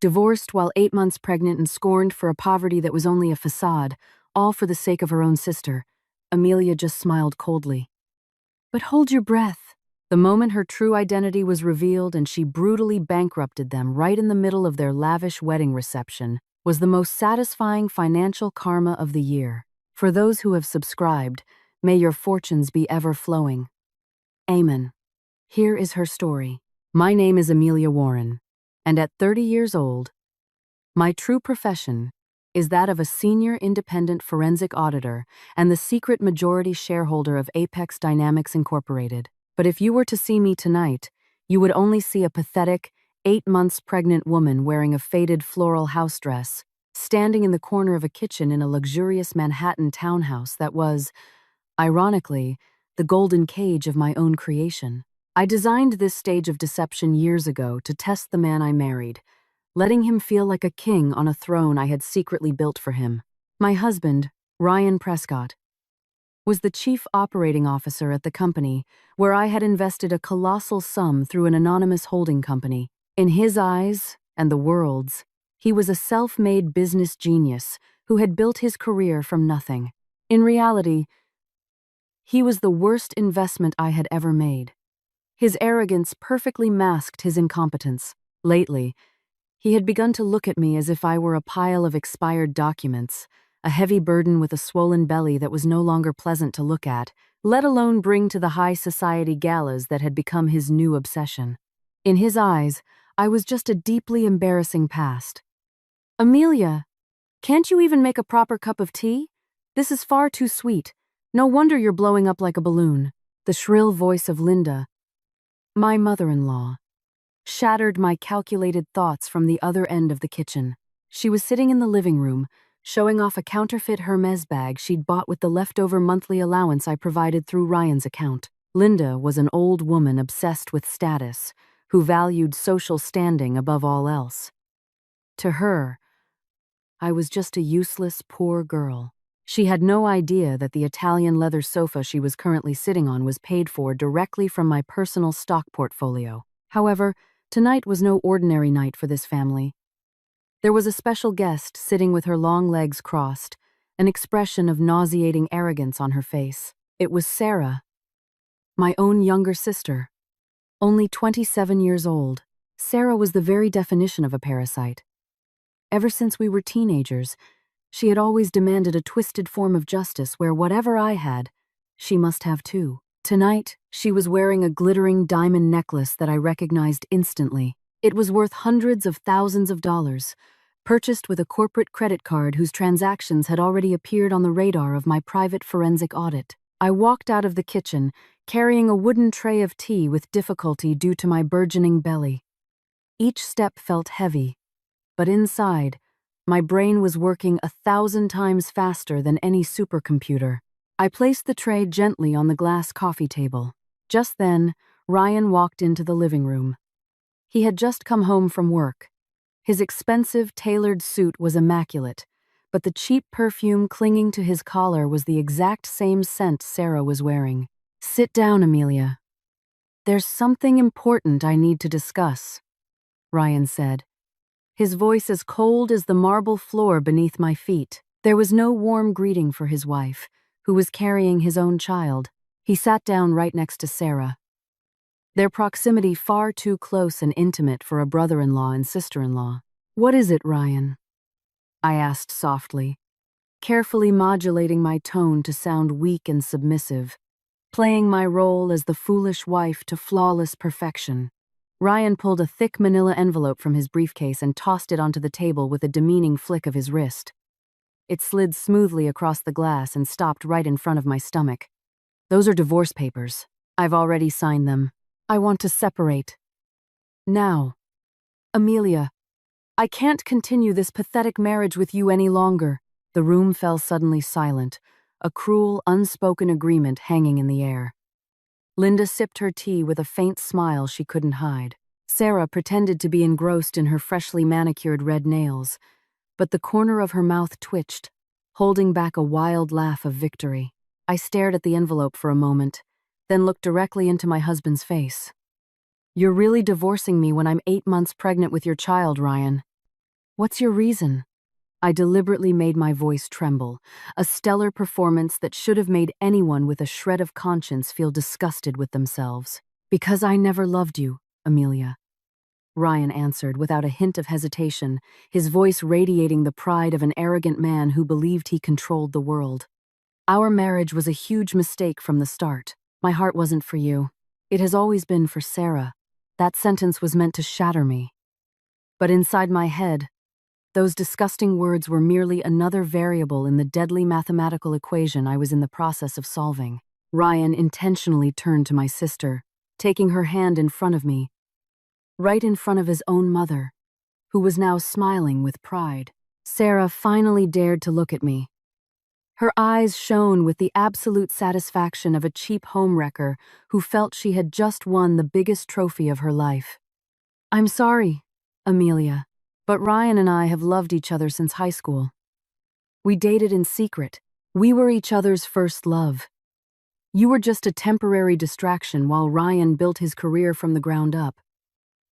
Divorced while 8 months pregnant and scorned for a poverty that was only a facade, all for the sake of her own sister. Amelia just smiled coldly. But hold your breath. The moment her true identity was revealed and she brutally bankrupted them right in the middle of their lavish wedding reception was the most satisfying financial karma of the year. For those who have subscribed, may your fortunes be ever flowing. Amen. Here is her story. My name is Amelia Warren, and at 30 years old, my true profession is that of a senior independent forensic auditor and the secret majority shareholder of Apex Dynamics Incorporated. But if you were to see me tonight, you would only see a pathetic, 8 months pregnant woman wearing a faded floral house dress, standing in the corner of a kitchen in a luxurious Manhattan townhouse that was, ironically, the golden cage of my own creation. I designed this stage of deception years ago to test the man I married, letting him feel like a king on a throne I had secretly built for him. My husband, Ryan Prescott, was the chief operating officer at the company where I had invested a colossal sum through an anonymous holding company. In his eyes, and the world's, he was a self-made business genius who had built his career from nothing. In reality, he was the worst investment I had ever made. His arrogance perfectly masked his incompetence. Lately, he had begun to look at me as if I were a pile of expired documents, a heavy burden with a swollen belly that was no longer pleasant to look at, let alone bring to the high society galas that had become his new obsession. In his eyes, I was just a deeply embarrassing past. Amelia, can't you even make a proper cup of tea? This is far too sweet. No wonder you're blowing up like a balloon. The shrill voice of Linda, my mother-in-law, shattered my calculated thoughts from the other end of the kitchen. She was sitting in the living room, showing off a counterfeit Hermes bag she'd bought with the leftover monthly allowance I provided through Ryan's account. Linda was an old woman obsessed with status, who valued social standing above all else. To her, I was just a useless, poor girl. She had no idea that the Italian leather sofa she was currently sitting on was paid for directly from my personal stock portfolio. However, tonight was no ordinary night for this family. There was a special guest sitting with her long legs crossed, an expression of nauseating arrogance on her face. It was Sarah, my own younger sister. Only 27 years old, Sarah was the very definition of a parasite. Ever since we were teenagers, she had always demanded a twisted form of justice where whatever I had, she must have too. Tonight, she was wearing a glittering diamond necklace that I recognized instantly. It was worth hundreds of thousands of dollars, purchased with a corporate credit card whose transactions had already appeared on the radar of my private forensic audit. I walked out of the kitchen, carrying a wooden tray of tea with difficulty due to my burgeoning belly. Each step felt heavy, but inside, my brain was working 1,000 times faster than any supercomputer. I placed the tray gently on the glass coffee table. Just then, Ryan walked into the living room. He had just come home from work. His expensive, tailored suit was immaculate, but the cheap perfume clinging to his collar was the exact same scent Sarah was wearing. "Sit down, Amelia. There's something important I need to discuss," Ryan said, his voice as cold as the marble floor beneath my feet. There was no warm greeting for his wife, who was carrying his own child. He sat down right next to Sarah, their proximity far too close and intimate for a brother-in-law and sister-in-law. "What is it, Ryan?" I asked softly, carefully modulating my tone to sound weak and submissive, playing my role as the foolish wife to flawless perfection. Ryan pulled a thick manila envelope from his briefcase and tossed it onto the table with a demeaning flick of his wrist. It slid smoothly across the glass and stopped right in front of my stomach. "Those are divorce papers. I've already signed them. I want to separate. Now. Amelia, I can't continue this pathetic marriage with you any longer." The room fell suddenly silent, a cruel, unspoken agreement hanging in the air. Linda sipped her tea with a faint smile she couldn't hide. Sarah pretended to be engrossed in her freshly manicured red nails, but the corner of her mouth twitched, holding back a wild laugh of victory. I stared at the envelope for a moment, then looked directly into my husband's face. "You're really divorcing me when I'm 8 months pregnant with your child, Ryan. What's your reason? I deliberately made my voice tremble, a stellar performance that should have made anyone with a shred of conscience feel disgusted with themselves. Because I never loved you, Amelia. Ryan answered without a hint of hesitation, his voice radiating the pride of an arrogant man who believed he controlled the world. Our marriage was a huge mistake from the start. My heart wasn't for you. It has always been for Sarah. That sentence was meant to shatter me. But inside my head, those disgusting words were merely another variable in the deadly mathematical equation I was in the process of solving. Ryan intentionally turned to my sister, taking her hand in front of me, right in front of his own mother, who was now smiling with pride. Sarah finally dared to look at me. Her eyes shone with the absolute satisfaction of a cheap homewrecker who felt she had just won the biggest trophy of her life. I'm sorry, Amelia, but Ryan and I have loved each other since high school. We dated in secret. We were each other's first love. You were just a temporary distraction while Ryan built his career from the ground up.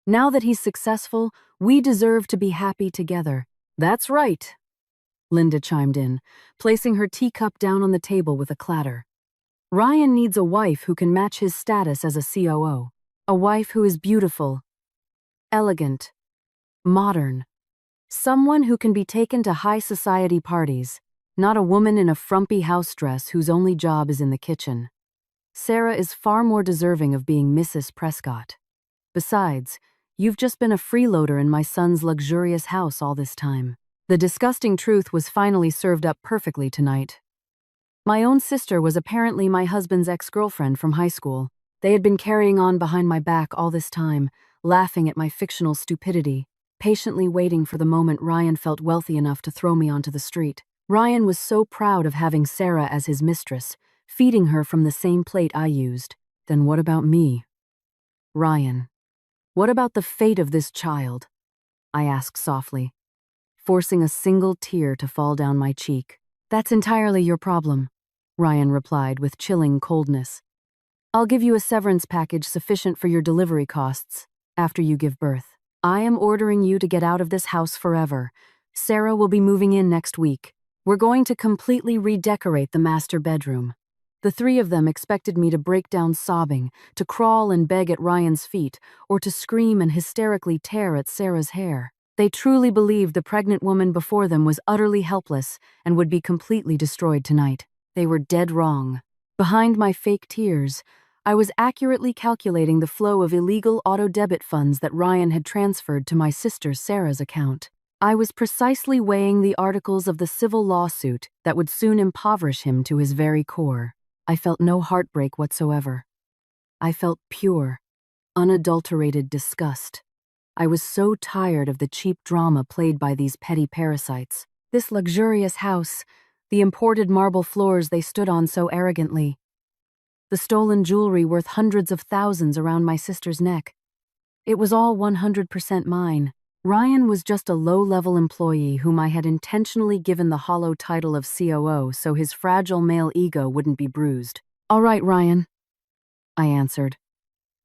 Now that he's successful, we deserve to be happy together. That's right, Linda chimed in, placing her teacup down on the table with a clatter. Ryan needs a wife who can match his status as a COO. A wife who is beautiful, elegant, modern. Someone who can be taken to high society parties, not a woman in a frumpy house dress whose only job is in the kitchen. Sarah is far more deserving of being Mrs. Prescott. Besides, you've just been a freeloader in my son's luxurious house all this time. The disgusting truth was finally served up perfectly tonight. My own sister was apparently my husband's ex-girlfriend from high school. They had been carrying on behind my back all this time, laughing at my fictional stupidity, patiently waiting for the moment Ryan felt wealthy enough to throw me onto the street. Ryan was so proud of having Sarah as his mistress, feeding her from the same plate I used. Then what about me? Ryan, what about the fate of this child? I asked softly, forcing a single tear to fall down my cheek. That's entirely your problem, Ryan replied with chilling coldness. I'll give you a severance package sufficient for your delivery costs after you give birth. I am ordering you to get out of this house forever. Sarah will be moving in next week. We're going to completely redecorate the master bedroom. The three of them expected me to break down sobbing, to crawl and beg at Ryan's feet, or to scream and hysterically tear at Sarah's hair. They truly believed the pregnant woman before them was utterly helpless and would be completely destroyed tonight. They were dead wrong. Behind my fake tears, I was accurately calculating the flow of illegal auto-debit funds that Ryan had transferred to my sister Sarah's account. I was precisely weighing the articles of the civil lawsuit that would soon impoverish him to his very core. I felt no heartbreak whatsoever. I felt pure, unadulterated disgust. I was so tired of the cheap drama played by these petty parasites. This luxurious house, the imported marble floors they stood on so arrogantly, the stolen jewelry worth hundreds of thousands around my sister's neck. It was all 100% mine. Ryan was just a low-level employee whom I had intentionally given the hollow title of COO so his fragile male ego wouldn't be bruised. All right, Ryan, I answered,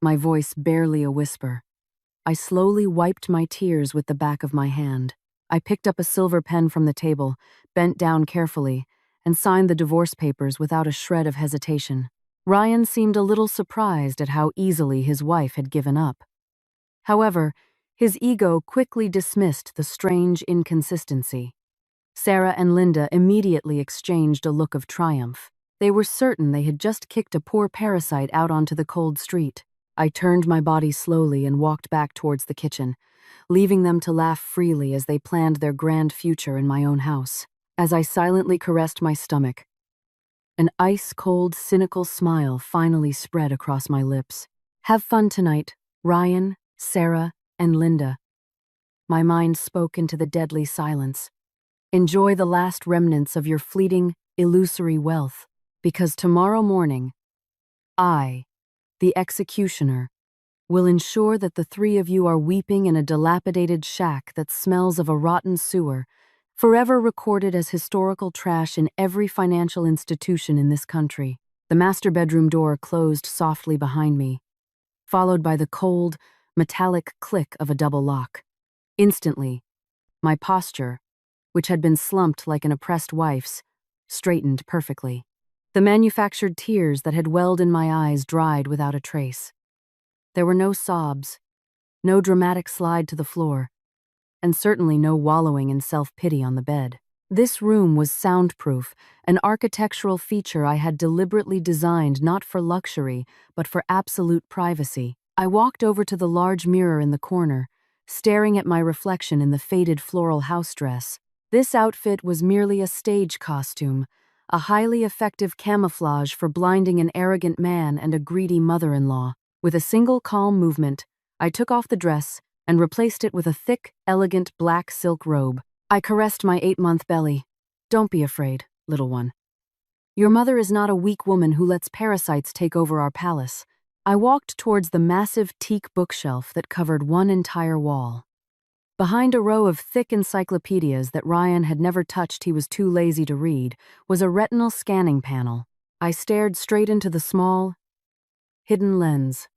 my voice barely a whisper. I slowly wiped my tears with the back of my hand. I picked up a silver pen from the table, bent down carefully, and signed the divorce papers without a shred of hesitation. Ryan seemed a little surprised at how easily his wife had given up. However, his ego quickly dismissed the strange inconsistency. Sarah and Linda immediately exchanged a look of triumph. They were certain they had just kicked a poor parasite out onto the cold street. I turned my body slowly and walked back towards the kitchen, leaving them to laugh freely as they planned their grand future in my own house. As I silently caressed my stomach, an ice-cold, cynical smile finally spread across my lips. Have fun tonight, Ryan, Sarah, and Linda. My mind spoke into the deadly silence. Enjoy the last remnants of your fleeting, illusory wealth, because tomorrow morning, I, the executioner, will ensure that the three of you are weeping in a dilapidated shack that smells of a rotten sewer, forever recorded as historical trash in every financial institution in this country. The master bedroom door closed softly behind me, followed by the cold, metallic click of a double lock. Instantly, My posture, which had been slumped like an oppressed wife's, straightened perfectly. The manufactured tears that had welled in my eyes dried without a trace. There were no sobs, no dramatic slide to the floor, and certainly no wallowing in self-pity on the bed. This room was soundproof, an architectural feature I had deliberately designed not for luxury, but for absolute privacy. I walked over to the large mirror in the corner, staring at my reflection in the faded floral house dress. This outfit was merely a stage costume, a highly effective camouflage for blinding an arrogant man and a greedy mother-in-law. With a single calm movement, I took off the dress and replaced it with a thick, elegant black silk robe. I caressed my 8-month belly. Don't be afraid, little one. Your mother is not a weak woman who lets parasites take over our palace. I walked towards the massive teak bookshelf that covered one entire wall. Behind a row of thick encyclopedias that Ryan had never touched, he was too lazy to read, was a retinal scanning panel. I stared straight into the small, hidden lens.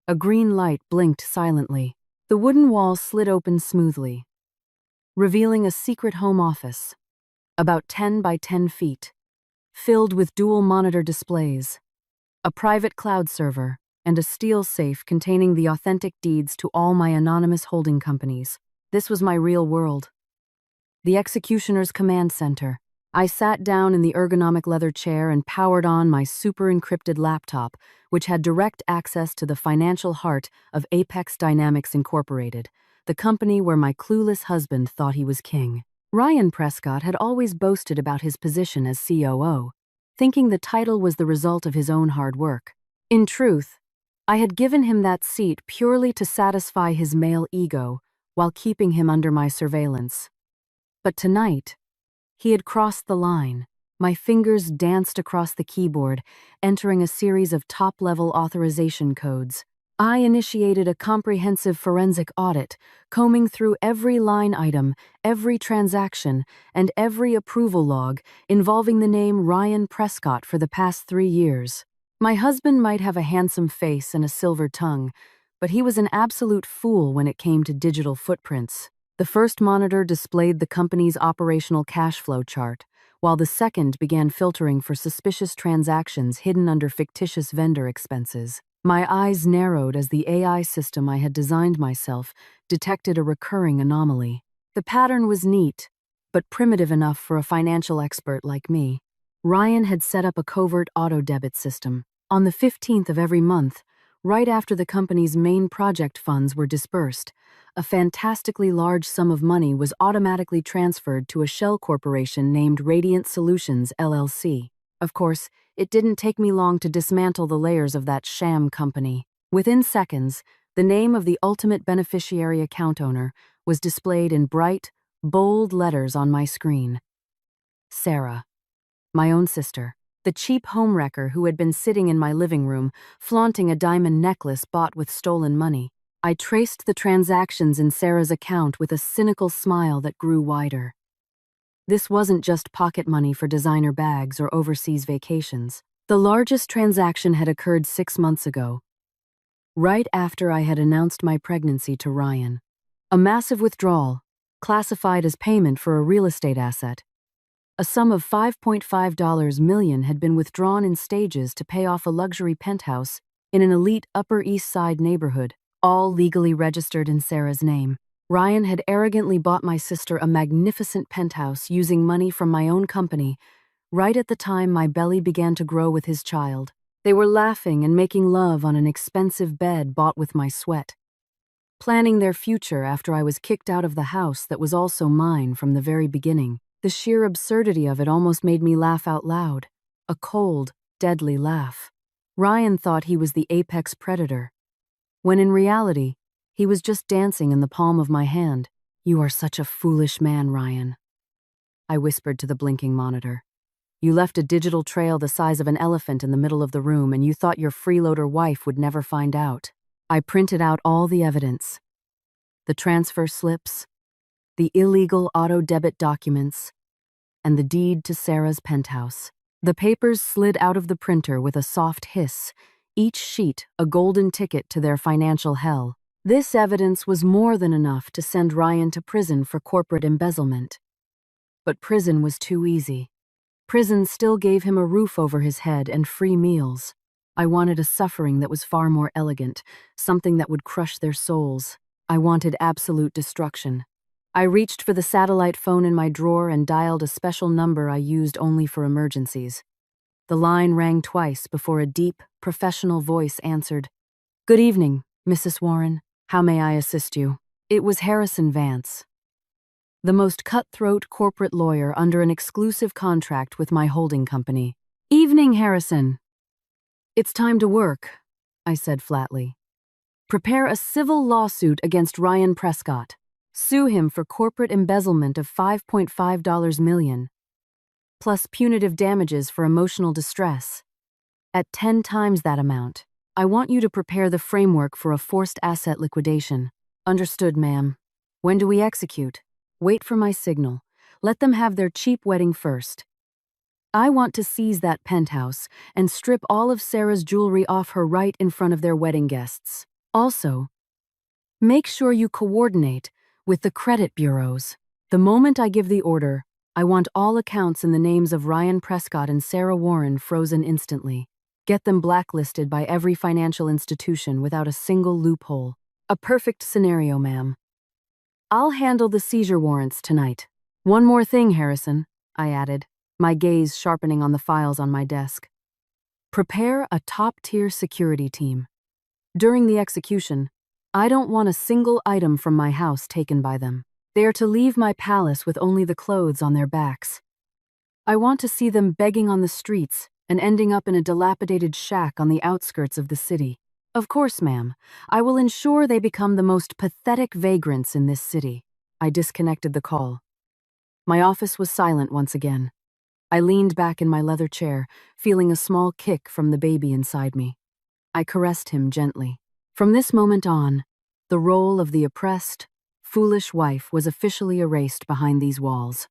A green light blinked silently. The wooden wall slid open smoothly, revealing a secret home office, about 10 by 10 feet, filled with dual monitor displays, a private cloud server, and a steel safe containing the authentic deeds to all my anonymous holding companies. This was my real world. The executioner's command center. I sat down in the ergonomic leather chair and powered on my super-encrypted laptop, which had direct access to the financial heart of Apex Dynamics Incorporated, the company where my clueless husband thought he was king. Ryan Prescott had always boasted about his position as COO, thinking the title was the result of his own hard work. In truth, I had given him that seat purely to satisfy his male ego while keeping him under my surveillance. But tonight, he had crossed the line. My fingers danced across the keyboard, entering a series of top-level authorization codes. I initiated a comprehensive forensic audit, combing through every line item, every transaction, and every approval log involving the name Ryan Prescott for the past 3 years. My husband might have a handsome face and a silver tongue, but he was an absolute fool when it came to digital footprints. The first monitor displayed the company's operational cash flow chart, while the second began filtering for suspicious transactions hidden under fictitious vendor expenses. My eyes narrowed as the AI system I had designed myself detected a recurring anomaly. The pattern was neat, but primitive enough for a financial expert like me. Ryan had set up a covert auto-debit system. On the 15th of every month, right after the company's main project funds were dispersed, a fantastically large sum of money was automatically transferred to a shell corporation named Radiant Solutions, LLC. Of course, it didn't take me long to dismantle the layers of that sham company. Within seconds, the name of the ultimate beneficiary account owner was displayed in bright, bold letters on my screen. Sarah, my own sister, the cheap homewrecker who had been sitting in my living room, flaunting a diamond necklace bought with stolen money. I traced the transactions in Sarah's account with a cynical smile that grew wider. This wasn't just pocket money for designer bags or overseas vacations. The largest transaction had occurred 6 months ago, right after I had announced my pregnancy to Ryan. A massive withdrawal, classified as payment for a real estate asset. A sum of $5.5 million had been withdrawn in stages to pay off a luxury penthouse in an elite Upper East Side neighborhood, all legally registered in Sarah's name. Ryan had arrogantly bought my sister a magnificent penthouse using money from my own company, right at the time my belly began to grow with his child. They were laughing and making love on an expensive bed bought with my sweat, planning their future after I was kicked out of the house that was also mine from the very beginning. The sheer absurdity of it almost made me laugh out loud, a cold, deadly laugh. Ryan thought he was the apex predator, when in reality, he was just dancing in the palm of my hand. "You are such a foolish man, Ryan," I whispered to the blinking monitor. "You left a digital trail the size of an elephant in the middle of the room, and you thought your freeloader wife would never find out. I printed out all the evidence. The transfer slips, the illegal auto-debit documents, and the deed to Sarah's penthouse." The papers slid out of the printer with a soft hiss, each sheet a golden ticket to their financial hell. This evidence was more than enough to send Ryan to prison for corporate embezzlement. But prison was too easy. Prison still gave him a roof over his head and free meals. I wanted a suffering that was far more elegant, something that would crush their souls. I wanted absolute destruction. I reached for the satellite phone in my drawer and dialed a special number I used only for emergencies. The line rang twice before a deep, professional voice answered. "Good evening, Mrs. Warren. How may I assist you?" It was Harrison Vance, the most cutthroat corporate lawyer under an exclusive contract with my holding company. "Evening, Harrison." "It's time to work," I said flatly. "Prepare a civil lawsuit against Ryan Prescott. Sue him for corporate embezzlement of $5.5 million, plus punitive damages for emotional distress. At 10 times that amount, I want you to prepare the framework for a forced asset liquidation." "Understood, ma'am. When do we execute?" "Wait for my signal. Let them have their cheap wedding first. I want to seize that penthouse and strip all of Sarah's jewelry off her right in front of their wedding guests. Also, make sure you coordinate with the credit bureaus. The moment I give the order, I want all accounts in the names of Ryan Prescott and Sarah Warren frozen instantly. Get them blacklisted by every financial institution without a single loophole. A perfect scenario, ma'am. I'll handle the seizure warrants tonight." "One more thing, Harrison," I added, my gaze sharpening on the files on my desk. "Prepare a top-tier security team. During the execution, I don't want a single item from my house taken by them. They are to leave my palace with only the clothes on their backs. I want to see them begging on the streets and ending up in a dilapidated shack on the outskirts of the city. Of course, ma'am, I will ensure they become the most pathetic vagrants in this city." I disconnected the call. My office was silent once again. I leaned back in my leather chair, feeling a small kick from the baby inside me. I caressed him gently. From this moment on, the role of the oppressed, foolish wife was officially erased behind these walls.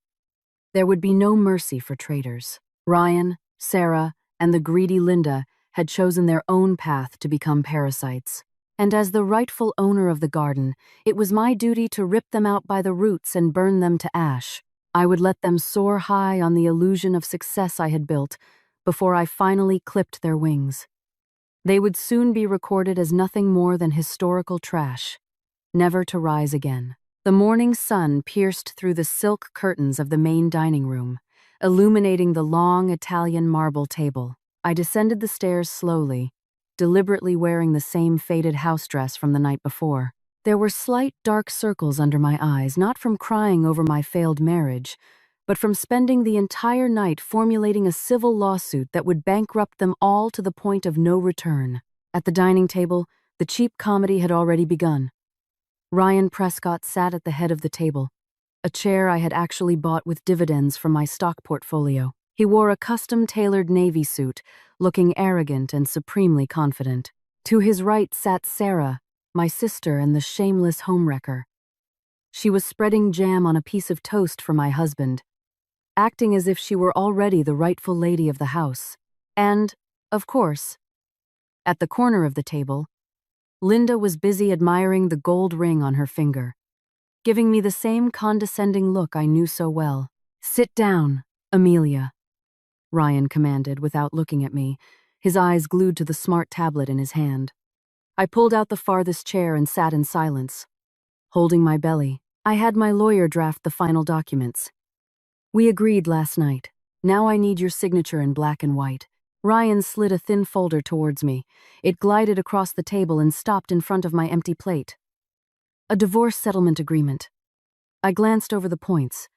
There would be no mercy for traitors. Ryan, Sarah, and the greedy Linda had chosen their own path to become parasites. And as the rightful owner of the garden, it was my duty to rip them out by the roots and burn them to ash. I would let them soar high on the illusion of success I had built before I finally clipped their wings. They would soon be recorded as nothing more than historical trash, never to rise again. The morning sun pierced through the silk curtains of the main dining room, illuminating the long Italian marble table. I descended the stairs slowly, deliberately wearing the same faded house dress from the night before. There were slight dark circles under my eyes, not from crying over my failed marriage, but from spending the entire night formulating a civil lawsuit that would bankrupt them all to the point of no return. At the dining table, the cheap comedy had already begun. Ryan Prescott sat at the head of the table, a chair I had actually bought with dividends from my stock portfolio. He wore a custom-tailored navy suit, looking arrogant and supremely confident. To his right sat Sarah, my sister and the shameless homewrecker. She was spreading jam on a piece of toast for my husband, acting as if she were already the rightful lady of the house. And, of course, at the corner of the table, Linda was busy admiring the gold ring on her finger, giving me the same condescending look I knew so well. "Sit down, Amelia," Ryan commanded without looking at me, his eyes glued to the smart tablet in his hand. I pulled out the farthest chair and sat in silence, holding my belly. I had my lawyer draft the final documents. "We agreed last night. Now I need your signature in black and white." Ryan slid a thin folder towards me. It glided across the table and stopped in front of my empty plate. "A divorce settlement agreement." I glanced over the points.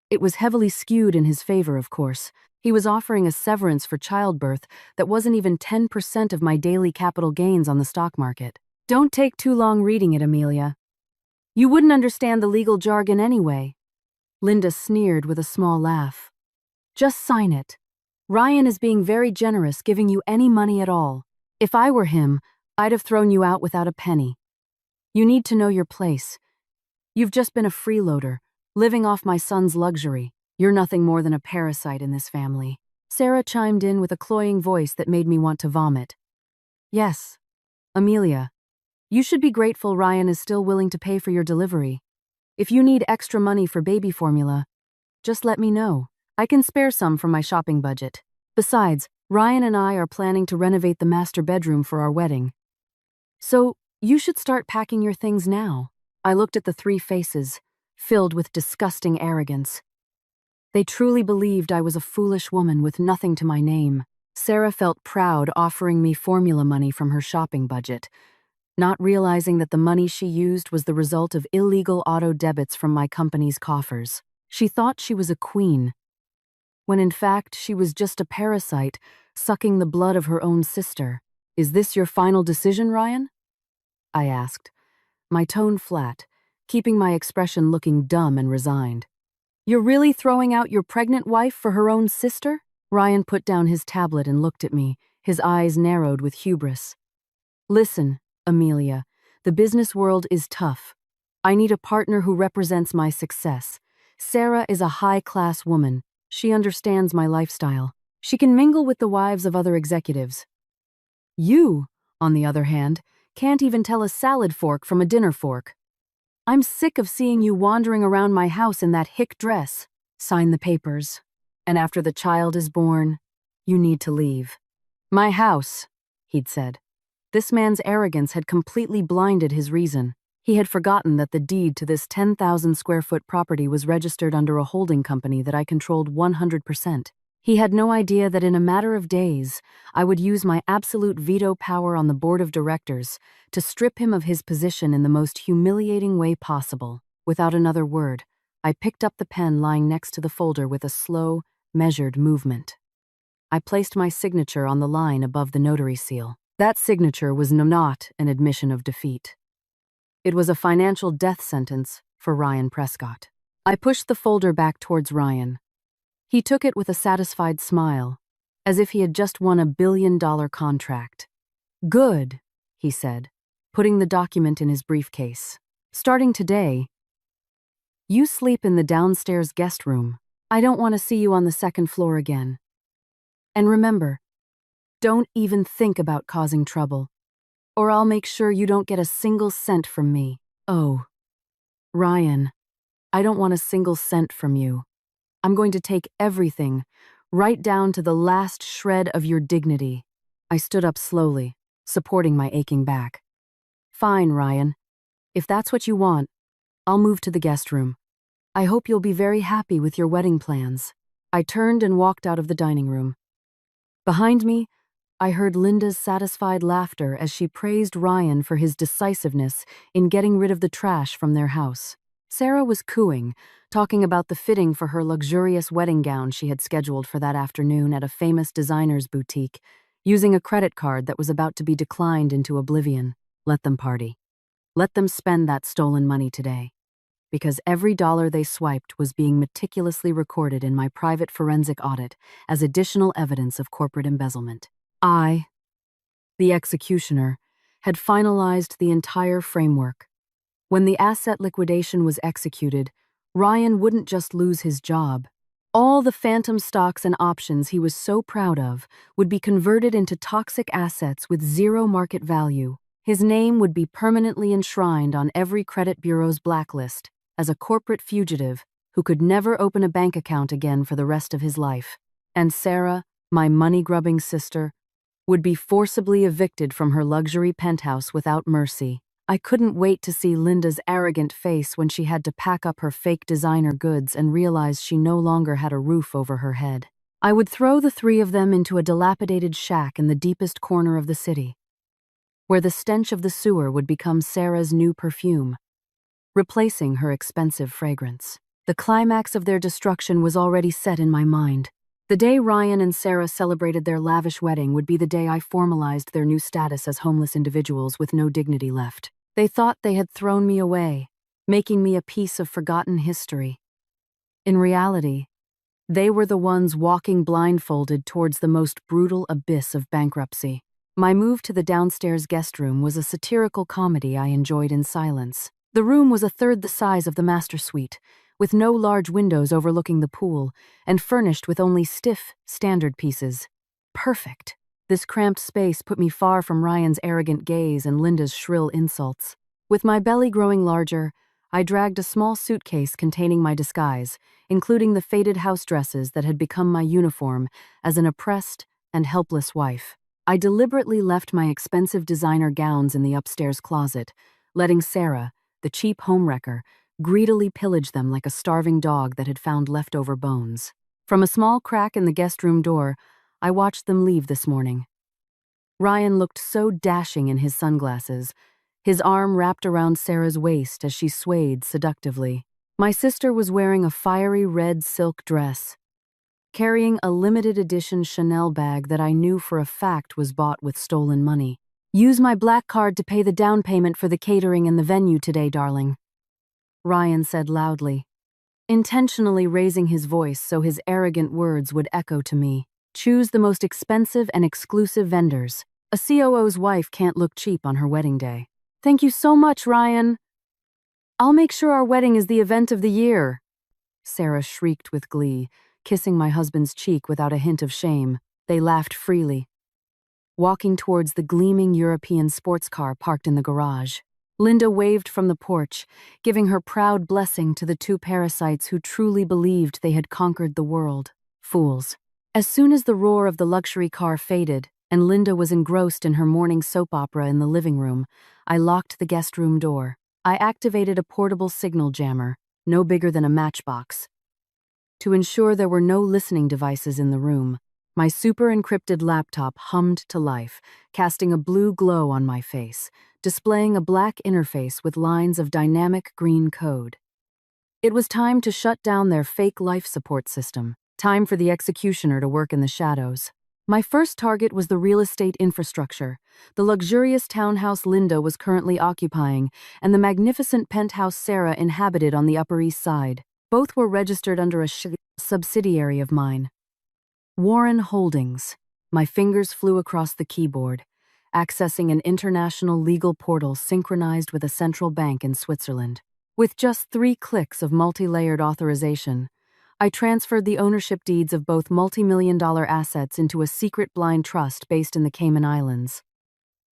It was heavily skewed in his favor, of course. He was offering a severance for childbirth that wasn't even 10% of my daily capital gains on the stock market. "Don't take too long reading it, Amelia. You wouldn't understand the legal jargon anyway." Linda sneered with a small laugh. "Just sign it. Ryan is being very generous, giving you any money at all. If I were him, I'd have thrown you out without a penny. You need to know your place. You've just been a freeloader, living off my son's luxury. You're nothing more than a parasite in this family." Sarah chimed in with a cloying voice that made me want to vomit. "Yes, Amelia, You should be grateful Ryan is still willing to pay for your delivery. If you need extra money for baby formula, just let me know. I can spare some from my shopping budget. Besides, Ryan and I are planning to renovate the master bedroom for our wedding. So, you should start packing your things now. I looked at the three faces, filled with disgusting arrogance. They truly believed I was a foolish woman with nothing to my name. Sarah felt proud offering me formula money from her shopping budget, not realizing that the money she used was the result of illegal auto debits from my company's coffers. She thought she was a queen, when in fact she was just a parasite, sucking the blood of her own sister. Is this your final decision, Ryan? I asked, my tone flat, keeping my expression looking dumb and resigned. You're really throwing out your pregnant wife for her own sister? Ryan put down his tablet and looked at me, his eyes narrowed with hubris. Listen, Amelia, the business world is tough. I need a partner who represents my success. Sarah is a high-class woman. She understands my lifestyle. She can mingle with the wives of other executives. You, on the other hand, can't even tell a salad fork from a dinner fork. I'm sick of seeing you wandering around my house in that hick dress. Sign the papers. And after the child is born, you need to leave. My house, he'd said. This man's arrogance had completely blinded his reason. He had forgotten that the deed to this 10,000 square foot property was registered under a holding company that I controlled 100%. He had no idea that in a matter of days, I would use my absolute veto power on the board of directors to strip him of his position in the most humiliating way possible. Without another word, I picked up the pen lying next to the folder with a slow, measured movement. I placed my signature on the line above the notary seal. That signature was not an admission of defeat. It was a financial death sentence for Ryan Prescott. I pushed the folder back towards Ryan. He took it with a satisfied smile, as if he had just won a billion-dollar contract. Good, he said, putting the document in his briefcase. Starting today, you sleep in the downstairs guest room. I don't want to see you on the second floor again. And remember, don't even think about causing trouble, or I'll make sure you don't get a single cent from me. Oh, Ryan, I don't want a single cent from you. I'm going to take everything, right down to the last shred of your dignity. I stood up slowly, supporting my aching back. Fine, Ryan. If that's what you want, I'll move to the guest room. I hope you'll be very happy with your wedding plans. I turned and walked out of the dining room. Behind me, I heard Linda's satisfied laughter as she praised Ryan for his decisiveness in getting rid of the trash from their house. Sarah was cooing, talking about the fitting for her luxurious wedding gown she had scheduled for that afternoon at a famous designer's boutique, using a credit card that was about to be declined into oblivion. Let them party. Let them spend that stolen money today. Because every dollar they swiped was being meticulously recorded in my private forensic audit as additional evidence of corporate embezzlement. I, the executioner, had finalized the entire framework. When the asset liquidation was executed, Ryan wouldn't just lose his job. All the phantom stocks and options he was so proud of would be converted into toxic assets with zero market value. His name would be permanently enshrined on every credit bureau's blacklist as a corporate fugitive who could never open a bank account again for the rest of his life. And Sarah, my money-grubbing sister, would be forcibly evicted from her luxury penthouse without mercy. I couldn't wait to see Linda's arrogant face when she had to pack up her fake designer goods and realize she no longer had a roof over her head. I would throw the three of them into a dilapidated shack in the deepest corner of the city, where the stench of the sewer would become Sarah's new perfume, replacing her expensive fragrance. The climax of their destruction was already set in my mind. The day Ryan and Sarah celebrated their lavish wedding would be the day I formalized their new status as homeless individuals with no dignity left. They thought they had thrown me away, making me a piece of forgotten history. In reality, they were the ones walking blindfolded towards the most brutal abyss of bankruptcy. My move to the downstairs guest room was a satirical comedy I enjoyed in silence. The room was a third the size of the master suite, with no large windows overlooking the pool, and furnished with only stiff, standard pieces. Perfect. This cramped space put me far from Ryan's arrogant gaze and Linda's shrill insults. With my belly growing larger, I dragged a small suitcase containing my disguise, including the faded house dresses that had become my uniform as an oppressed and helpless wife. I deliberately left my expensive designer gowns in the upstairs closet, letting Sarah, the cheap homewrecker, greedily pillage them like a starving dog that had found leftover bones. From a small crack in the guest room door, I watched them leave this morning. Ryan looked so dashing in his sunglasses, his arm wrapped around Sarah's waist as she swayed seductively. My sister was wearing a fiery red silk dress, carrying a limited edition Chanel bag that I knew for a fact was bought with stolen money. "Use my black card to pay the down payment for the catering and the venue today, darling," Ryan said loudly, intentionally raising his voice so his arrogant words would echo to me. "Choose the most expensive and exclusive vendors. A COO's wife can't look cheap on her wedding day." "Thank you so much, Ryan. I'll make sure our wedding is the event of the year," Sarah shrieked with glee, kissing my husband's cheek without a hint of shame. They laughed freely, walking towards the gleaming European sports car parked in the garage. Linda waved from the porch, giving her proud blessing to the two parasites who truly believed they had conquered the world. Fools. As soon as the roar of the luxury car faded, and Linda was engrossed in her morning soap opera in the living room, I locked the guest room door. I activated a portable signal jammer, no bigger than a matchbox, to ensure there were no listening devices in the room. My super-encrypted laptop hummed to life, casting a blue glow on my face, displaying a black interface with lines of dynamic green code. It was time to shut down their fake life support system, time for the executioner to work in the shadows. My first target was the real estate infrastructure, the luxurious townhouse Linda was currently occupying, and the magnificent penthouse Sarah inhabited on the Upper East Side. Both were registered under a subsidiary of mine, Warren Holdings. My fingers flew across the keyboard, accessing an international legal portal synchronized with a central bank in Switzerland. With just 3 clicks of multi-layered authorization, I transferred the ownership deeds of both multi-million-dollar assets into a secret blind trust based in the Cayman Islands.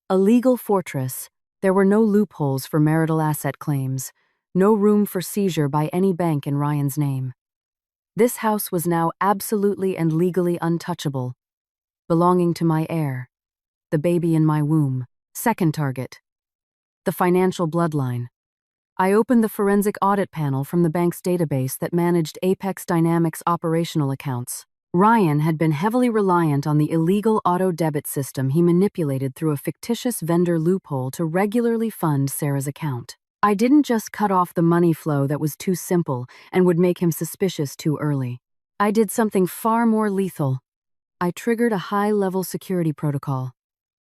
A legal fortress, there were no loopholes for marital asset claims, no room for seizure by any bank in Ryan's name. This house was now absolutely and legally untouchable, belonging to my heir, the baby in my womb. Second target, the financial bloodline. I opened the forensic audit panel from the bank's database that managed Apex Dynamics operational accounts. Ryan had been heavily reliant on the illegal auto-debit system he manipulated through a fictitious vendor loophole to regularly fund Sarah's account. I didn't just cut off the money flow that was too simple and would make him suspicious too early. I did something far more lethal. I triggered a high-level security protocol.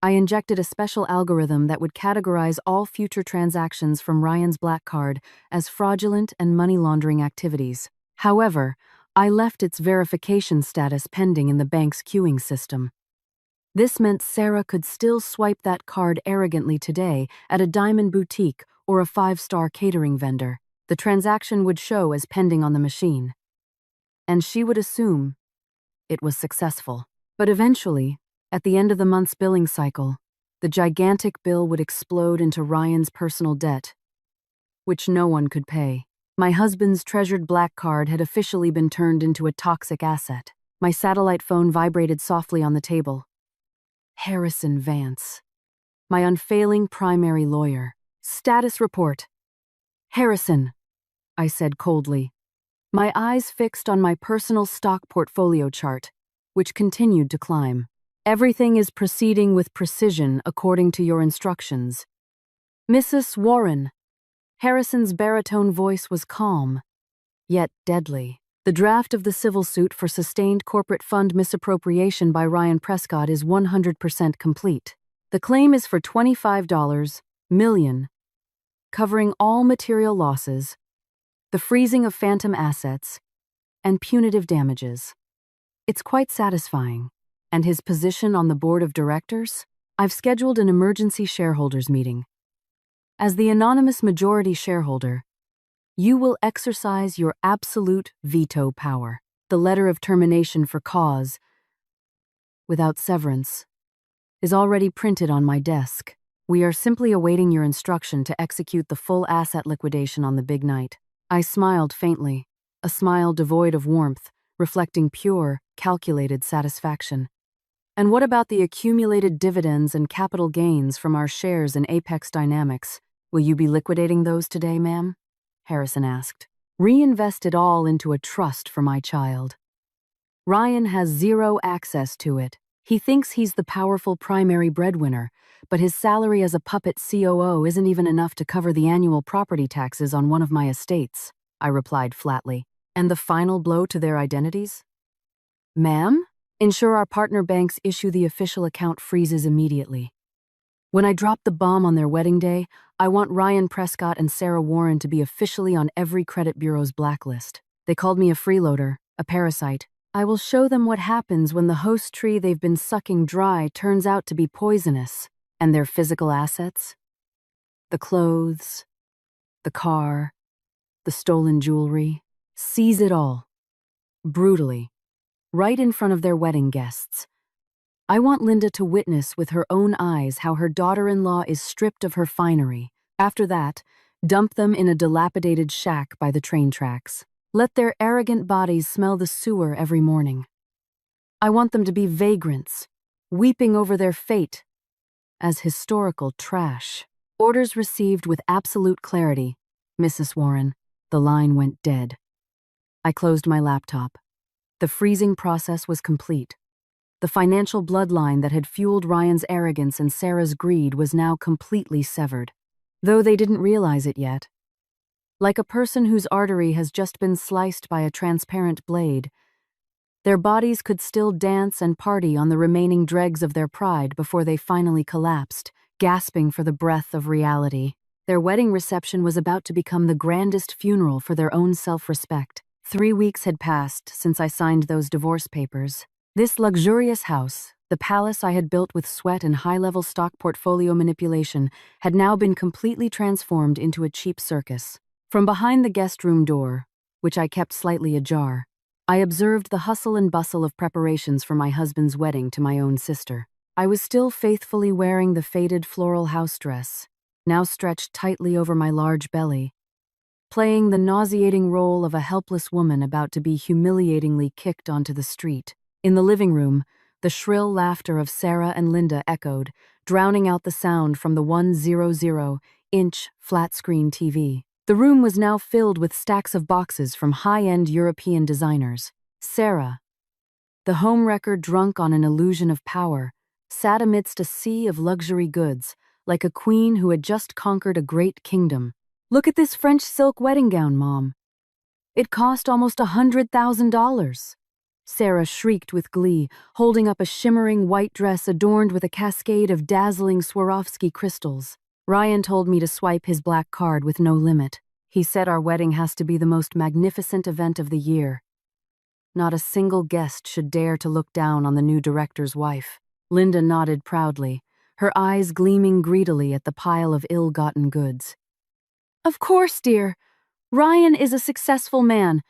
I injected a special algorithm that would categorize all future transactions from Ryan's black card as fraudulent and money laundering activities. However, I left its verification status pending in the bank's queuing system. This meant Sarah could still swipe that card arrogantly today at a diamond boutique or a 5-star catering vendor. The transaction would show as pending on the machine, and she would assume it was successful. But eventually, at the end of the month's billing cycle, the gigantic bill would explode into Ryan's personal debt, which no one could pay. My husband's treasured black card had officially been turned into a toxic asset. My satellite phone vibrated softly on the table. Harrison Vance, my unfailing primary lawyer. "Status report." "Harrison," I said coldly, my eyes fixed on my personal stock portfolio chart, which continued to climb. "Everything is proceeding with precision according to your instructions." "Mrs. Warren." Harrison's baritone voice was calm, yet deadly. "The draft of the civil suit for sustained corporate fund misappropriation by Ryan Prescott is 100% complete. The claim is for $25 million, covering all material losses, the freezing of phantom assets, and punitive damages. It's quite satisfying. And his position on the board of directors? I've scheduled an emergency shareholders meeting. As the anonymous majority shareholder, you will exercise your absolute veto power. The letter of termination for cause, without severance, is already printed on my desk. We are simply awaiting your instruction to execute the full asset liquidation on the big night. I smiled faintly, a smile devoid of warmth, reflecting pure, calculated satisfaction. And what about the accumulated dividends and capital gains from our shares in Apex Dynamics? Will you be liquidating those today, ma'am? Harrison asked. Reinvest it all into a trust for my child. Ryan has zero access to it. He thinks he's the powerful primary breadwinner, but his salary as a puppet COO isn't even enough to cover the annual property taxes on one of my estates, I replied flatly. And the final blow to their identities? Ma'am? Ensure our partner banks issue the official account freezes immediately. When I drop the bomb on their wedding day, I want Ryan Prescott and Sarah Warren to be officially on every credit bureau's blacklist. They called me a freeloader, a parasite. I will show them what happens when the host tree they've been sucking dry turns out to be poisonous. And their physical assets? The clothes, the car, the stolen jewelry. Seize it all. Brutally. Right in front of their wedding guests. I want Linda to witness with her own eyes how her daughter-in-law is stripped of her finery. After that, dump them in a dilapidated shack by the train tracks. Let their arrogant bodies smell the sewer every morning. I want them to be vagrants, weeping over their fate as historical trash. Orders received with absolute clarity. Mrs. Warren, the line went dead. I closed my laptop. The freezing process was complete. The financial bloodline that had fueled Ryan's arrogance and Sarah's greed was now completely severed, though they didn't realize it yet. Like a person whose artery has just been sliced by a transparent blade, their bodies could still dance and party on the remaining dregs of their pride before they finally collapsed, gasping for the breath of reality. Their wedding reception was about to become the grandest funeral for their own self-respect. 3 weeks had passed since I signed those divorce papers. This luxurious house, the palace I had built with sweat and high-level stock portfolio manipulation, had now been completely transformed into a cheap circus. From behind the guest room door, which I kept slightly ajar, I observed the hustle and bustle of preparations for my husband's wedding to my own sister. I was still faithfully wearing the faded floral house dress, now stretched tightly over my large belly, playing the nauseating role of a helpless woman about to be humiliatingly kicked onto the street. In the living room, the shrill laughter of Sarah and Linda echoed, drowning out the sound from the 100-inch flat-screen TV. The room was now filled with stacks of boxes from high-end European designers. Sarah, the homewrecker drunk on an illusion of power, sat amidst a sea of luxury goods, like a queen who had just conquered a great kingdom. Look at this French silk wedding gown, Mom. It cost almost $100,000. Sarah shrieked with glee, holding up a shimmering white dress adorned with a cascade of dazzling Swarovski crystals. Ryan told me to swipe his black card with no limit. He said our wedding has to be the most magnificent event of the year. Not a single guest should dare to look down on the new director's wife. Linda nodded proudly, her eyes gleaming greedily at the pile of ill-gotten goods. Of course, dear. Ryan is a successful man,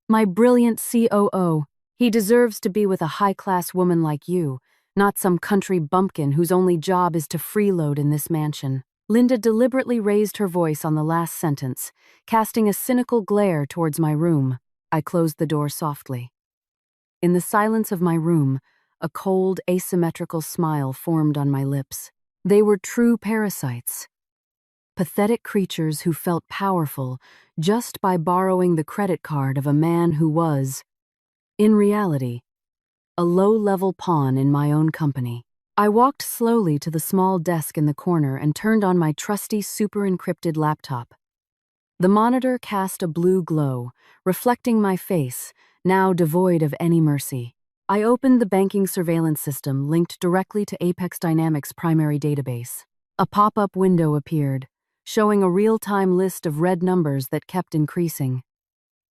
my brilliant COO. He deserves to be with a high-class woman like you, not some country bumpkin whose only job is to freeload in this mansion. Linda deliberately raised her voice on the last sentence, casting a cynical glare towards my room. I closed the door softly. In the silence of my room, a cold, asymmetrical smile formed on my lips. They were true parasites. Pathetic creatures who felt powerful just by borrowing the credit card of a man who was, in reality, a low-level pawn in my own company. I walked slowly to the small desk in the corner and turned on my trusty super-encrypted laptop. The monitor cast a blue glow, reflecting my face, now devoid of any mercy. I opened the banking surveillance system linked directly to Apex Dynamics' primary database. A pop-up window appeared, showing a real-time list of red numbers that kept increasing.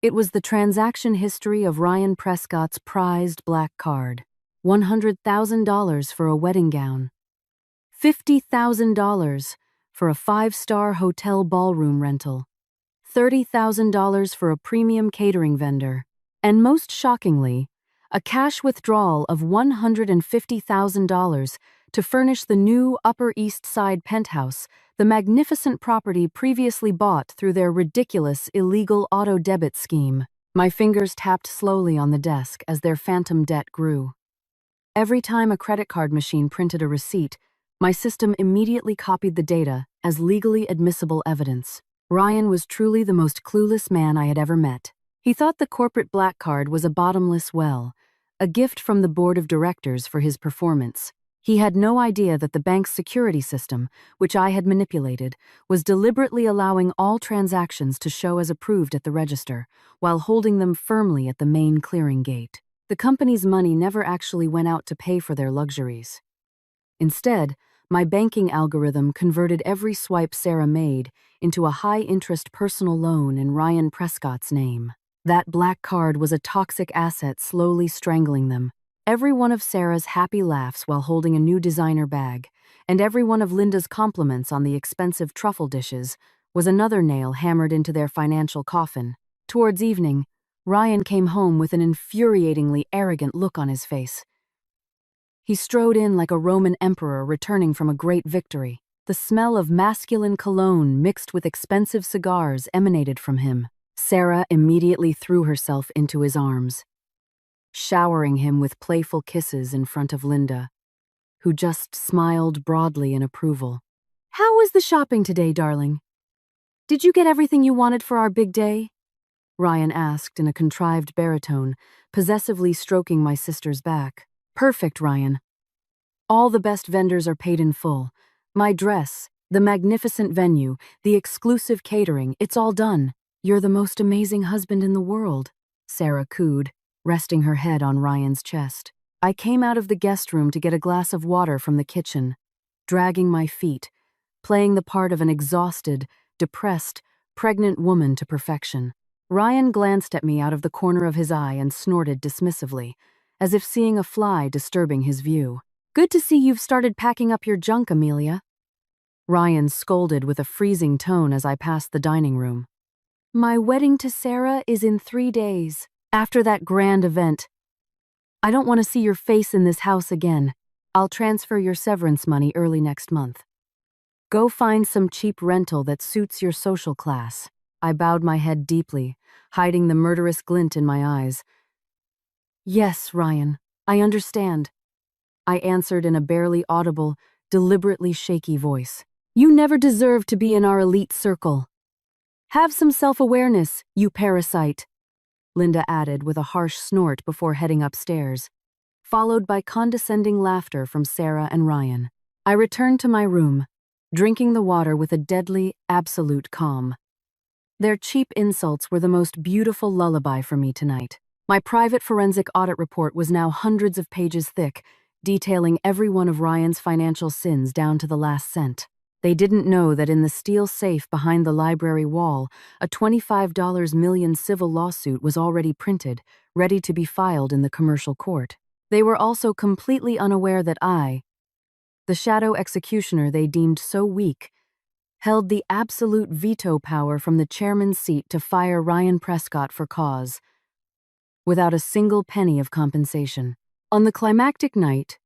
It was the transaction history of Ryan Prescott's prized black card. $100,000 for a wedding gown. $50,000 for a 5-star hotel ballroom rental. $30,000 for a premium catering vendor. And most shockingly, a cash withdrawal of $150,000 to furnish the new Upper East Side penthouse, the magnificent property previously bought through their ridiculous illegal auto-debit scheme. My fingers tapped slowly on the desk as their phantom debt grew. Every time a credit card machine printed a receipt, my system immediately copied the data as legally admissible evidence. Ryan was truly the most clueless man I had ever met. He thought the corporate black card was a bottomless well, a gift from the board of directors for his performance. He had no idea that the bank's security system, which I had manipulated, was deliberately allowing all transactions to show as approved at the register, while holding them firmly at the main clearing gate. The company's money never actually went out to pay for their luxuries. Instead, my banking algorithm converted every swipe Sarah made into a high-interest personal loan in Ryan Prescott's name. That black card was a toxic asset slowly strangling them. Every one of Sarah's happy laughs while holding a new designer bag, and every one of Linda's compliments on the expensive truffle dishes, was another nail hammered into their financial coffin. Towards evening, Ryan came home with an infuriatingly arrogant look on his face. He strode in like a Roman emperor returning from a great victory. The smell of masculine cologne mixed with expensive cigars emanated from him. Sarah immediately threw herself into his arms, showering him with playful kisses in front of Linda, who just smiled broadly in approval. "How was the shopping today, darling? Did you get everything you wanted for our big day?" Ryan asked in a contrived baritone, possessively stroking my sister's back. "Perfect, Ryan. All the best vendors are paid in full. My dress, the magnificent venue, the exclusive catering, it's all done. You're the most amazing husband in the world," Sarah cooed, resting her head on Ryan's chest. I came out of the guest room to get a glass of water from the kitchen, dragging my feet, playing the part of an exhausted, depressed, pregnant woman to perfection. Ryan glanced at me out of the corner of his eye and snorted dismissively, as if seeing a fly disturbing his view. "Good to see you've started packing up your junk, Amelia," Ryan scolded with a freezing tone as I passed the dining room. "My wedding to Sarah is in 3 days. After that grand event, I don't want to see your face in this house again. I'll transfer your severance money early next month. Go find some cheap rental that suits your social class." I bowed my head deeply, hiding the murderous glint in my eyes. "Yes, Ryan, I understand," I answered in a barely audible, deliberately shaky voice. "You never deserved to be in our elite circle. Have some self-awareness, you parasite," Linda added with a harsh snort before heading upstairs, followed by condescending laughter from Sarah and Ryan. I returned to my room, drinking the water with a deadly, absolute calm. Their cheap insults were the most beautiful lullaby for me tonight. My private forensic audit report was now hundreds of pages thick, detailing every one of Ryan's financial sins down to the last cent. They didn't know that in the steel safe behind the library wall, a $25 million civil lawsuit was already printed, ready to be filed in the commercial court. They were also completely unaware that I, the shadow executioner they deemed so weak, held the absolute veto power from the chairman's seat to fire Ryan Prescott for cause, without a single penny of compensation. On the climactic night,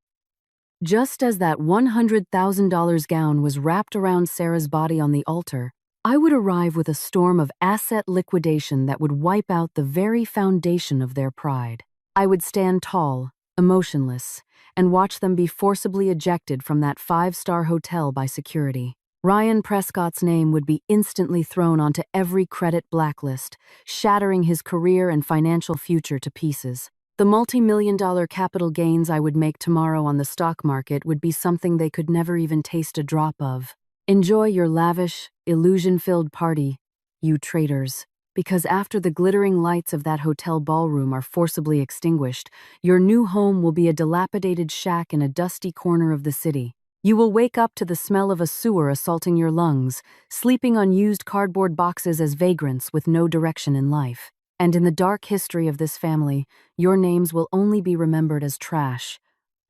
just as that $100,000 gown was wrapped around Sarah's body on the altar, I would arrive with a storm of asset liquidation that would wipe out the very foundation of their pride. I would stand tall, emotionless, and watch them be forcibly ejected from that 5-star hotel by security. Ryan Prescott's name would be instantly thrown onto every credit blacklist, shattering his career and financial future to pieces. The multi-million-dollar capital gains I would make tomorrow on the stock market would be something they could never even taste a drop of. Enjoy your lavish, illusion-filled party, you traitors, because after the glittering lights of that hotel ballroom are forcibly extinguished, your new home will be a dilapidated shack in a dusty corner of the city. You will wake up to the smell of a sewer assaulting your lungs, sleeping on used cardboard boxes as vagrants with no direction in life. And in the dark history of this family, your names will only be remembered as trash,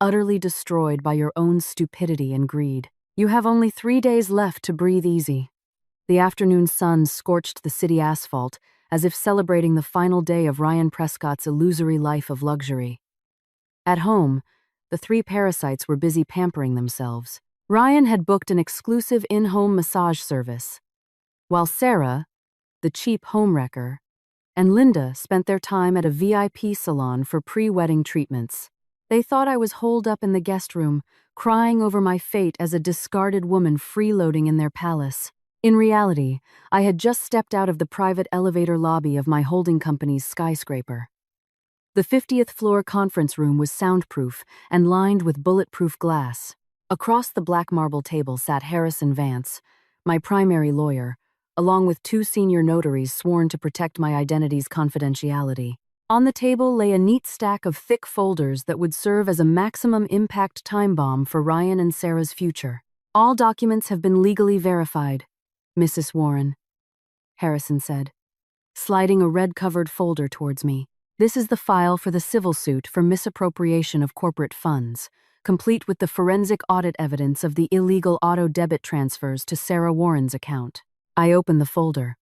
utterly destroyed by your own stupidity and greed. You have only 3 days left to breathe easy. The afternoon sun scorched the city asphalt, as if celebrating the final day of Ryan Prescott's illusory life of luxury. At home, The three parasites were busy pampering themselves. Ryan had booked an exclusive in-home massage service, while Sarah, the cheap homewrecker, and Linda spent their time at a VIP salon for pre-wedding treatments. They thought I was holed up in the guest room, crying over my fate as a discarded woman freeloading in their palace. In reality, I had just stepped out of the private elevator lobby of my holding company's skyscraper. The 50th floor conference room was soundproof and lined with bulletproof glass. Across the black marble table sat Harrison Vance, my primary lawyer, along with two senior notaries sworn to protect my identity's confidentiality. On the table lay a neat stack of thick folders that would serve as a maximum impact time bomb for Ryan and Sarah's future. All documents have been legally verified, Mrs. Warren, Harrison said, sliding a red-covered folder towards me. This is the file for the civil suit for misappropriation of corporate funds, complete with the forensic audit evidence of the illegal auto-debit transfers to Sarah Warren's account. I opened the folder.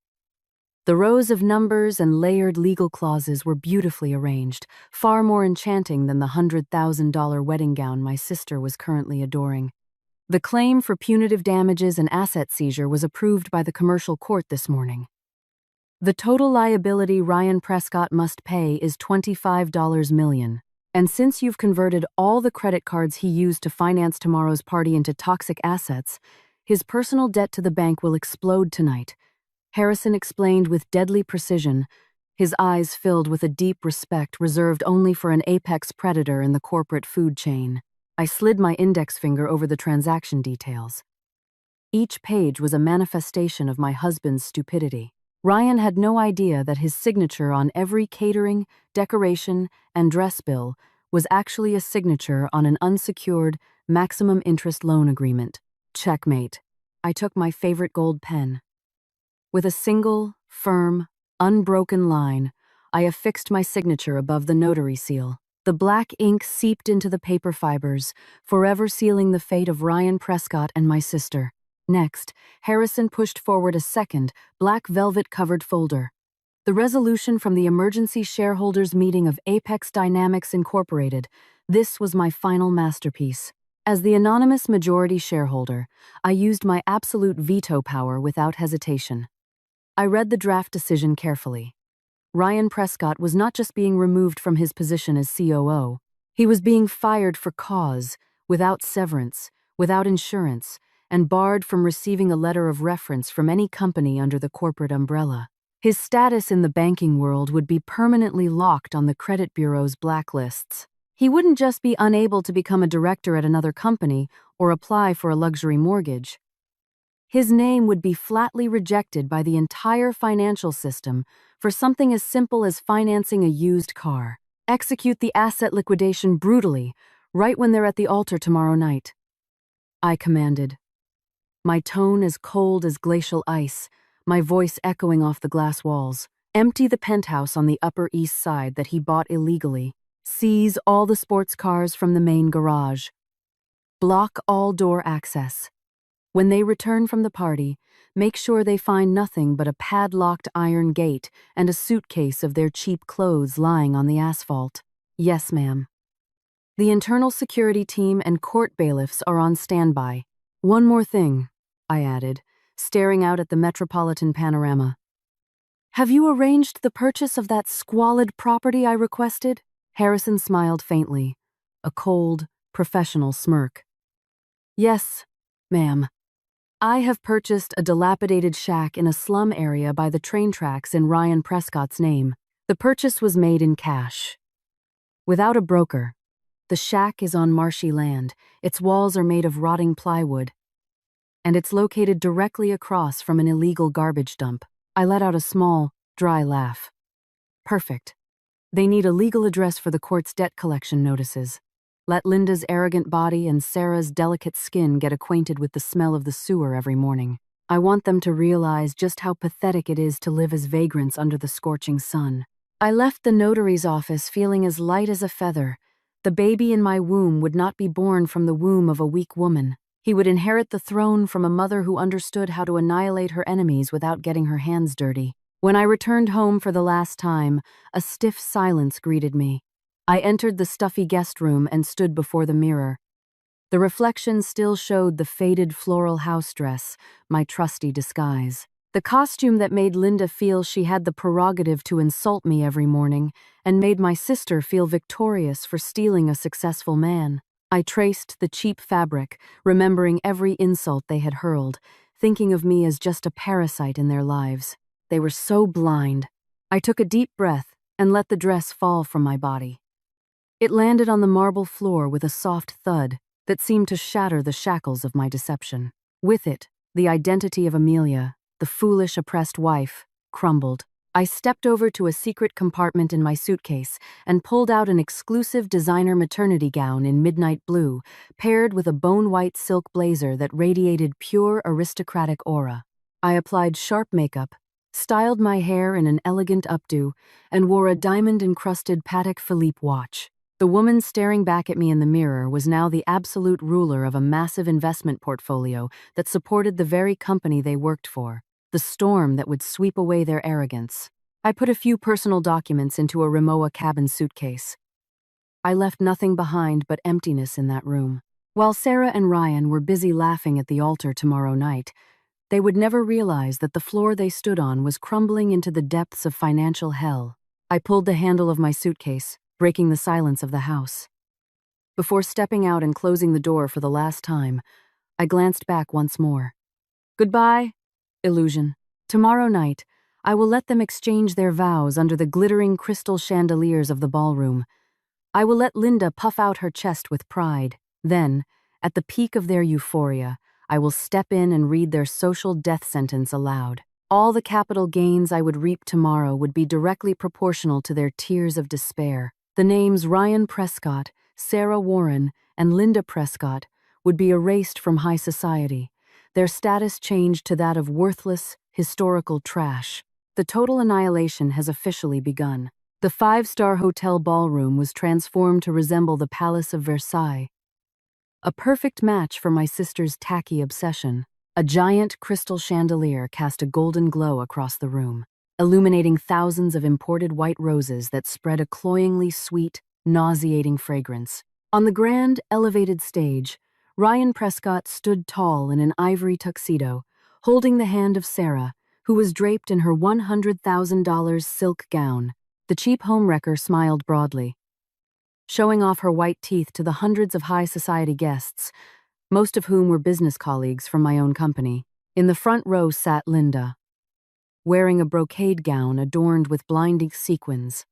The rows of numbers and layered legal clauses were beautifully arranged, far more enchanting than the $100,000 wedding gown my sister was currently adoring. The claim for punitive damages and asset seizure was approved by the commercial court this morning. The total liability Ryan Prescott must pay is $25 million. And since you've converted all the credit cards he used to finance tomorrow's party into toxic assets, his personal debt to the bank will explode tonight, Harrison explained with deadly precision, his eyes filled with a deep respect reserved only for an apex predator in the corporate food chain. I slid my index finger over the transaction details. Each page was a manifestation of my husband's stupidity. Ryan had no idea that his signature on every catering, decoration, and dress bill was actually a signature on an unsecured, maximum interest loan agreement. Checkmate. I took my favorite gold pen. With a single, firm, unbroken line, I affixed my signature above the notary seal. The black ink seeped into the paper fibers, forever sealing the fate of Ryan Prescott and my sister. Next, Harrison pushed forward a second, black velvet-covered folder. The resolution from the emergency shareholders meeting of Apex Dynamics Incorporated. This was my final masterpiece. As the anonymous majority shareholder, I used my absolute veto power without hesitation. I read the draft decision carefully. Ryan Prescott was not just being removed from his position as COO. He was being fired for cause, without severance, without insurance, and barred from receiving a letter of reference from any company under the corporate umbrella. His status in the banking world would be permanently locked on the credit bureau's blacklists. He wouldn't just be unable to become a director at another company or apply for a luxury mortgage. His name would be flatly rejected by the entire financial system for something as simple as financing a used car. Execute the asset liquidation brutally, right when they're at the altar tomorrow night, I commanded. My tone as cold as glacial ice, my voice echoing off the glass walls. Empty the penthouse on the Upper East Side that he bought illegally. Seize all the sports cars from the main garage. Block all door access. When they return from the party, make sure they find nothing but a padlocked iron gate and a suitcase of their cheap clothes lying on the asphalt. Yes, ma'am. The internal security team and court bailiffs are on standby. One more thing, I added, staring out at the metropolitan panorama. Have you arranged the purchase of that squalid property I requested? Harrison smiled faintly, a cold, professional smirk. Yes, ma'am. I have purchased a dilapidated shack in a slum area by the train tracks in Ryan Prescott's name. The purchase was made in cash. Without a broker. The shack is on marshy land, its walls are made of rotting plywood, and it's located directly across from an illegal garbage dump. I let out a small, dry laugh. Perfect. They need a legal address for the court's debt collection notices. Let Linda's arrogant body and Sarah's delicate skin get acquainted with the smell of the sewer every morning. I want them to realize just how pathetic it is to live as vagrants under the scorching sun. I left the notary's office feeling as light as a feather. The baby in my womb would not be born from the womb of a weak woman. He would inherit the throne from a mother who understood how to annihilate her enemies without getting her hands dirty. When I returned home for the last time, a stiff silence greeted me. I entered the stuffy guest room and stood before the mirror. The reflection still showed the faded floral house dress, my trusty disguise. The costume that made Linda feel she had the prerogative to insult me every morning and made my sister feel victorious for stealing a successful man. I traced the cheap fabric, remembering every insult they had hurled, thinking of me as just a parasite in their lives. They were so blind. I took a deep breath and let the dress fall from my body. It landed on the marble floor with a soft thud that seemed to shatter the shackles of my deception. With it, the identity of Amelia, the foolish, oppressed wife, crumbled. I stepped over to a secret compartment in my suitcase and pulled out an exclusive designer maternity gown in midnight blue, paired with a bone-white silk blazer that radiated pure aristocratic aura. I applied sharp makeup, styled my hair in an elegant updo, and wore a diamond-encrusted Patek Philippe watch. The woman staring back at me in the mirror was now the absolute ruler of a massive investment portfolio that supported the very company they worked for, the storm that would sweep away their arrogance. I put a few personal documents into a Rimowa cabin suitcase. I left nothing behind but emptiness in that room. While Sarah and Ryan were busy laughing at the altar tomorrow night, they would never realize that the floor they stood on was crumbling into the depths of financial hell. I pulled the handle of my suitcase, breaking the silence of the house. Before stepping out and closing the door for the last time, I glanced back once more. Goodbye, illusion. Tomorrow night, I will let them exchange their vows under the glittering crystal chandeliers of the ballroom. I will let Linda puff out her chest with pride. Then, at the peak of their euphoria, I will step in and read their social death sentence aloud. All the capital gains I would reap tomorrow would be directly proportional to their tears of despair. The names Ryan Prescott, Sarah Warren, and Linda Prescott would be erased from high society, their status changed to that of worthless, historical trash. The total annihilation has officially begun. The five-star hotel ballroom was transformed to resemble the Palace of Versailles, a perfect match for my sister's tacky obsession. A giant crystal chandelier cast a golden glow across the room, illuminating thousands of imported white roses that spread a cloyingly sweet, nauseating fragrance. On the grand, elevated stage, Ryan Prescott stood tall in an ivory tuxedo, holding the hand of Sarah, who was draped in her $100,000 silk gown. The cheap homewrecker smiled broadly, showing off her white teeth to the hundreds of high society guests, most of whom were business colleagues from my own company. In the front row sat Linda, wearing a brocade gown adorned with blinding sequins.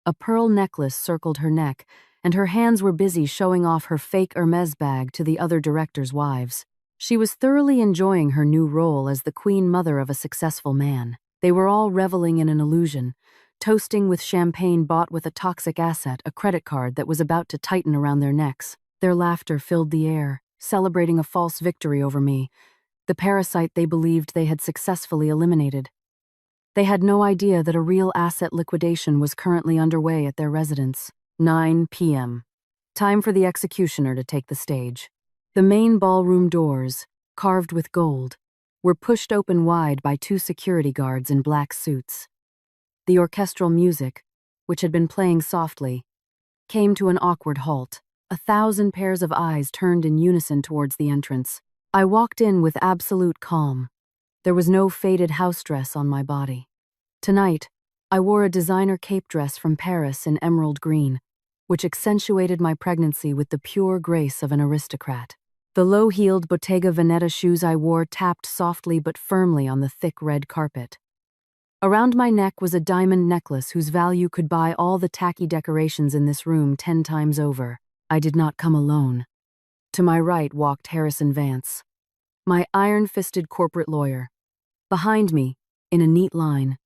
A pearl necklace circled her neck, and her hands were busy showing off her fake Hermes bag to the other directors' wives. She was thoroughly enjoying her new role as the queen mother of a successful man. They were all reveling in an illusion, toasting with champagne bought with a toxic asset, a credit card that was about to tighten around their necks. Their laughter filled the air, celebrating a false victory over me, the parasite they believed they had successfully eliminated. They had no idea that a real asset liquidation was currently underway at their residence. 9 p.m. Time for the executioner to take the stage. The main ballroom doors, carved with gold, were pushed open wide by two security guards in black suits. The orchestral music, which had been playing softly, came to an awkward halt. 1,000 pairs of eyes turned in unison towards the entrance. I walked in with absolute calm. There was no faded house dress on my body. Tonight, I wore a designer cape dress from Paris in emerald green, which accentuated my pregnancy with the pure grace of an aristocrat. The low-heeled Bottega Veneta shoes I wore tapped softly but firmly on the thick red carpet. Around my neck was a diamond necklace whose value could buy all the tacky decorations in this room 10 times over. I did not come alone. To my right walked Harrison Vance, my iron-fisted corporate lawyer. Behind me, in a neat line,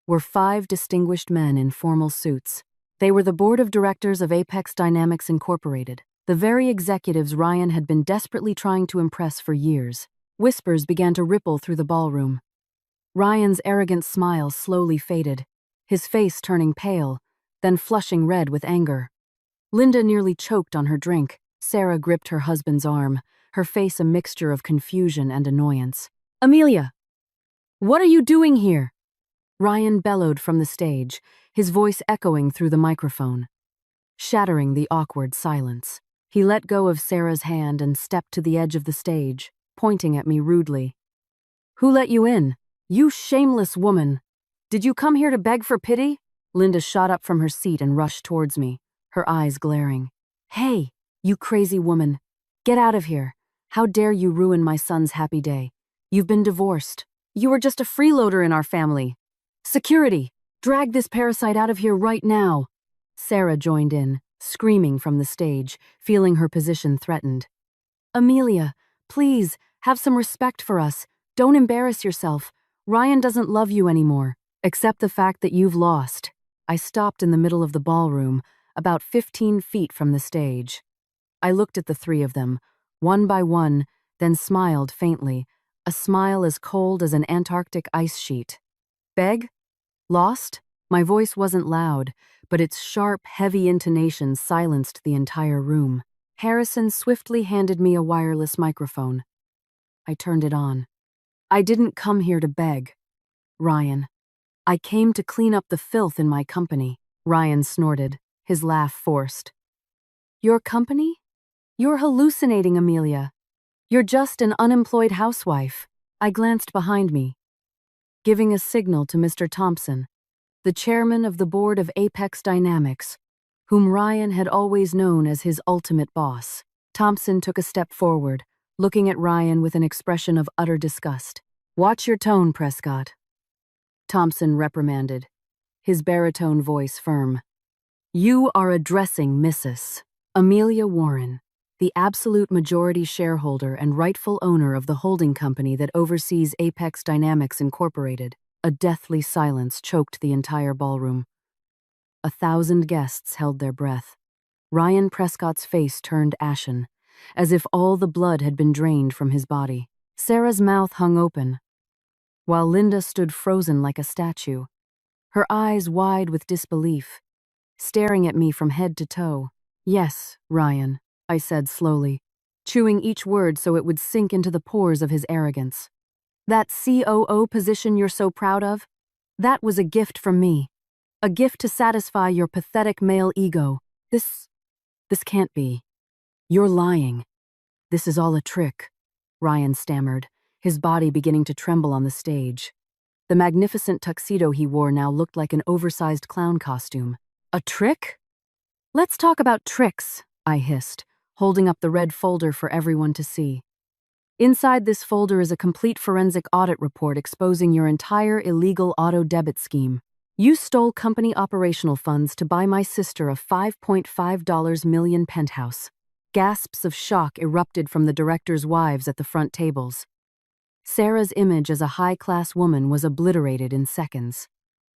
were 5 distinguished men in formal suits. They were the board of directors of Apex Dynamics Incorporated, the very executives Ryan had been desperately trying to impress for years. Whispers began to ripple through the ballroom. Ryan's arrogant smile slowly faded, his face turning pale, then flushing red with anger. Linda nearly choked on her drink. Sarah gripped her husband's arm, her face a mixture of confusion and annoyance. "Amelia! What are you doing here?" Ryan bellowed from the stage, his voice echoing through the microphone. shattering the awkward silence. He let go of Sarah's hand and stepped to the edge of the stage, pointing at me rudely. "Who let you in? You shameless woman! Did you come here to beg for pity?" Linda shot up from her seat and rushed towards me, her eyes glaring. "Hey, you crazy woman! Get out of here! How dare you ruin my son's happy day? You've been divorced. You were just a freeloader in our family. Security! Drag this parasite out of here right now!" Sarah joined in, screaming from the stage, feeling her position threatened. "Amelia, please, have some respect for us. Don't embarrass yourself. Ryan doesn't love you anymore. Accept the fact that you've lost." I stopped in the middle of the ballroom, about 15 feet from the stage. I looked at the three of them, one by one, then smiled faintly, a smile as cold as an Antarctic ice sheet. "Beg? Lost?" My voice wasn't loud, but its sharp, heavy intonation silenced the entire room. Harrison swiftly handed me a wireless microphone. I turned it on. "I didn't come here to beg, Ryan. I came to clean up the filth in my company." Ryan snorted, his laugh forced. "Your company? You're hallucinating, Amelia. You're just an unemployed housewife." I glanced behind me, giving a signal to Mr. Thompson, the chairman of the board of Apex Dynamics, whom Ryan had always known as his ultimate boss. Thompson took a step forward, looking at Ryan with an expression of utter disgust. "Watch your tone, Prescott," Thompson reprimanded, his baritone voice firm. "You are addressing Mrs. Amelia Warren, the absolute majority shareholder and rightful owner of the holding company that oversees Apex Dynamics Incorporated." A deathly silence choked the entire ballroom. 1,000 guests held their breath. Ryan Prescott's face turned ashen, as if all the blood had been drained from his body. Sarah's mouth hung open, while Linda stood frozen like a statue, her eyes wide with disbelief, staring at me from head to toe. "Yes, Ryan," I said slowly, chewing each word so it would sink into the pores of his arrogance. "That COO position you're so proud of? That was a gift from me. A gift to satisfy your pathetic male ego. This can't be. You're lying. This is all a trick," Ryan stammered, his body beginning to tremble on the stage. The magnificent tuxedo he wore now looked like an oversized clown costume. "A trick? Let's talk about tricks," I hissed, holding up the red folder for everyone to see. "Inside this folder is a complete forensic audit report exposing your entire illegal auto debit scheme. You stole company operational funds to buy my sister a $5.5 million penthouse." Gasps of shock erupted from the directors' wives at the front tables. Sarah's image as a high-class woman was obliterated in seconds.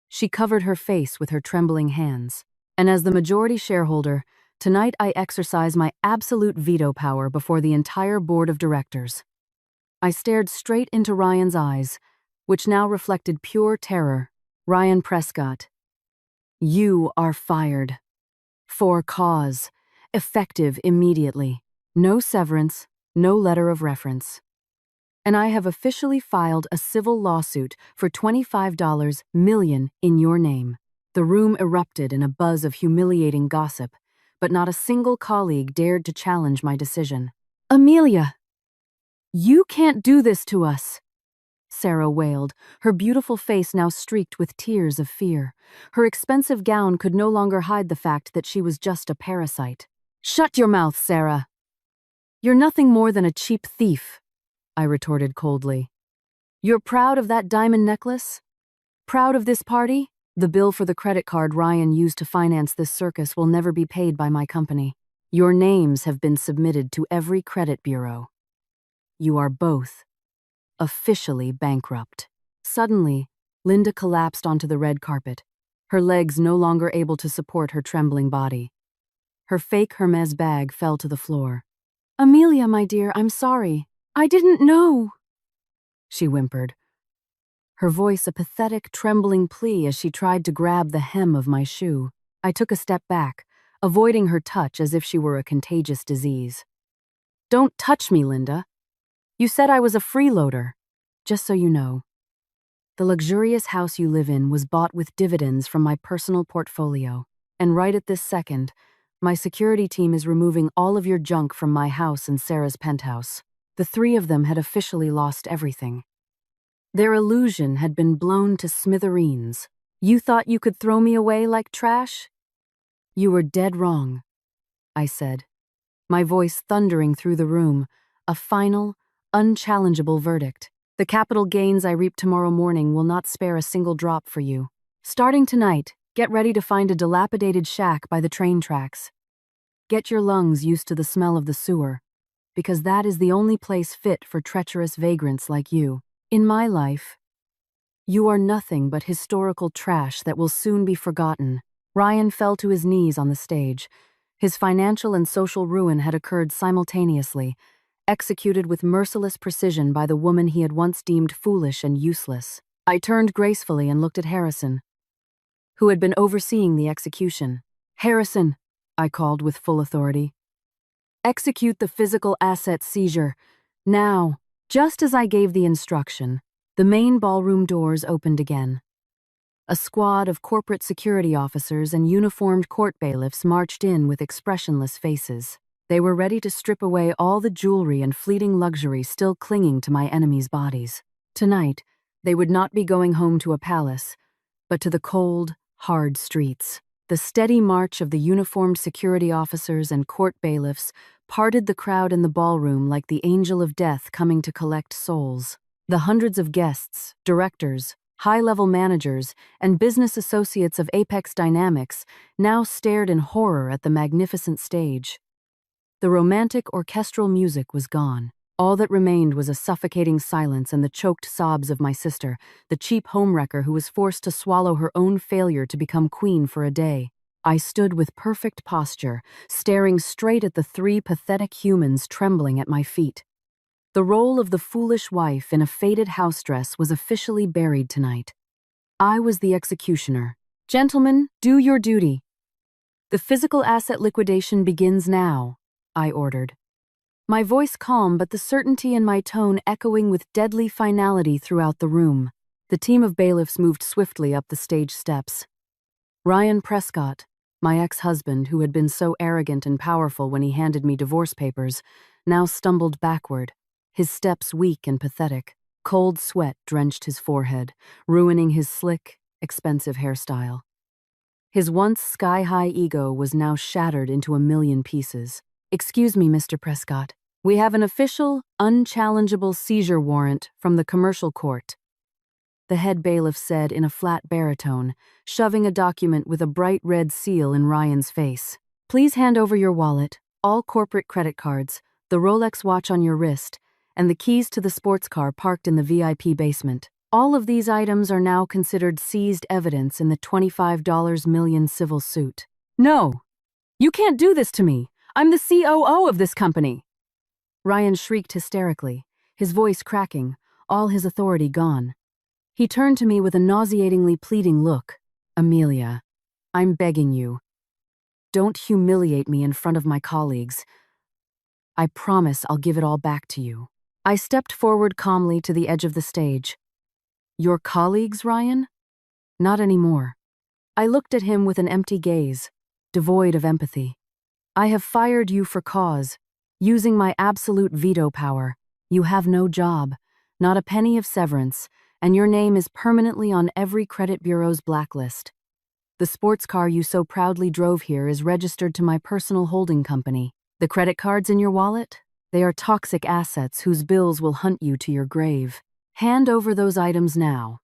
She covered her face with her trembling hands. "And as the majority shareholder, tonight I exercise my absolute veto power before the entire board of directors." I stared straight into Ryan's eyes, which now reflected pure terror. "Ryan Prescott, you are fired. For cause. Effective immediately. No severance, no letter of reference. And I have officially filed a civil lawsuit for $25 million in your name." The room erupted in a buzz of humiliating gossip, but not a single colleague dared to challenge my decision. "Amelia, you can't do this to us," Sarah wailed, her beautiful face now streaked with tears of fear. Her expensive gown could no longer hide the fact that she was just a parasite. "Shut your mouth, Sarah. You're nothing more than a cheap thief," I retorted coldly. "You're proud of that diamond necklace? Proud of this party? The bill for the credit card Ryan used to finance this circus will never be paid by my company. Your names have been submitted to every credit bureau. You are both officially bankrupt." Suddenly, Linda collapsed onto the red carpet, her legs no longer able to support her trembling body. Her fake Hermes bag fell to the floor. "Amelia, my dear, I'm sorry. I didn't know," she whimpered, her voice a pathetic, trembling plea as she tried to grab the hem of my shoe. I took a step back, avoiding her touch as if she were a contagious disease. "Don't touch me, Linda. You said I was a freeloader. Just so you know, the luxurious house you live in was bought with dividends from my personal portfolio, and right at this second, My security team is removing all of your junk from my house and Sarah's penthouse. The three of them had officially lost everything. Their illusion had been blown to smithereens. You thought you could throw me away like trash? You were dead wrong, I said, my voice thundering through the room, a final, unchallengeable verdict. The capital gains I reap tomorrow morning will not spare a single drop for you. Starting tonight, get ready to find a dilapidated shack by the train tracks. Get your lungs used to the smell of the sewer, because that is the only place fit for treacherous vagrants like you. In my life, you are nothing but historical trash that will soon be forgotten. Ryan fell to his knees on the stage. His financial and social ruin had occurred simultaneously, executed with merciless precision by the woman he had once deemed foolish and useless. I turned gracefully and looked at Harrison, who had been overseeing the execution. Harrison, I called with full authority. Execute the physical asset seizure. Now. Just as I gave the instruction, the main ballroom doors opened again. A squad of corporate security officers and uniformed court bailiffs marched in with expressionless faces. They were ready to strip away all the jewelry and fleeting luxury still clinging to my enemies' bodies. Tonight, they would not be going home to a palace, but to the cold, hard streets. The steady march of the uniformed security officers and court bailiffs parted the crowd in the ballroom like the angel of death coming to collect souls. The hundreds of guests, directors, high-level managers, and business associates of Apex Dynamics now stared in horror at the magnificent stage. The romantic orchestral music was gone. All that remained was a suffocating silence and the choked sobs of my sister, the cheap homewrecker who was forced to swallow her own failure to become queen for a day. I stood with perfect posture, staring straight at the three pathetic humans trembling at my feet. The role of the foolish wife in a faded house dress was officially buried tonight. I was the executioner. Gentlemen, do your duty. The physical asset liquidation begins now, I ordered. My voice calm, but the certainty in my tone echoing with deadly finality throughout the room. The team of bailiffs moved swiftly up the stage steps. Ryan Prescott, my ex-husband who had been so arrogant and powerful when he handed me divorce papers, now stumbled backward, his steps weak and pathetic. Cold sweat drenched his forehead, ruining his slick, expensive hairstyle. His once sky-high ego was now shattered into a million pieces. Excuse me, Mr. Prescott. We have an official, unchallengeable seizure warrant from the commercial court, the head bailiff said in a flat baritone, shoving a document with a bright red seal in Ryan's face. Please hand over your wallet, all corporate credit cards, the Rolex watch on your wrist, and the keys to the sports car parked in the VIP basement. All of these items are now considered seized evidence in the $25 million civil suit. No! You can't do this to me! I'm the COO of this company! Ryan shrieked hysterically, his voice cracking, all his authority gone. He turned to me with a nauseatingly pleading look. Amelia, I'm begging you. Don't humiliate me in front of my colleagues. I promise I'll give it all back to you. I stepped forward calmly to the edge of the stage. Your colleagues, Ryan? Not anymore. I looked at him with an empty gaze, devoid of empathy. I have fired you for cause, using my absolute veto power. You have no job, not a penny of severance, and your name is permanently on every credit bureau's blacklist. The sports car you so proudly drove here is registered to my personal holding company. The credit cards in your wallet? They are toxic assets whose bills will hunt you to your grave. Hand over those items now,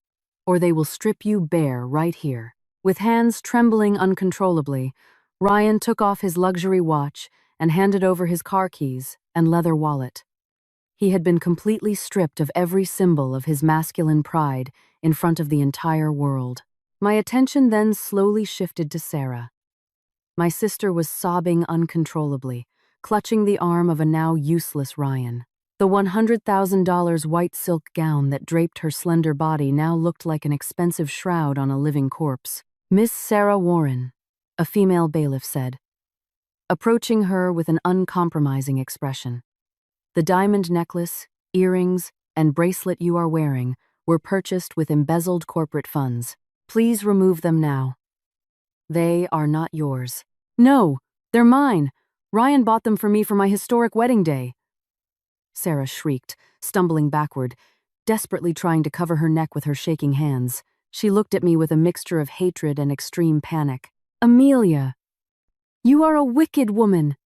or they will strip you bare right here. With hands trembling uncontrollably, Ryan took off his luxury watch and handed over his car keys and leather wallet. He had been completely stripped of every symbol of his masculine pride in front of the entire world. My attention then slowly shifted to Sarah. My sister was sobbing uncontrollably, clutching the arm of a now useless Ryan. The $100,000 white silk gown that draped her slender body now looked like an expensive shroud on a living corpse. Miss Sarah Warren, a female bailiff said, approaching her with an uncompromising expression. The diamond necklace, earrings, and bracelet you are wearing were purchased with embezzled corporate funds. Please remove them now. They are not yours. No, They're mine. Ryan bought them for me for my historic wedding day. Sarah shrieked, stumbling backward, desperately trying to cover her neck with her shaking hands. She looked at me with a mixture of hatred and extreme panic. Amelia, you are a wicked woman.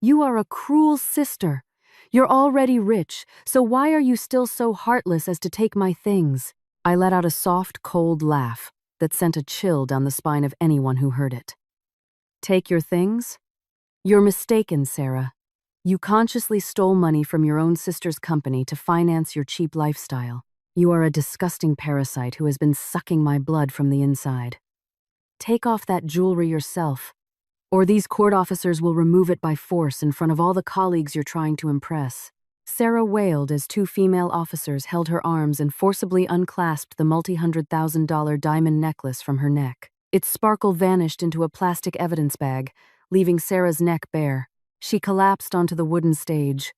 You are a cruel sister. You're already rich, so why are you still so heartless as to take my things? I let out a soft, cold laugh that sent a chill down the spine of anyone who heard it. Take your things? You're mistaken, Sarah. You consciously stole money from your own sister's company to finance your cheap lifestyle. You are a disgusting parasite who has been sucking my blood from the inside. Take off that jewelry yourself, or these court officers will remove it by force in front of all the colleagues you're trying to impress. Sarah wailed as two female officers held her arms and forcibly unclasped the multi-$100,000 diamond necklace from her neck. Its sparkle vanished into a plastic evidence bag, leaving Sarah's neck bare. She collapsed onto the wooden stage,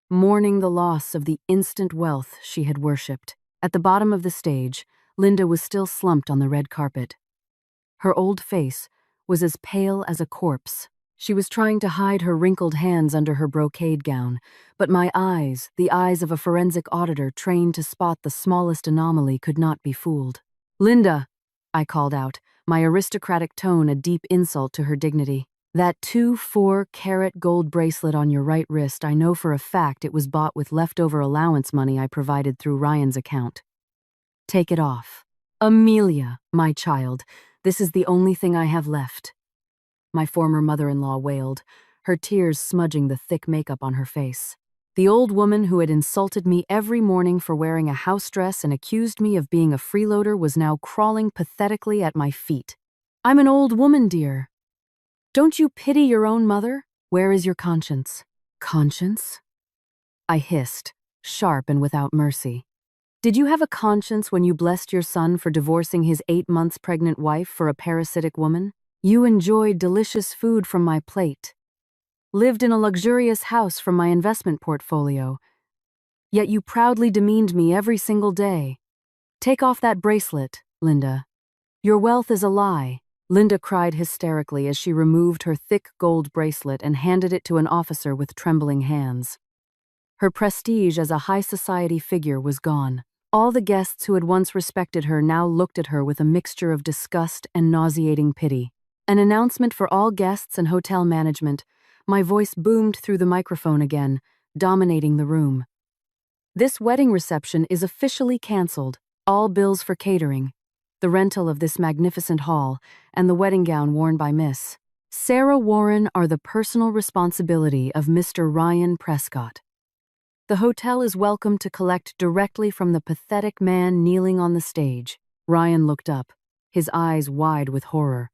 mourning the loss of the instant wealth she had worshipped. At the bottom of the stage, Linda was still slumped on the red carpet. Her old face was as pale as a corpse. She was trying to hide her wrinkled hands under her brocade gown, but my eyes, the eyes of a forensic auditor trained to spot the smallest anomaly, could not be fooled. "Linda," I called out, my aristocratic tone a deep insult to her dignity. "That 2.4-carat gold bracelet on your right wrist, I know for a fact it was bought with leftover allowance money I provided through Ryan's account. Take it off." "Amelia, my child, this is the only thing I have left," my former mother-in-law wailed, her tears smudging the thick makeup on her face. The old woman who had insulted me every morning for wearing a house dress and accused me of being a freeloader was now crawling pathetically at my feet. "I'm an old woman, dear. Don't you pity your own mother? Where is your conscience?" "Conscience?" I hissed, sharp and without mercy. "Did you have a conscience when you blessed your son for divorcing his 8 months pregnant wife for a parasitic woman? You enjoyed delicious food from my plate, lived in a luxurious house from my investment portfolio, yet you proudly demeaned me every single day. Take off that bracelet, Linda. Your wealth is a lie." Linda cried hysterically as she removed her thick gold bracelet and handed it to an officer with trembling hands. Her prestige as a high society figure was gone. All the guests who had once respected her now looked at her with a mixture of disgust and nauseating pity. An announcement for all guests and hotel management. My voice boomed through the microphone again, dominating the room. "This wedding reception is officially canceled. All bills for catering, the rental of this magnificent hall, and the wedding gown worn by Miss Sarah Warren are the personal responsibility of Mr. Ryan Prescott. The hotel is welcome to collect directly from the pathetic man kneeling on the stage." Ryan looked up, his eyes wide with horror.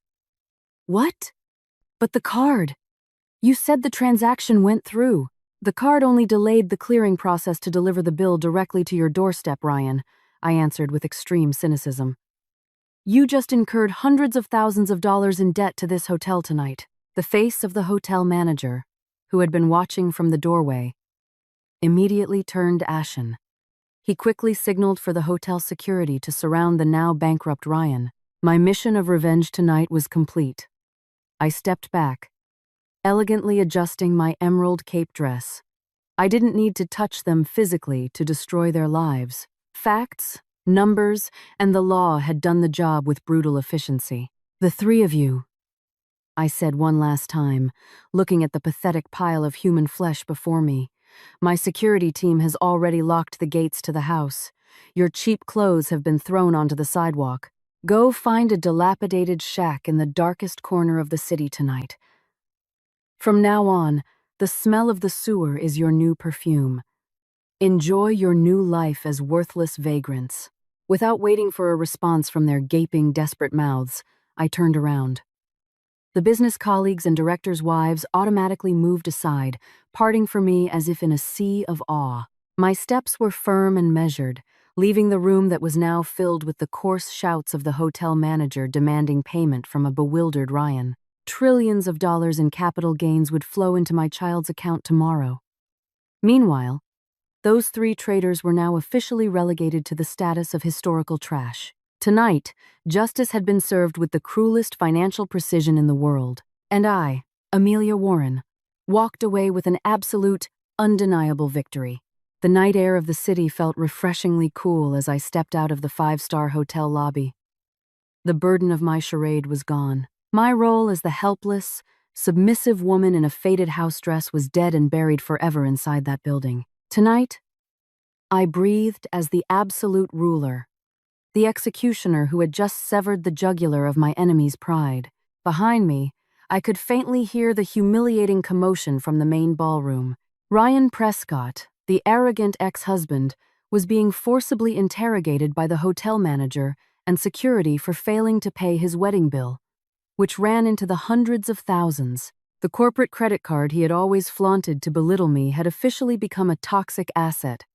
"What? But the card. You said the transaction went through." "The card only delayed the clearing process to deliver the bill directly to your doorstep, Ryan," I answered with extreme cynicism. "You just incurred hundreds of thousands of dollars in debt to this hotel tonight." The face of the hotel manager, who had been watching from the doorway, immediately turned ashen. He quickly signaled for the hotel security to surround the now bankrupt Ryan. My mission of revenge tonight was complete. I stepped back, elegantly adjusting my emerald cape dress. I didn't need to touch them physically to destroy their lives. Facts, numbers, and the law had done the job with brutal efficiency. "The three of you," I said one last time, looking at the pathetic pile of human flesh before me. "My security team has already locked the gates to the house. Your cheap clothes have been thrown onto the sidewalk. Go find a dilapidated shack in the darkest corner of the city tonight. From now on, the smell of the sewer is your new perfume. Enjoy your new life as worthless vagrants." Without waiting for a response from their gaping, desperate mouths, I turned around. The business colleagues and directors' wives automatically moved aside, parting from me as if in a sea of awe. My steps were firm and measured, leaving the room that was now filled with the coarse shouts of the hotel manager demanding payment from a bewildered Ryan. Trillions of dollars in capital gains would flow into my child's account tomorrow. Meanwhile, those three traitors were now officially relegated to the status of historical trash. Tonight, justice had been served with the cruelest financial precision in the world, and I, Amelia Warren, walked away with an absolute, undeniable victory. The night air of the city felt refreshingly cool as I stepped out of the five-star hotel lobby. The burden of my charade was gone. My role as the helpless, submissive woman in a faded house dress was dead and buried forever inside that building. Tonight, I breathed as the absolute ruler, the executioner who had just severed the jugular of my enemy's pride. Behind me, I could faintly hear the humiliating commotion from the main ballroom. Ryan Prescott, the arrogant ex-husband, was being forcibly interrogated by the hotel manager and security for failing to pay his wedding bill, which ran into the hundreds of thousands. The corporate credit card he had always flaunted to belittle me had officially become a toxic asset,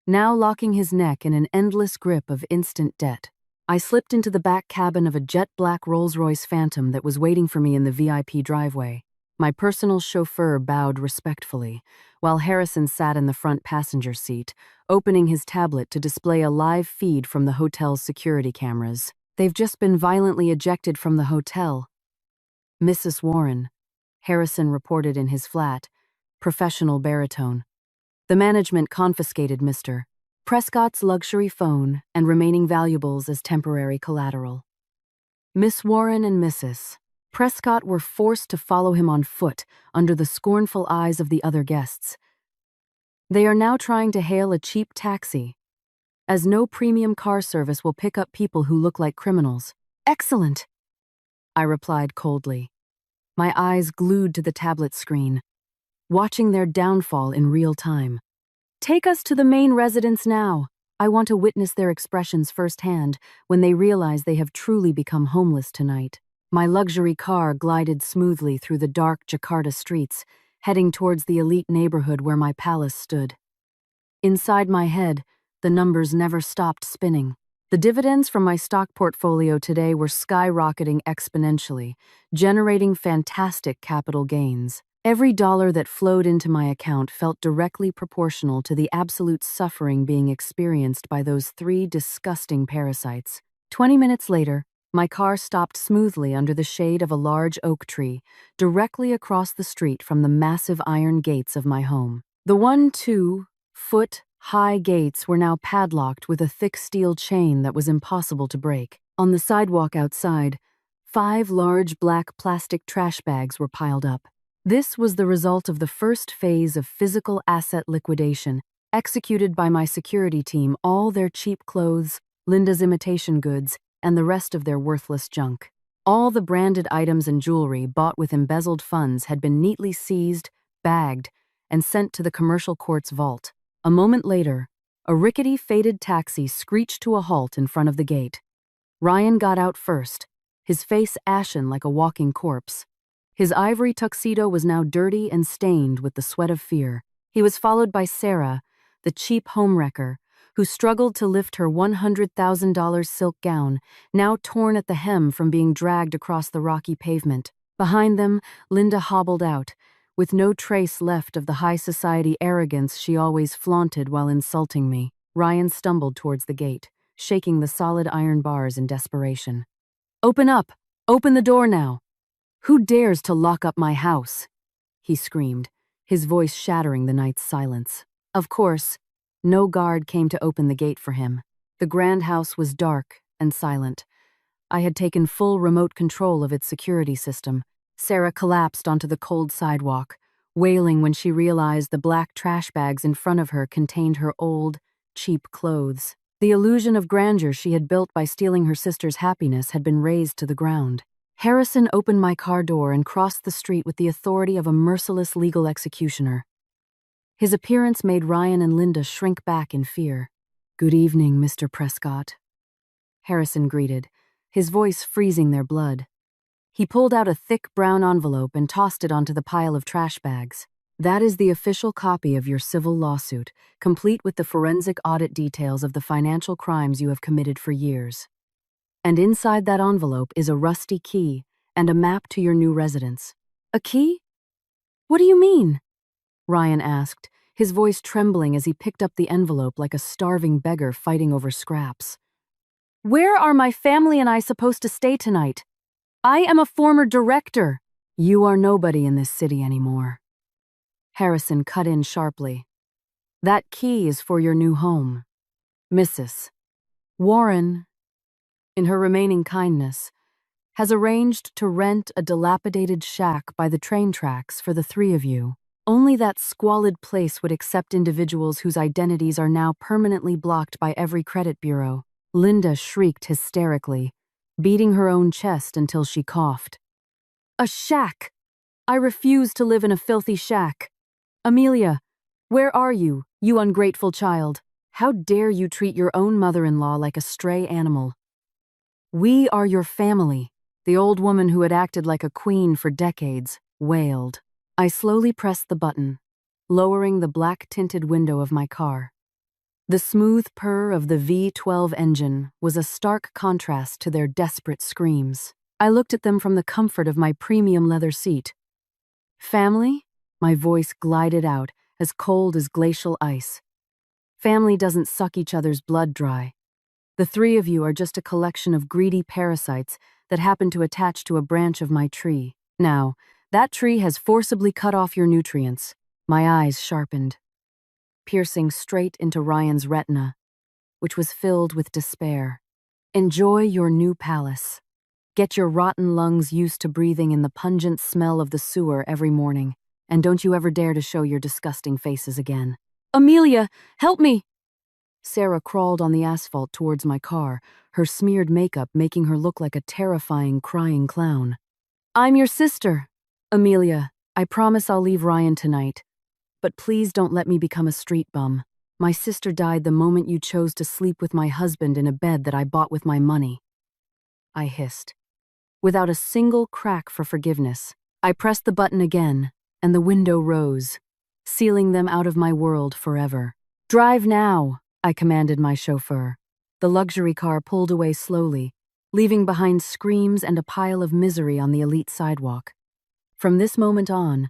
now locking his neck in an endless grip of instant debt. I slipped into the back cabin of a jet-black Rolls-Royce Phantom that was waiting for me in the VIP driveway. My personal chauffeur bowed respectfully, while Harrison sat in the front passenger seat, opening his tablet to display a live feed from the hotel's security cameras. "They've just been violently ejected from the hotel, Mrs. Warren," Harrison reported in his flat, professional baritone. "The management confiscated Mr. Prescott's luxury phone and remaining valuables as temporary collateral. Miss Warren and Mrs. Prescott were forced to follow him on foot under the scornful eyes of the other guests. They are now trying to hail a cheap taxi, as no premium car service will pick up people who look like criminals." "Excellent," I replied coldly, my eyes glued to the tablet screen, watching their downfall in real time. "Take us to the main residence now. I want to witness their expressions firsthand when they realize they have truly become homeless tonight." My luxury car glided smoothly through the dark Jakarta streets, heading towards the elite neighborhood where my palace stood. Inside my head, the numbers never stopped spinning. The dividends from my stock portfolio today were skyrocketing exponentially, generating fantastic capital gains. Every dollar that flowed into my account felt directly proportional to the absolute suffering being experienced by those three disgusting parasites. 20 minutes later, my car stopped smoothly under the shade of a large oak tree, directly across the street from the massive iron gates of my home. The 1-2-foot-high gates were now padlocked with a thick steel chain that was impossible to break. On the sidewalk outside, 5 large black plastic trash bags were piled up. This was the result of the first phase of physical asset liquidation, executed by my security team, all their cheap clothes, Linda's imitation goods, and the rest of their worthless junk. All the branded items and jewelry bought with embezzled funds had been neatly seized, bagged, and sent to the commercial court's vault. A moment later, a rickety, faded taxi screeched to a halt in front of the gate. Ryan got out first, his face ashen like a walking corpse. His ivory tuxedo was now dirty and stained with the sweat of fear. He was followed by Sarah, the cheap homewrecker, who struggled to lift her $100,000 silk gown, now torn at the hem from being dragged across the rocky pavement. Behind them, Linda hobbled out, with no trace left of the high society arrogance she always flaunted while insulting me. Ryan stumbled towards the gate, shaking the solid iron bars in desperation. "Open up! Open the door now! Who dares to lock up my house?" he screamed, his voice shattering the night's silence. Of course, no guard came to open the gate for him. The grand house was dark and silent. I had taken full remote control of its security system. Sarah collapsed onto the cold sidewalk, wailing when she realized the black trash bags in front of her contained her old, cheap clothes. The illusion of grandeur she had built by stealing her sister's happiness had been razed to the ground. Harrison opened my car door and crossed the street with the authority of a merciless legal executioner. His appearance made Ryan and Linda shrink back in fear. "Good evening, Mr. Prescott," Harrison greeted, his voice freezing their blood. He pulled out a thick brown envelope and tossed it onto the pile of trash bags. "That is the official copy of your civil lawsuit, complete with the forensic audit details of the financial crimes you have committed for years. And inside that envelope is a rusty key and a map to your new residence." "A key? What do you mean?" Ryan asked, his voice trembling as he picked up the envelope like a starving beggar fighting over scraps. "Where are my family and I supposed to stay tonight? I am a former director. You are nobody in this city anymore. Harrison cut in sharply. That key is for your new home. Mrs. Warren, in her remaining kindness, has arranged to rent a dilapidated shack by the train tracks for the three of you. Only that squalid place would accept individuals whose identities are now permanently blocked by every credit bureau. Linda shrieked hysterically, beating her own chest until she coughed. A shack! I refuse to live in a filthy shack. Amelia, where are you, you ungrateful child? How dare you treat your own mother-in-law like a stray animal? We are your family, the old woman who had acted like a queen for decades wailed. I slowly pressed the button, lowering the black-tinted window of my car. The smooth purr of the V12 engine was a stark contrast to their desperate screams. I looked at them from the comfort of my premium leather seat. Family? My voice glided out, as cold as glacial ice. Family doesn't suck each other's blood dry. The three of you are just a collection of greedy parasites that happen to attach to a branch of my tree. Now, that tree has forcibly cut off your nutrients. My eyes sharpened, piercing straight into Ryan's retina, which was filled with despair. Enjoy your new palace. Get your rotten lungs used to breathing in the pungent smell of the sewer every morning, and don't you ever dare to show your disgusting faces again. Amelia, help me! Sarah crawled on the asphalt towards my car, her smeared makeup making her look like a terrifying, crying clown. I'm your sister. Amelia, I promise I'll leave Ryan tonight. But please don't let me become a street bum. My sister died the moment you chose to sleep with my husband in a bed that I bought with my money. I hissed. Without a single crack for forgiveness, I pressed the button again, and the window rose, sealing them out of my world forever. Drive now, I commanded my chauffeur. The luxury car pulled away slowly, leaving behind screams and a pile of misery on the elite sidewalk. From this moment on,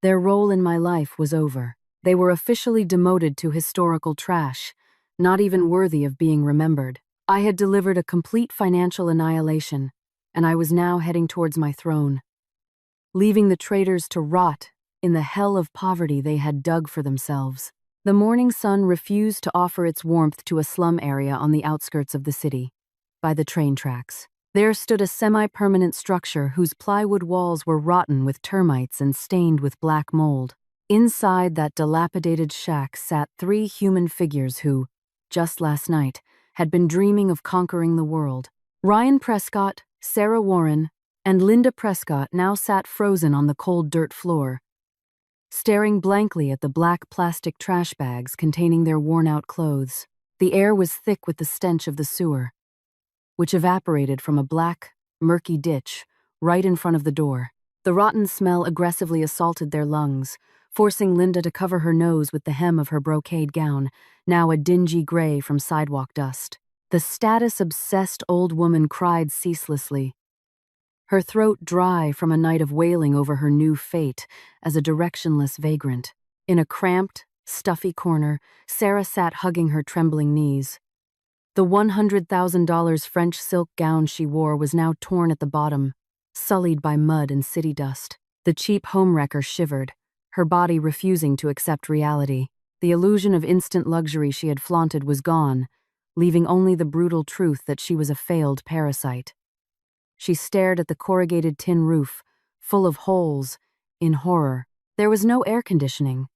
their role in my life was over. They were officially demoted to historical trash, not even worthy of being remembered. I had delivered a complete financial annihilation, and I was now heading towards my throne, leaving the traitors to rot in the hell of poverty they had dug for themselves. The morning sun refused to offer its warmth to a slum area on the outskirts of the city, by the train tracks. There stood a semi-permanent structure whose plywood walls were rotten with termites and stained with black mold. Inside that dilapidated shack sat three human figures who, just last night, had been dreaming of conquering the world. Ryan Prescott, Sarah Warren, and Linda Prescott now sat frozen on the cold dirt floor, staring blankly at the black plastic trash bags containing their worn-out clothes. The air was thick with the stench of the sewer, which evaporated from a black, murky ditch right in front of the door. The rotten smell aggressively assaulted their lungs, forcing Linda to cover her nose with the hem of her brocade gown, now a dingy gray from sidewalk dust. The status-obsessed old woman cried ceaselessly, her throat dry from a night of wailing over her new fate as a directionless vagrant. In a cramped, stuffy corner, Sarah sat hugging her trembling knees. The $100,000 French silk gown she wore was now torn at the bottom, sullied by mud and city dust. The cheap homewrecker shivered, her body refusing to accept reality. The illusion of instant luxury she had flaunted was gone, leaving only the brutal truth that she was a failed parasite. She stared at the corrugated tin roof, full of holes, in horror. There was no air conditioning.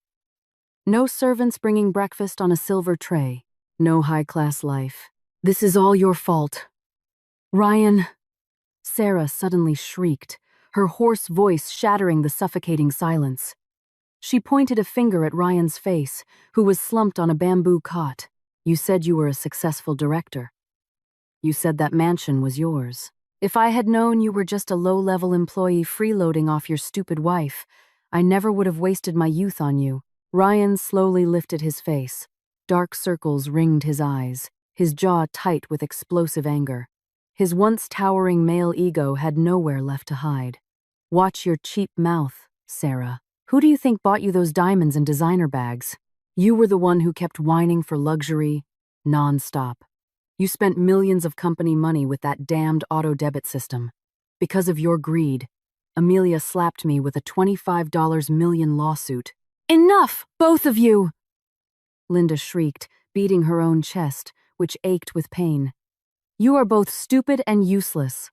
No servants bringing breakfast on a silver tray. No high-class life. This is all your fault. Ryan. Sarah suddenly shrieked, her hoarse voice shattering the suffocating silence. She pointed a finger at Ryan's face, who was slumped on a bamboo cot. You said you were a successful director. You said that mansion was yours. If I had known you were just a low-level employee freeloading off your stupid wife, I never would have wasted my youth on you. Ryan slowly lifted his face. Dark circles ringed his eyes, his jaw tight with explosive anger. His once towering male ego had nowhere left to hide. Watch your cheap mouth, Sarah. Who do you think bought you those diamonds and designer bags? You were the one who kept whining for luxury, non-stop. You spent millions of company money with that damned auto-debit system. Because of your greed, Amelia slapped me with a $25 million lawsuit. Enough, both of you! Linda shrieked, beating her own chest, which ached with pain. You are both stupid and useless.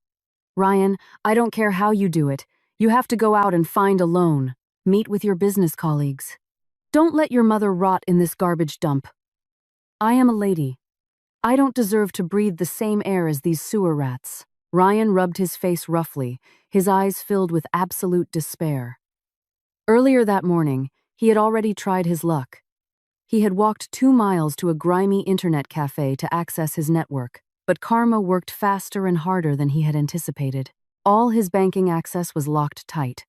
Ryan, I don't care how you do it. You have to go out and find a loan. Meet with your business colleagues. Don't let your mother rot in this garbage dump. I am a lady. I don't deserve to breathe the same air as these sewer rats. Ryan rubbed his face roughly, his eyes filled with absolute despair. Earlier that morning, he had already tried his luck. He had walked 2 miles to a grimy internet cafe to access his network, but karma worked faster and harder than he had anticipated. All his banking access was locked tight.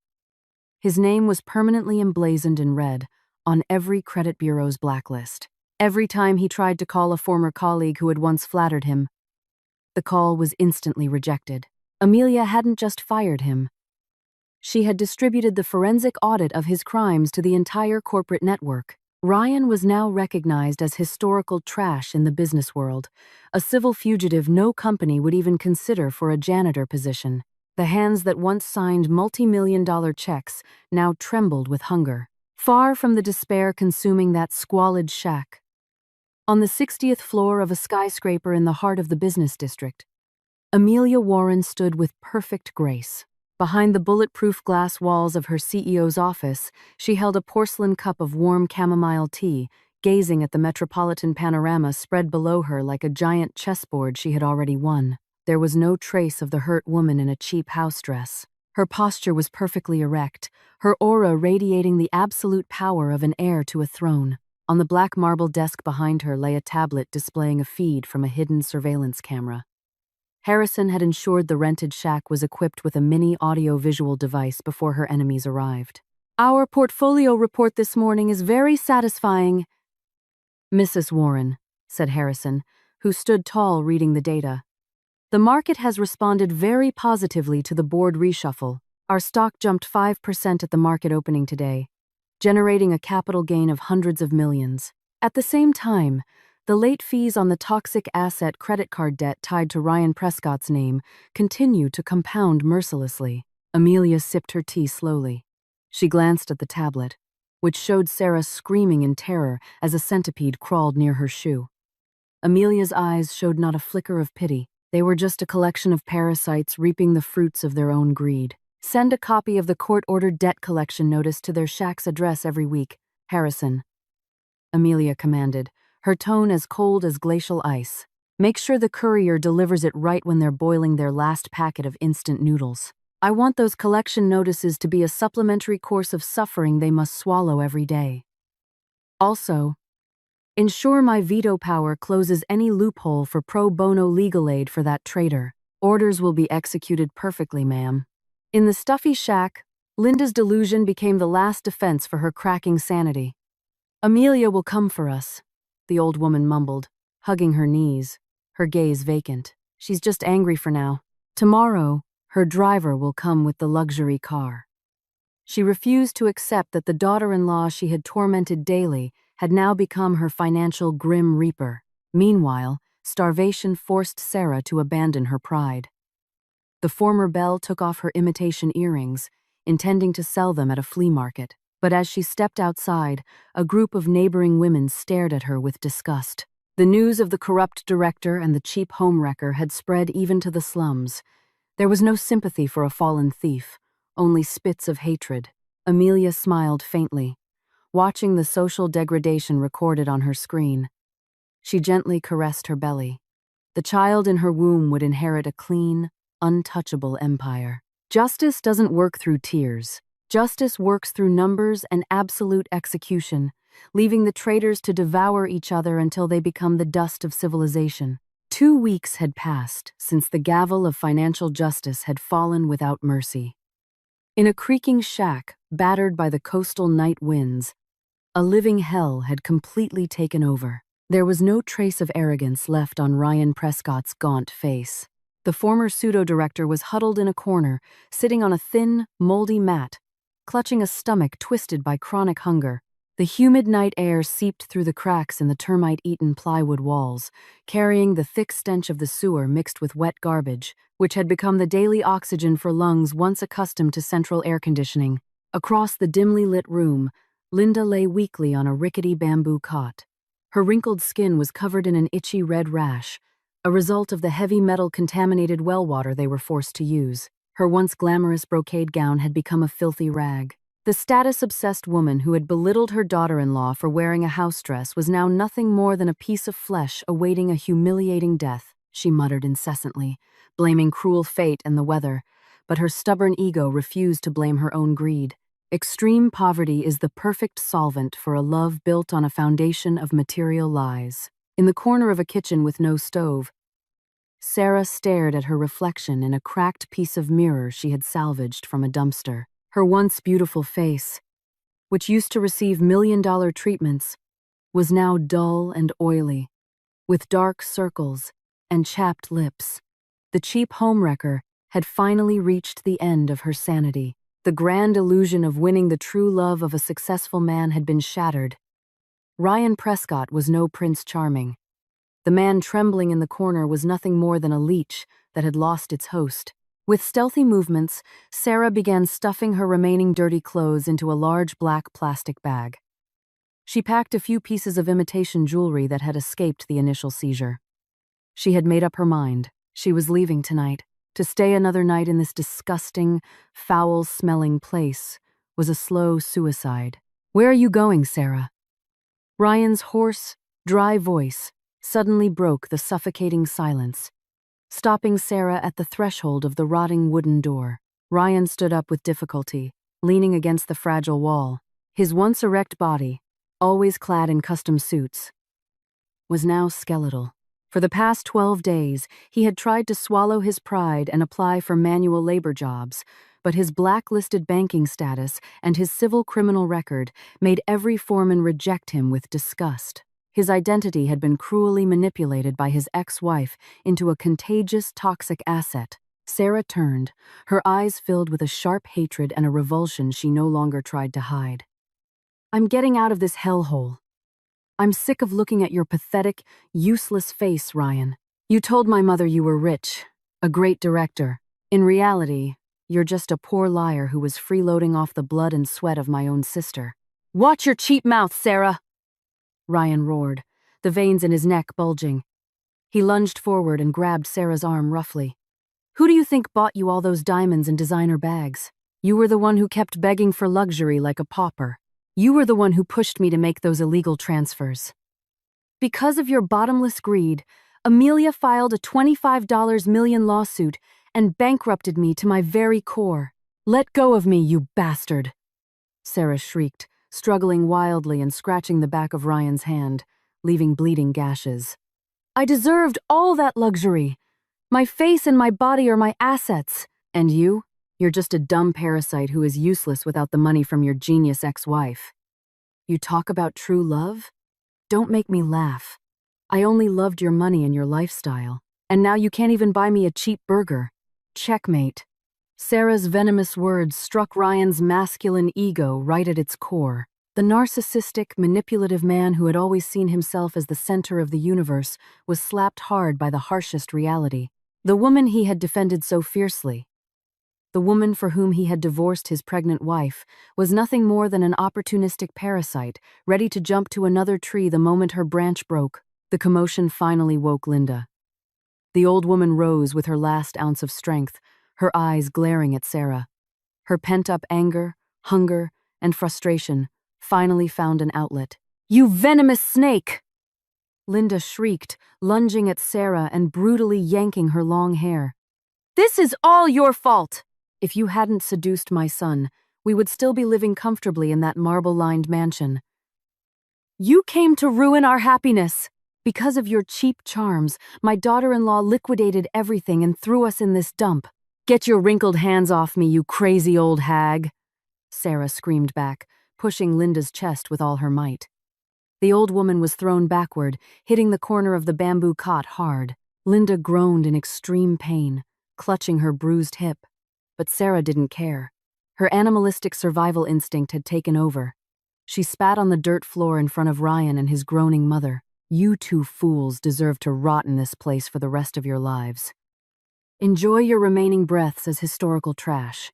His name was permanently emblazoned in red on every credit bureau's blacklist. Every time he tried to call a former colleague who had once flattered him, the call was instantly rejected. Amelia hadn't just fired him. She had distributed the forensic audit of his crimes to the entire corporate network. Ryan was now recognized as historical trash in the business world, a civil fugitive no company would even consider for a janitor position. The hands that once signed multi-million-dollar checks now trembled with hunger, far from the despair consuming that squalid shack. On the 60th floor of a skyscraper in the heart of the business district, Amelia Warren stood with perfect grace. Behind the bulletproof glass walls of her CEO's office, she held a porcelain cup of warm chamomile tea, gazing at the metropolitan panorama spread below her like a giant chessboard she had already won. There was no trace of the hurt woman in a cheap house dress. Her posture was perfectly erect, her aura radiating the absolute power of an heir to a throne. On the black marble desk behind her lay a tablet displaying a feed from a hidden surveillance camera. Harrison had ensured the rented shack was equipped with a mini audio-visual device before her enemies arrived. Our portfolio report this morning is very satisfying, Mrs. Warren, said Harrison, who stood tall reading the data. The market has responded very positively to the board reshuffle. Our stock jumped 5% at the market opening today, generating a capital gain of hundreds of millions. At the same time, the late fees on the toxic asset credit card debt tied to Ryan Prescott's name continue to compound mercilessly. Amelia sipped her tea slowly. She glanced at the tablet, which showed Sarah screaming in terror as a centipede crawled near her shoe. Amelia's eyes showed not a flicker of pity. They were just a collection of parasites reaping the fruits of their own greed. Send a copy of the court-ordered debt collection notice to their shack's address every week, Harrison, Amelia commanded, her tone as cold as glacial ice. Make sure the courier delivers it right when they're boiling their last packet of instant noodles. I want those collection notices to be a supplementary course of suffering they must swallow every day. Also, ensure my veto power closes any loophole for pro bono legal aid for that traitor. Orders will be executed perfectly, ma'am. In the stuffy shack, Linda's delusion became the last defense for her cracking sanity. Amelia will come for us, the old woman mumbled, hugging her knees, her gaze vacant. She's just angry for now. Tomorrow, her driver will come with the luxury car. She refused to accept that the daughter-in-law she had tormented daily had now become her financial grim reaper. Meanwhile, starvation forced Sarah to abandon her pride. The former belle took off her imitation earrings, intending to sell them at a flea market. But as she stepped outside, a group of neighboring women stared at her with disgust. The news of the corrupt director and the cheap homewrecker had spread even to the slums. There was no sympathy for a fallen thief, only spits of hatred. Amelia smiled faintly, watching the social degradation recorded on her screen. She gently caressed her belly. The child in her womb would inherit a clean, untouchable empire. Justice doesn't work through tears. Justice works through numbers and absolute execution, leaving the traitors to devour each other until they become the dust of civilization. 2 weeks had passed since the gavel of financial justice had fallen without mercy. In a creaking shack, battered by the coastal night winds, a living hell had completely taken over. There was no trace of arrogance left on Ryan Prescott's gaunt face. The former pseudo-director was huddled in a corner, sitting on a thin, moldy mat, clutching a stomach twisted by chronic hunger. The humid night air seeped through the cracks in the termite-eaten plywood walls, carrying the thick stench of the sewer mixed with wet garbage, which had become the daily oxygen for lungs once accustomed to central air conditioning. Across the dimly lit room, Linda lay weakly on a rickety bamboo cot. Her wrinkled skin was covered in an itchy red rash, a result of the heavy metal-contaminated well water they were forced to use. Her once glamorous brocade gown had become a filthy rag. The status-obsessed woman who had belittled her daughter-in-law for wearing a house dress was now nothing more than a piece of flesh awaiting a humiliating death, she muttered incessantly, blaming cruel fate and the weather, but her stubborn ego refused to blame her own greed. Extreme poverty is the perfect solvent for a love built on a foundation of material lies. In the corner of a kitchen with no stove, Sarah stared at her reflection in a cracked piece of mirror she had salvaged from a dumpster. Her once beautiful face, which used to receive million-dollar treatments, was now dull and oily, with dark circles and chapped lips. The cheap homewrecker had finally reached the end of her sanity. The grand illusion of winning the true love of a successful man had been shattered. Ryan Prescott was no Prince Charming. The man trembling in the corner was nothing more than a leech that had lost its host. With stealthy movements, Sarah began stuffing her remaining dirty clothes into a large black plastic bag. She packed a few pieces of imitation jewelry that had escaped the initial seizure. She had made up her mind. She was leaving tonight. To stay another night in this disgusting, foul-smelling place was a slow suicide. "Where are you going, Sarah?" Ryan's hoarse, dry voice suddenly broke the suffocating silence, stopping Sarah at the threshold of the rotting wooden door. Ryan stood up with difficulty, leaning against the fragile wall. His once erect body, always clad in custom suits, was now skeletal. For the past 12 days, he had tried to swallow his pride and apply for manual labor jobs, but his blacklisted banking status and his civil criminal record made every foreman reject him with disgust. His identity had been cruelly manipulated by his ex-wife into a contagious, toxic asset. Sarah turned, her eyes filled with a sharp hatred and a revulsion she no longer tried to hide. "I'm getting out of this hellhole. I'm sick of looking at your pathetic, useless face, Ryan. You told my mother you were rich, a great director. In reality, you're just a poor liar who was freeloading off the blood and sweat of my own sister." "Watch your cheap mouth, Sarah!" Ryan roared, the veins in his neck bulging. He lunged forward and grabbed Sarah's arm roughly. "Who do you think bought you all those diamonds and designer bags? You were the one who kept begging for luxury like a pauper. You were the one who pushed me to make those illegal transfers. Because of your bottomless greed, Amelia filed a $25 million lawsuit and bankrupted me to my very core. Let go of me, you bastard!" Sarah shrieked, struggling wildly and scratching the back of Ryan's hand, leaving bleeding gashes. "I deserved all that luxury. My face and my body are my assets. And you? You're just a dumb parasite who is useless without the money from your genius ex-wife. You talk about true love? Don't make me laugh. I only loved your money and your lifestyle. And now you can't even buy me a cheap burger. Checkmate." Sarah's venomous words struck Ryan's masculine ego right at its core. The narcissistic, manipulative man who had always seen himself as the center of the universe was slapped hard by the harshest reality. The woman he had defended so fiercely, the woman for whom he had divorced his pregnant wife, was nothing more than an opportunistic parasite, ready to jump to another tree the moment her branch broke. The commotion finally woke Linda. The old woman rose with her last ounce of strength, her eyes glaring at Sarah. Her pent-up anger, hunger, and frustration finally found an outlet. "You venomous snake!" Linda shrieked, lunging at Sarah and brutally yanking her long hair. "This is all your fault! If you hadn't seduced my son, we would still be living comfortably in that marble-lined mansion. You came to ruin our happiness. Because of your cheap charms, my daughter-in-law liquidated everything and threw us in this dump. Get your wrinkled hands off me, you crazy old hag!" Sarah screamed back, pushing Linda's chest with all her might. The old woman was thrown backward, hitting the corner of the bamboo cot hard. Linda groaned in extreme pain, clutching her bruised hip. But Sarah didn't care. Her animalistic survival instinct had taken over. She spat on the dirt floor in front of Ryan and his groaning mother. You two fools deserve to rot in this place for the rest of your lives. Enjoy your remaining breaths as historical trash.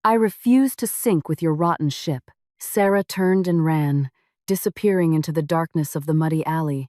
I refuse to sink with your rotten ship. Sarah turned and ran, disappearing into the darkness of the muddy alley,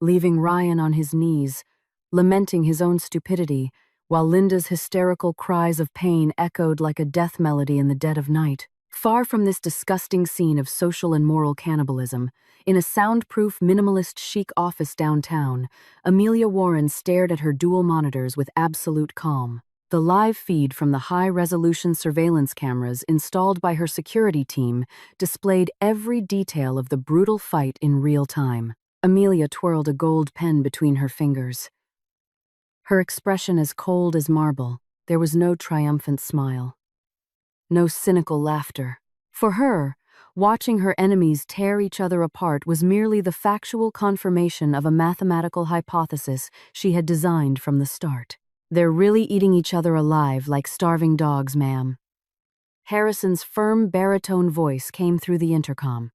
leaving Ryan on his knees, lamenting his own stupidity, while Linda's hysterical cries of pain echoed like a death melody in the dead of night. Far from this disgusting scene of social and moral cannibalism, in a soundproof, minimalist chic office downtown, Amelia Warren stared at her dual monitors with absolute calm. The live feed from the high-resolution surveillance cameras installed by her security team displayed every detail of the brutal fight in real time. Amelia twirled a gold pen between her fingers. Her expression as cold as marble. There was no triumphant smile. No cynical laughter. For her, watching her enemies tear each other apart was merely the factual confirmation of a mathematical hypothesis she had designed from the start. They're really eating each other alive like starving dogs, ma'am. Harrison's firm baritone voice came through the intercom.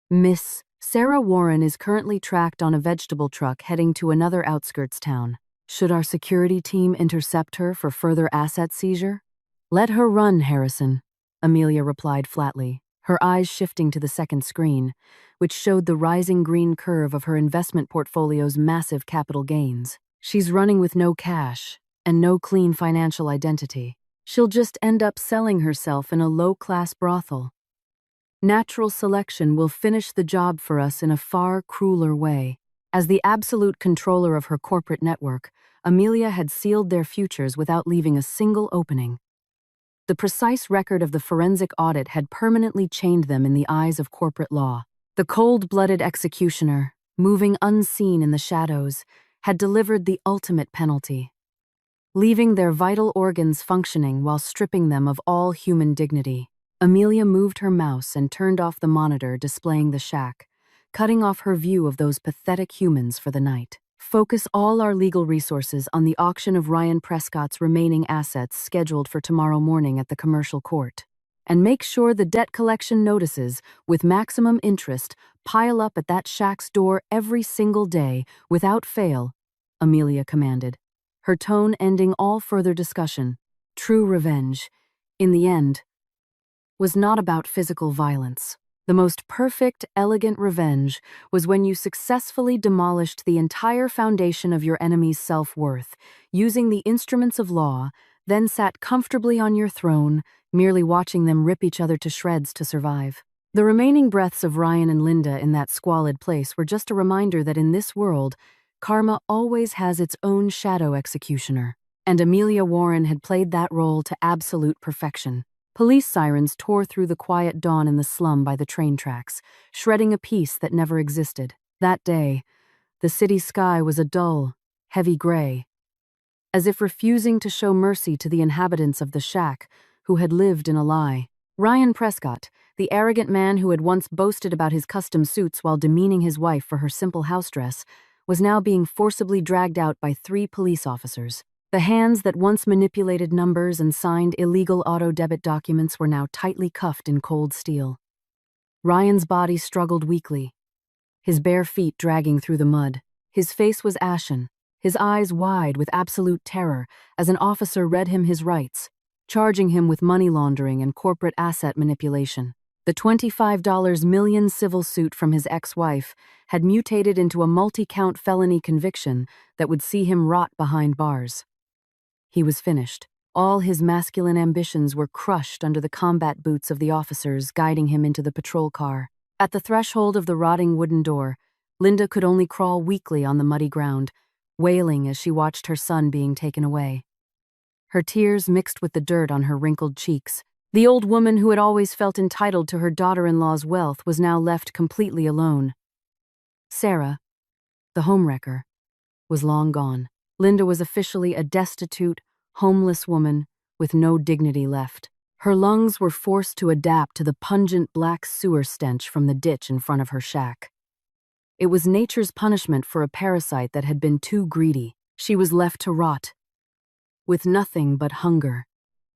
Miss Sarah Warren is currently tracked on a vegetable truck heading to another outskirts town. Should our security team intercept her for further asset seizure? Let her run, Harrison, Amelia replied flatly, her eyes shifting to the second screen, which showed the rising green curve of her investment portfolio's massive capital gains. She's running with no cash and no clean financial identity. She'll just end up selling herself in a low-class brothel. Natural selection will finish the job for us in a far crueler way. As the absolute controller of her corporate network, Amelia had sealed their futures without leaving a single opening. The precise record of the forensic audit had permanently chained them in the eyes of corporate law. The cold-blooded executioner, moving unseen in the shadows, had delivered the ultimate penalty, leaving their vital organs functioning while stripping them of all human dignity. Amelia moved her mouse and turned off the monitor displaying the shack, cutting off her view of those pathetic humans for the night. Focus all our legal resources on the auction of Ryan Prescott's remaining assets scheduled for tomorrow morning at the commercial court. And make sure the debt collection notices, with maximum interest, pile up at that shack's door every single day, without fail, Amelia commanded, her tone ending all further discussion. True revenge, in the end, was not about physical violence. The most perfect, elegant revenge was when you successfully demolished the entire foundation of your enemy's self-worth, using the instruments of law, then sat comfortably on your throne, merely watching them rip each other to shreds to survive. The remaining breaths of Ryan and Linda in that squalid place were just a reminder that in this world, karma always has its own shadow executioner, and Amelia Warren had played that role to absolute perfection. Police sirens tore through the quiet dawn in the slum by the train tracks, shredding a peace that never existed. That day, the city sky was a dull, heavy gray, as if refusing to show mercy to the inhabitants of the shack who had lived in a lie. Ryan Prescott, the arrogant man who had once boasted about his custom suits while demeaning his wife for her simple house dress, was now being forcibly dragged out by 3 police officers. The hands that once manipulated numbers and signed illegal auto-debit documents were now tightly cuffed in cold steel. Ryan's body struggled weakly, his bare feet dragging through the mud. His face was ashen, his eyes wide with absolute terror as an officer read him his rights, charging him with money laundering and corporate asset manipulation. The $25 million civil suit from his ex-wife had mutated into a multi-count felony conviction that would see him rot behind bars. He was finished. All his masculine ambitions were crushed under the combat boots of the officers guiding him into the patrol car. At the threshold of the rotting wooden door, Linda could only crawl weakly on the muddy ground, wailing as she watched her son being taken away. Her tears mixed with the dirt on her wrinkled cheeks. The old woman who had always felt entitled to her daughter-in-law's wealth was now left completely alone. Sarah, the homewrecker, was long gone. Linda was officially a destitute, homeless woman with no dignity left. Her lungs were forced to adapt to the pungent black sewer stench from the ditch in front of her shack. It was nature's punishment for a parasite that had been too greedy. She was left to rot, with nothing but hunger.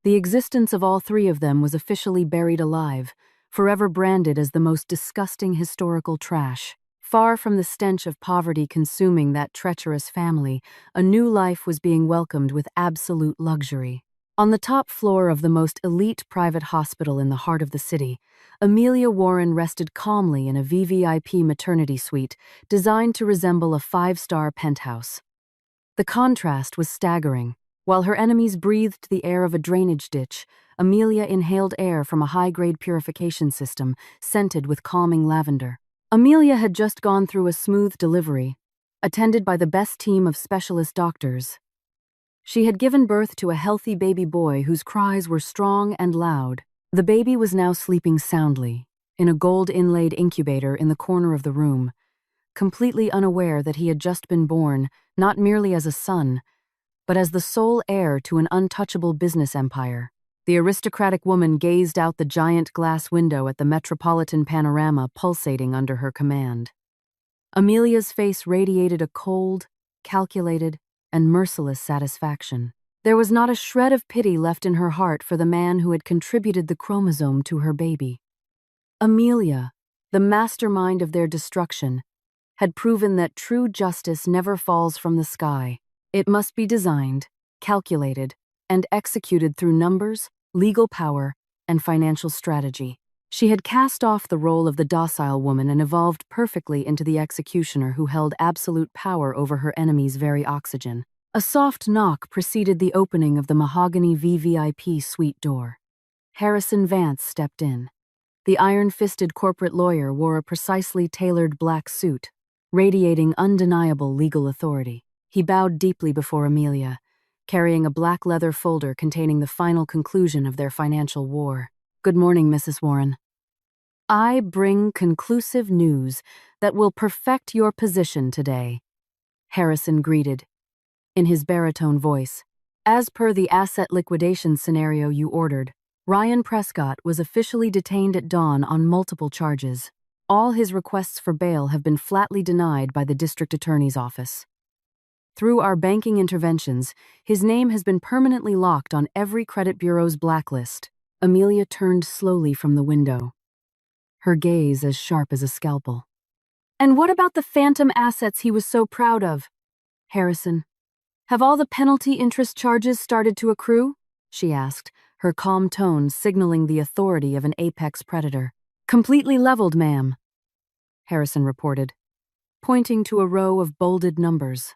The existence of all 3 of them was officially buried alive, forever branded as the most disgusting historical trash. Far from the stench of poverty consuming that treacherous family, a new life was being welcomed with absolute luxury. On the top floor of the most elite private hospital in the heart of the city, Amelia Warren rested calmly in a VVIP maternity suite designed to resemble a five-star penthouse. The contrast was staggering. While her enemies breathed the air of a drainage ditch, Amelia inhaled air from a high-grade purification system scented with calming lavender. Amelia had just gone through a smooth delivery, attended by the best team of specialist doctors. She had given birth to a healthy baby boy whose cries were strong and loud. The baby was now sleeping soundly, in a gold-inlaid incubator in the corner of the room, completely unaware that he had just been born, not merely as a son, but as the sole heir to an untouchable business empire. The aristocratic woman gazed out the giant glass window at the metropolitan panorama pulsating under her command. Amelia's face radiated a cold, calculated, and merciless satisfaction. There was not a shred of pity left in her heart for the man who had contributed the chromosome to her baby. Amelia, the mastermind of their destruction, had proven that true justice never falls from the sky. It must be designed, calculated, and executed through numbers, legal power, and financial strategy. She had cast off the role of the docile woman and evolved perfectly into the executioner who held absolute power over her enemy's very oxygen. A soft knock preceded the opening of the mahogany VVIP suite door. Harrison Vance stepped in. The iron-fisted corporate lawyer wore a precisely tailored black suit, radiating undeniable legal authority. He bowed deeply before Amelia, carrying a black leather folder containing the final conclusion of their financial war. "Good morning, Mrs. Warren. I bring conclusive news that will perfect your position today," Harrison greeted, in his baritone voice. "As per the asset liquidation scenario you ordered, Ryan Prescott was officially detained at dawn on multiple charges. All his requests for bail have been flatly denied by the district attorney's office. Through our banking interventions, his name has been permanently locked on every credit bureau's blacklist." Amelia turned slowly from the window, her gaze as sharp as a scalpel. "And what about the phantom assets he was so proud of? Harrison, have all the penalty interest charges started to accrue?" she asked, her calm tone signaling the authority of an apex predator. "Completely leveled, ma'am," Harrison reported, pointing to a row of bolded numbers.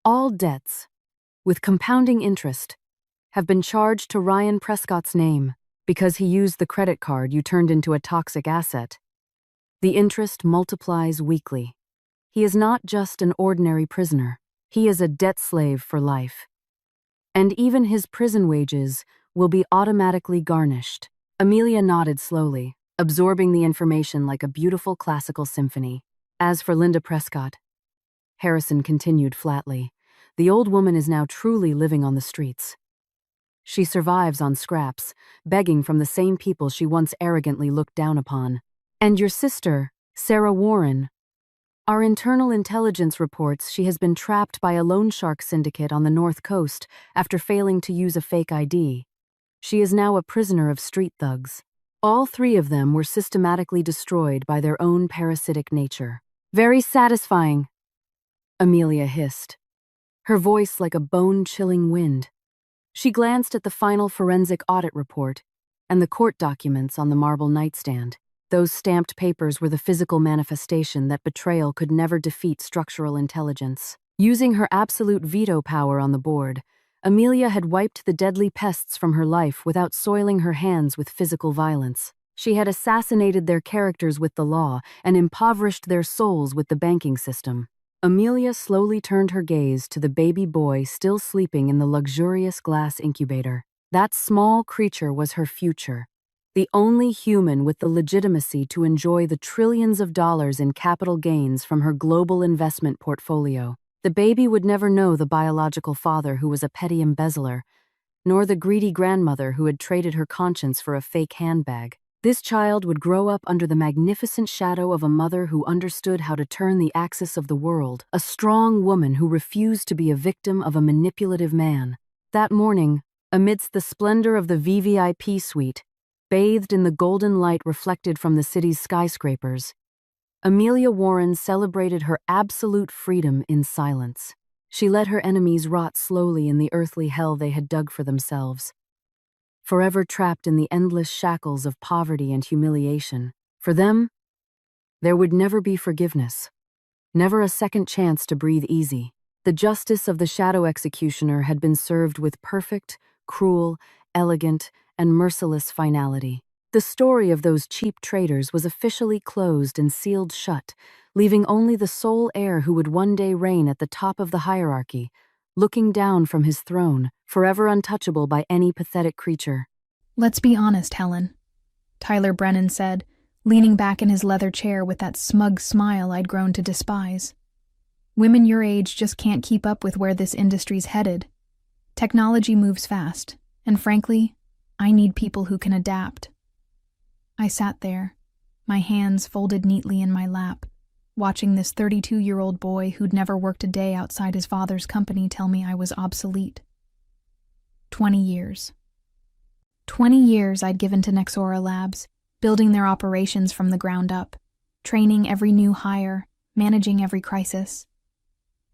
"All debts, with compounding interest, have been charged to Ryan Prescott's name. Because he used the credit card you turned into a toxic asset. The interest multiplies weekly. He is not just an ordinary prisoner. He is a debt slave for life. And even his prison wages will be automatically garnished." Amelia nodded slowly, absorbing the information like a beautiful classical symphony. "As for Linda Prescott," Harrison continued flatly, "the old woman is now truly living on the streets. She survives on scraps, begging from the same people she once arrogantly looked down upon. And your sister, Sarah Warren. Our internal intelligence reports she has been trapped by a loan shark syndicate on the North Coast after failing to use a fake ID. She is now a prisoner of street thugs. All three of them were systematically destroyed by their own parasitic nature." "Very satisfying," Amelia hissed, her voice like a bone-chilling wind. She glanced at the final forensic audit report and the court documents on the marble nightstand. Those stamped papers were the physical manifestation that betrayal could never defeat structural intelligence. Using her absolute veto power on the board, Amelia had wiped the deadly pests from her life without soiling her hands with physical violence. She had assassinated their characters with the law and impoverished their souls with the banking system. Amelia slowly turned her gaze to the baby boy still sleeping in the luxurious glass incubator. That small creature was her future, the only human with the legitimacy to enjoy the trillions of dollars in capital gains from her global investment portfolio. The baby would never know the biological father who was a petty embezzler, nor the greedy grandmother who had traded her conscience for a fake handbag. This child would grow up under the magnificent shadow of a mother who understood how to turn the axis of the world, a strong woman who refused to be a victim of a manipulative man. That morning, amidst the splendor of the VVIP suite, bathed in the golden light reflected from the city's skyscrapers. Amelia Warren celebrated her absolute freedom in silence. She let her enemies rot slowly in the earthly hell they had dug for themselves. Forever trapped in the endless shackles of poverty and humiliation, for them, there would never be forgiveness, never a second chance to breathe easy. The justice of the shadow executioner had been served with perfect, cruel, elegant, and merciless finality. The story of those cheap traitors was officially closed and sealed shut, leaving only the sole heir who would one day reign at the top of the hierarchy, looking down from his throne, forever untouchable by any pathetic creature. "Let's be honest, Helen," Tyler Brennan said, leaning back in his leather chair with that smug smile I'd grown to despise. "Women your age just can't keep up with where this industry's headed. Technology moves fast, and frankly, I need people who can adapt." I sat there, my hands folded neatly in my lap, watching this 32-year-old boy who'd never worked a day outside his father's company tell me I was obsolete. 20 years. 20 years I'd given to Nexora Labs, building their operations from the ground up, training every new hire, managing every crisis.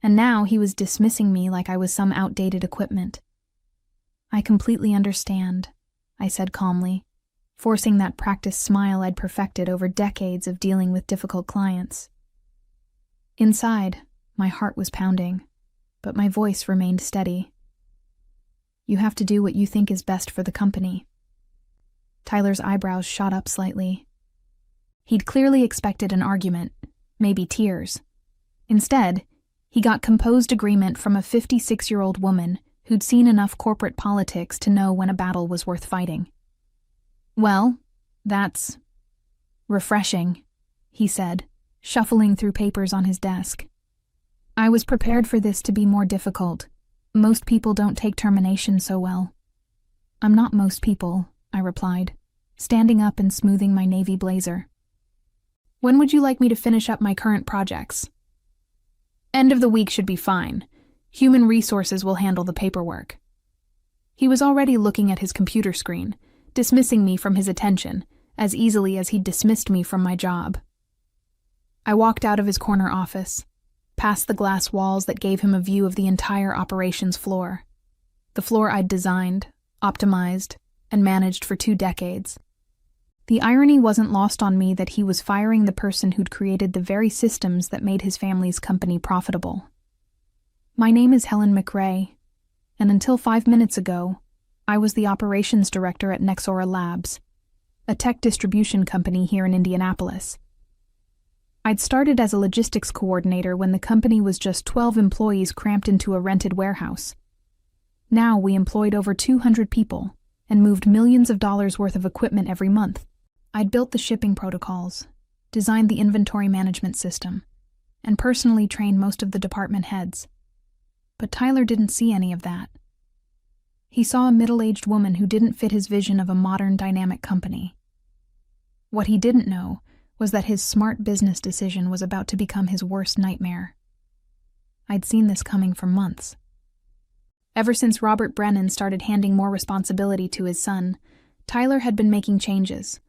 And now he was dismissing me like I was some outdated equipment. "I completely understand," I said calmly, forcing that practiced smile I'd perfected over decades of dealing with difficult clients. Inside, my heart was pounding, but my voice remained steady. "You have to do what you think is best for the company." Tyler's eyebrows shot up slightly. He'd clearly expected an argument, maybe tears. Instead, he got composed agreement from a 56-year-old woman who'd seen enough corporate politics to know when a battle was worth fighting. "Well, that's refreshing," he said, shuffling through papers on his desk. "I was prepared for this to be more difficult. Most people don't take termination so well." "I'm not most people," I replied, standing up and smoothing my navy blazer. "When would you like me to finish up my current projects?" "End of the week should be fine. Human resources will handle the paperwork." He was already looking at his computer screen, dismissing me from his attention, as easily as he'd dismissed me from my job. I walked out of his corner office, past the glass walls that gave him a view of the entire operations floor. The floor I'd designed, optimized, and managed for 2 decades. The irony wasn't lost on me that he was firing the person who'd created the very systems that made his family's company profitable. My name is Helen McRae, and until 5 minutes ago, I was the operations director at Nexora Labs, a tech distribution company here in Indianapolis. I'd started as a logistics coordinator when the company was just 12 employees cramped into a rented warehouse. Now we employed over 200 people and moved millions of dollars worth of equipment every month. I'd built the shipping protocols, designed the inventory management system, and personally trained most of the department heads. But Tyler didn't see any of that. He saw a middle-aged woman who didn't fit his vision of a modern, dynamic company. What he didn't know was that his smart business decision was about to become his worst nightmare. I'd seen this coming for months. Ever since Robert Brennan started handing more responsibility to his son, Tyler had been making changes,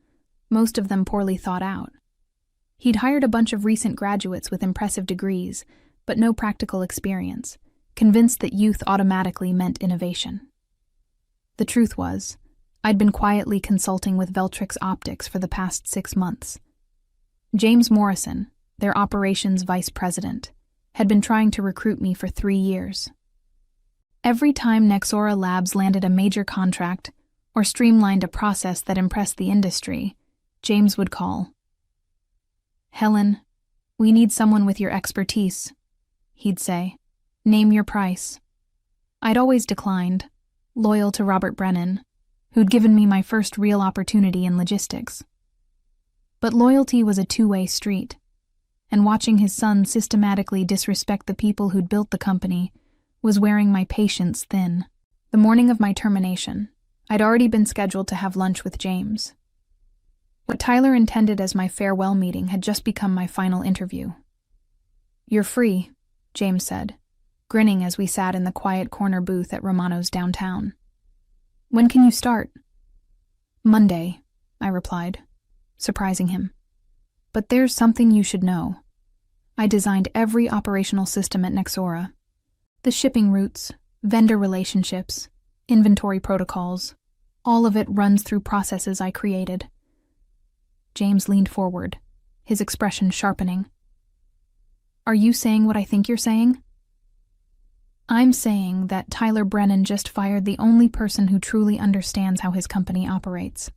most of them poorly thought out. He'd hired a bunch of recent graduates with impressive degrees, but no practical experience, convinced that youth automatically meant innovation. The truth was, I'd been quietly consulting with Veltrix Optics for the past 6 months. James Morrison, their operations vice president, had been trying to recruit me for 3 years. Every time Nexora Labs landed a major contract or streamlined a process that impressed the industry, James would call. "Helen, we need someone with your expertise," he'd say. "Name your price." I'd always declined, loyal to Robert Brennan, who'd given me my first real opportunity in logistics. But loyalty was a two-way street, and watching his son systematically disrespect the people who'd built the company was wearing my patience thin. The morning of my termination, I'd already been scheduled to have lunch with James. What Tyler intended as my farewell meeting had just become my final interview. "You're free," James said, grinning as we sat in the quiet corner booth at Romano's downtown. "When can you start?" "Monday," I replied, surprising him. But there's something you should know. I designed every operational system at Nexora. The shipping routes, vendor relationships, inventory protocols, all of it runs through processes I created. James leaned forward, his expression sharpening. Are you saying what I think you're saying? I'm saying that Tyler Brennan just fired the only person who truly understands how his company operates.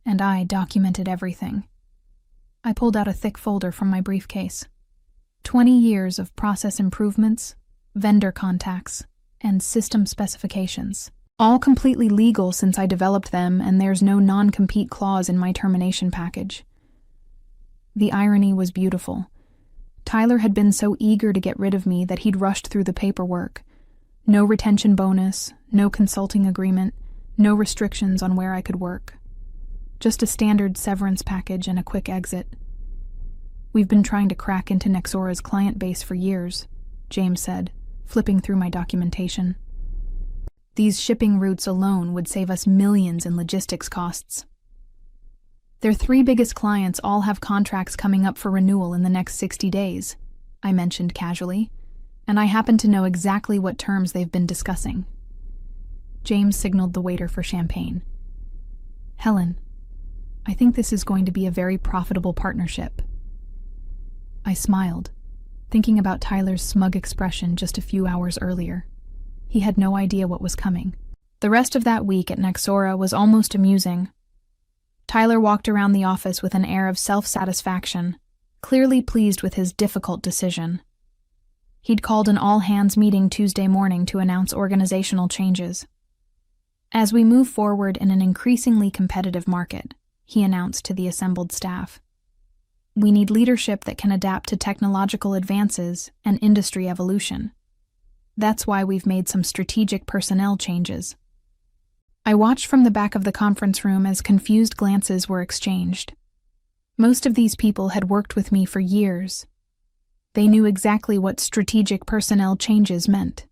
And I documented everything. I pulled out a thick folder from my briefcase. 20 years of process improvements, vendor contacts, and system specifications. All completely legal since I developed them, and there's no non-compete clause in my termination package. The irony was beautiful. Tyler had been so eager to get rid of me that he'd rushed through the paperwork. No retention bonus, no consulting agreement, no restrictions on where I could work. Just a standard severance package and a quick exit. We've been trying to crack into Nexora's client base for years, James said, flipping through my documentation. These shipping routes alone would save us millions in logistics costs. Their 3 biggest clients all have contracts coming up for renewal in the next 60 days, I mentioned casually, and I happen to know exactly what terms they've been discussing. James signaled the waiter for champagne. Helen, I think this is going to be a very profitable partnership. I smiled, thinking about Tyler's smug expression just a few hours earlier. He had no idea what was coming. The rest of that week at Nexora was almost amusing. Tyler walked around the office with an air of self-satisfaction, clearly pleased with his difficult decision. He'd called an all-hands meeting Tuesday morning to announce organizational changes. As we move forward in an increasingly competitive market, he announced to the assembled staff, we need leadership that can adapt to technological advances and industry evolution. That's why we've made some strategic personnel changes. I watched from the back of the conference room as confused glances were exchanged. Most of these people had worked with me for years. They knew exactly what strategic personnel changes meant.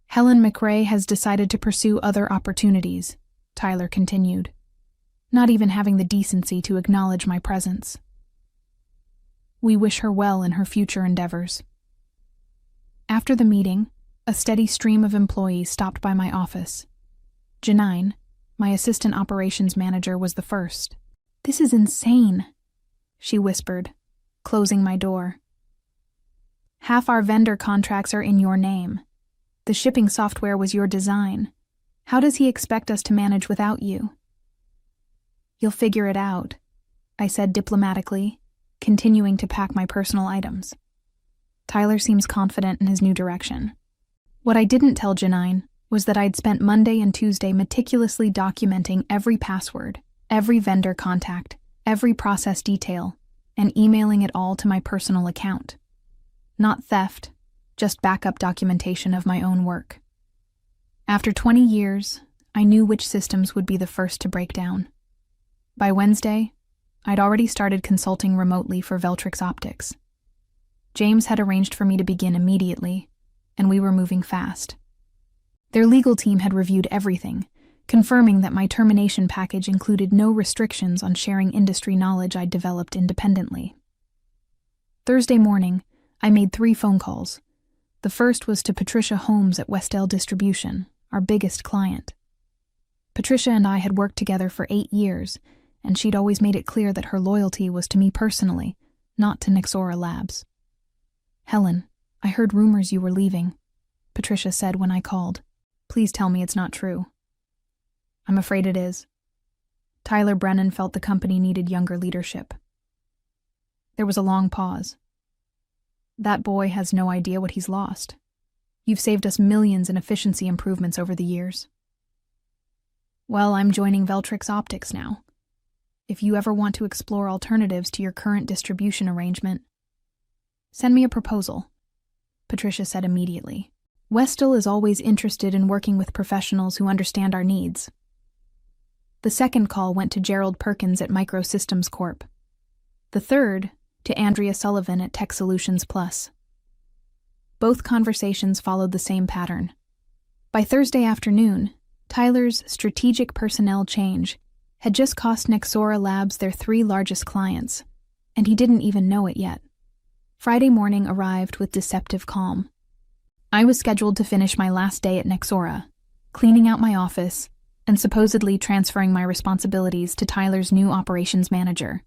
Helen McRae has decided to pursue other opportunities, Tyler continued, not even having the decency to acknowledge my presence. We wish her well in her future endeavors. After the meeting, a steady stream of employees stopped by my office. Janine, my assistant operations manager, was the first. This is insane, she whispered, closing my door. Half our vendor contracts are in your name. The shipping software was your design. How does he expect us to manage without you? You'll figure it out, I said diplomatically, continuing to pack my personal items. Tyler seems confident in his new direction. What I didn't tell Janine was that I'd spent Monday and Tuesday meticulously documenting every password, every vendor contact, every process detail, and emailing it all to my personal account. Not theft, just backup documentation of my own work. After 20 years, I knew which systems would be the first to break down. By Wednesday, I'd already started consulting remotely for Veltrix Optics. James had arranged for me to begin immediately, and we were moving fast. Their legal team had reviewed everything, confirming that my termination package included no restrictions on sharing industry knowledge I'd developed independently. Thursday morning, I made 3 phone calls. The first was to Patricia Holmes at Westell Distribution, our biggest client. Patricia and I had worked together for 8 years, and she'd always made it clear that her loyalty was to me personally, not to Nexora Labs. Helen, I heard rumors you were leaving, Patricia said when I called. Please tell me it's not true. I'm afraid it is. Tyler Brennan felt the company needed younger leadership. There was a long pause. That boy has no idea what he's lost. You've saved us millions in efficiency improvements over the years. Well, I'm joining Veltrix Optics now. If you ever want to explore alternatives to your current distribution arrangement, send me a proposal, Patricia said immediately. Westell is always interested in working with professionals who understand our needs. The second call went to Gerald Perkins at Microsystems Corp. The third, to Andrea Sullivan at Tech Solutions Plus. Both conversations followed the same pattern. By Thursday afternoon, Tyler's strategic personnel change had just cost Nexora Labs their 3 largest clients, and he didn't even know it yet. Friday morning arrived with deceptive calm. I was scheduled to finish my last day at Nexora, cleaning out my office, and supposedly transferring my responsibilities to Tyler's new operations manager,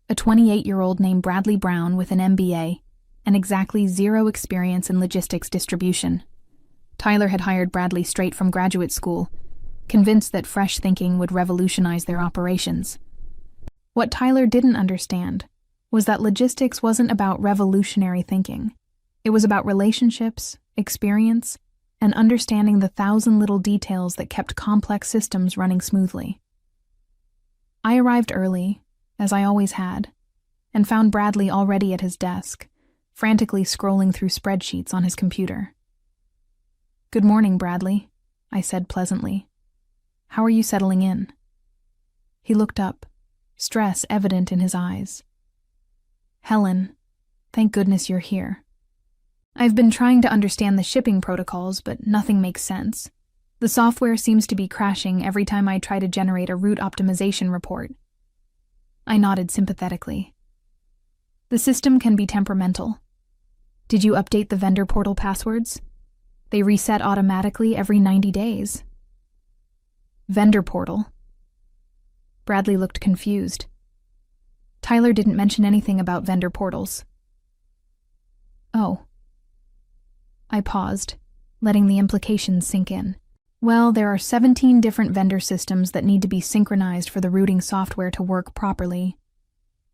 a 28-year-old named Bradley Brown with an MBA and exactly 0 experience in logistics distribution. Tyler had hired Bradley straight from graduate school, convinced that fresh thinking would revolutionize their operations. What Tyler didn't understand was that logistics wasn't about revolutionary thinking. It was about relationships, experience, and understanding the 1,000 little details that kept complex systems running smoothly. I arrived early, as I always had, and found Bradley already at his desk, frantically scrolling through spreadsheets on his computer. "Good morning, Bradley," I said pleasantly. "How are you settling in?" He looked up, stress evident in his eyes. "Helen, thank goodness you're here. I've been trying to understand the shipping protocols, but nothing makes sense. The software seems to be crashing every time I try to generate a route optimization report." I nodded sympathetically. "The system can be temperamental. Did you update the vendor portal passwords? They reset automatically every 90 days. Vendor portal? Bradley looked confused. Tyler didn't mention anything about vendor portals. Oh. I paused, letting the implications sink in. Well, there are 17 different vendor systems that need to be synchronized for the routing software to work properly.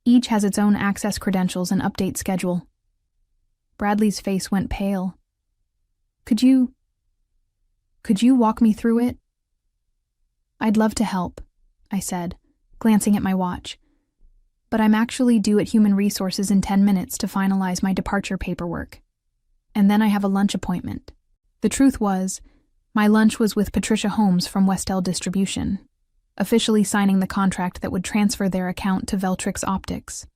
Each has its own access credentials and update schedule. Bradley's face went pale. Could you walk me through it? I'd love to help, I said, glancing at my watch. But I'm actually due at Human Resources in 10 minutes to finalize my departure paperwork. And then I have a lunch appointment. The truth was, my lunch was with Patricia Holmes from Westel Distribution, officially signing the contract that would transfer their account to Veltrix Optics.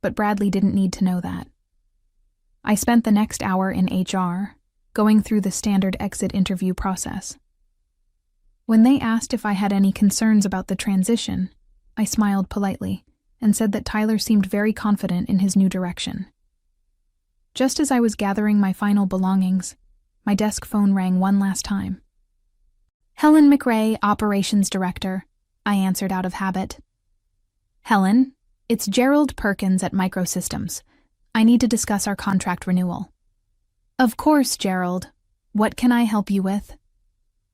But Bradley didn't need to know that. I spent the next hour in HR, going through the standard exit interview process. When they asked if I had any concerns about the transition, I smiled politely and said that Tyler seemed very confident in his new direction. Just as I was gathering my final belongings, my desk phone rang one last time. Helen McRae, Operations Director, I answered out of habit. Helen, it's Gerald Perkins at Microsystems. I need to discuss our contract renewal. Of course, Gerald. What can I help you with?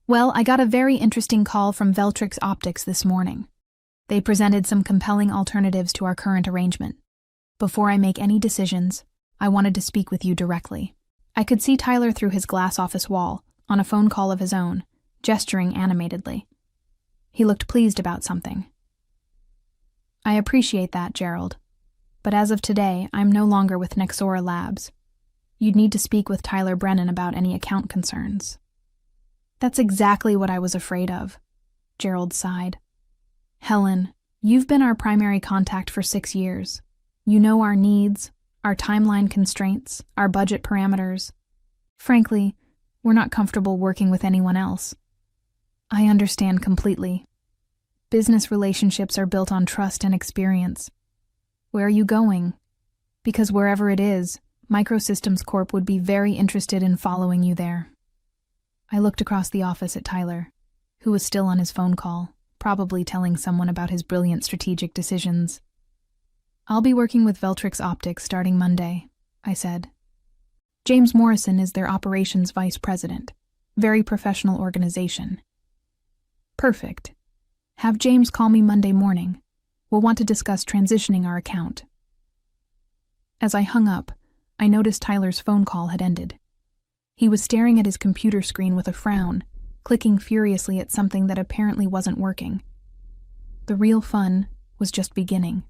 Well, I got a very interesting call from Veltrix Optics this morning. They presented some compelling alternatives to our current arrangement. Before I make any decisions, I wanted to speak with you directly. I could see Tyler through his glass office wall, on a phone call of his own, gesturing animatedly. He looked pleased about something. I appreciate that, Gerald. But as of today, I'm no longer with Nexora Labs. You'd need to speak with Tyler Brennan about any account concerns. That's exactly what I was afraid of, Gerald sighed. Helen, you've been our primary contact for 6 years. You know our needs, our timeline constraints, our budget parameters. Frankly, we're not comfortable working with anyone else. I understand completely. Business relationships are built on trust and experience. Where are you going? Because wherever it is, Microsystems Corp would be very interested in following you there. I looked across the office at Tyler, who was still on his phone call, probably telling someone about his brilliant strategic decisions. I'll be working with Veltrix Optics starting Monday, I said. James Morrison is their operations vice president. Very professional organization. Perfect. Have James call me Monday morning. We'll want to discuss transitioning our account. As I hung up, I noticed Tyler's phone call had ended. He was staring at his computer screen with a frown, clicking furiously at something that apparently wasn't working. The real fun was just beginning.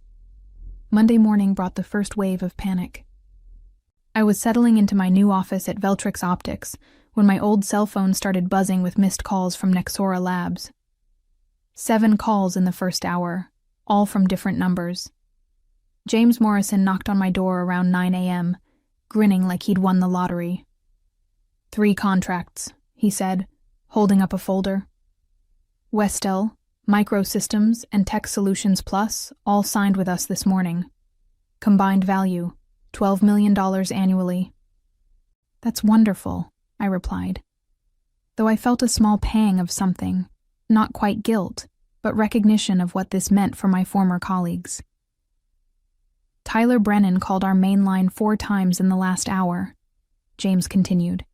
Monday morning brought the first wave of panic. I was settling into my new office at Veltrix Optics when my old cell phone started buzzing with missed calls from Nexora Labs. 7 calls in the first hour, all from different numbers. James Morrison knocked on my door around 9 a.m., grinning like he'd won the lottery. 3 contracts, he said, holding up a folder. Westel, Microsystems and Tech Solutions Plus all signed with us this morning. Combined value, $12 million annually. That's wonderful, I replied, though I felt a small pang of something, not quite guilt, but recognition of what this meant for my former colleagues. Tyler Brennan called our main line 4 times in the last hour, James continued.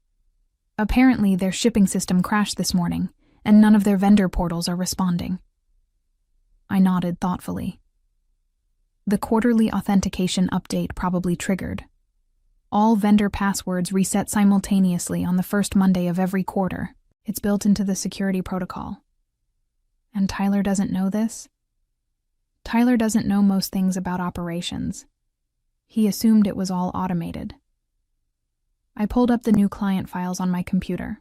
Apparently, their shipping system crashed this morning, and none of their vendor portals are responding. I nodded thoughtfully. The quarterly authentication update probably triggered. All vendor passwords reset simultaneously on the first Monday of every quarter. It's built into the security protocol. And Tyler doesn't know this? Tyler doesn't know most things about operations. He assumed it was all automated. I pulled up the new client files on my computer.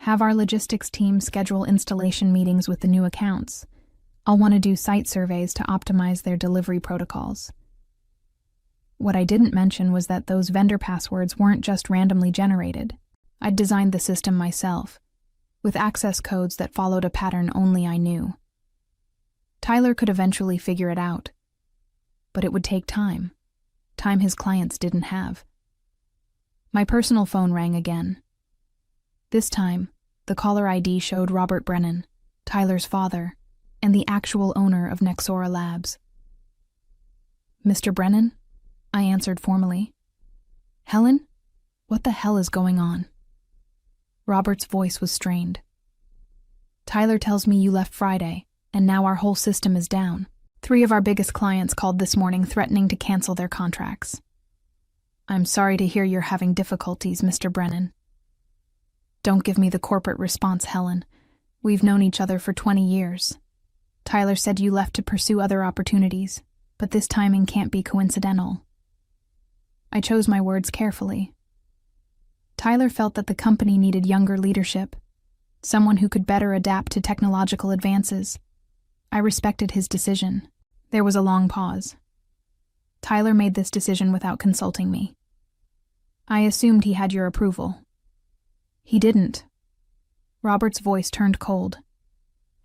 Have our logistics team schedule installation meetings with the new accounts. I'll want to do site surveys to optimize their delivery protocols. What I didn't mention was that those vendor passwords weren't just randomly generated. I'd designed the system myself, with access codes that followed a pattern only I knew. Tyler could eventually figure it out, but it would take time his clients didn't have. My personal phone rang again. This time, the caller ID showed Robert Brennan, Tyler's father, and the actual owner of Nexora Labs. Mr. Brennan? I answered formally. Helen? What the hell is going on? Robert's voice was strained. Tyler tells me you left Friday, and now our whole system is down. 3 of our biggest clients called this morning threatening to cancel their contracts. I'm sorry to hear you're having difficulties, Mr. Brennan. Don't give me the corporate response, Helen. We've known each other for 20 years. Tyler said you left to pursue other opportunities, but this timing can't be coincidental. I chose my words carefully. Tyler felt that the company needed younger leadership, someone who could better adapt to technological advances. I respected his decision. There was a long pause. Tyler made this decision without consulting me. I assumed he had your approval. He didn't. Robert's voice turned cold.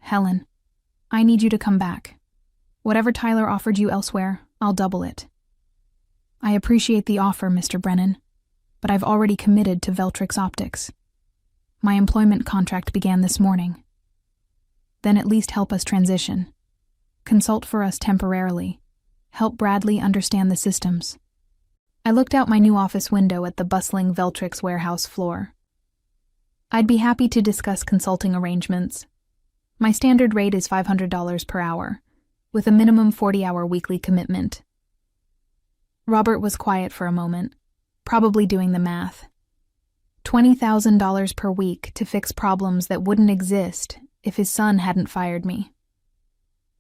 Helen, I need you to come back. Whatever Tyler offered you elsewhere, I'll double it. I appreciate the offer, Mr. Brennan, but I've already committed to Veltrix Optics. My employment contract began this morning. Then at least help us transition. Consult for us temporarily. Help Bradley understand the systems. I looked out my new office window at the bustling Veltrix warehouse floor. I'd be happy to discuss consulting arrangements. My standard rate is $500 per hour, with a minimum 40-hour weekly commitment. Robert was quiet for a moment, probably doing the math. $20,000 per week to fix problems that wouldn't exist if his son hadn't fired me.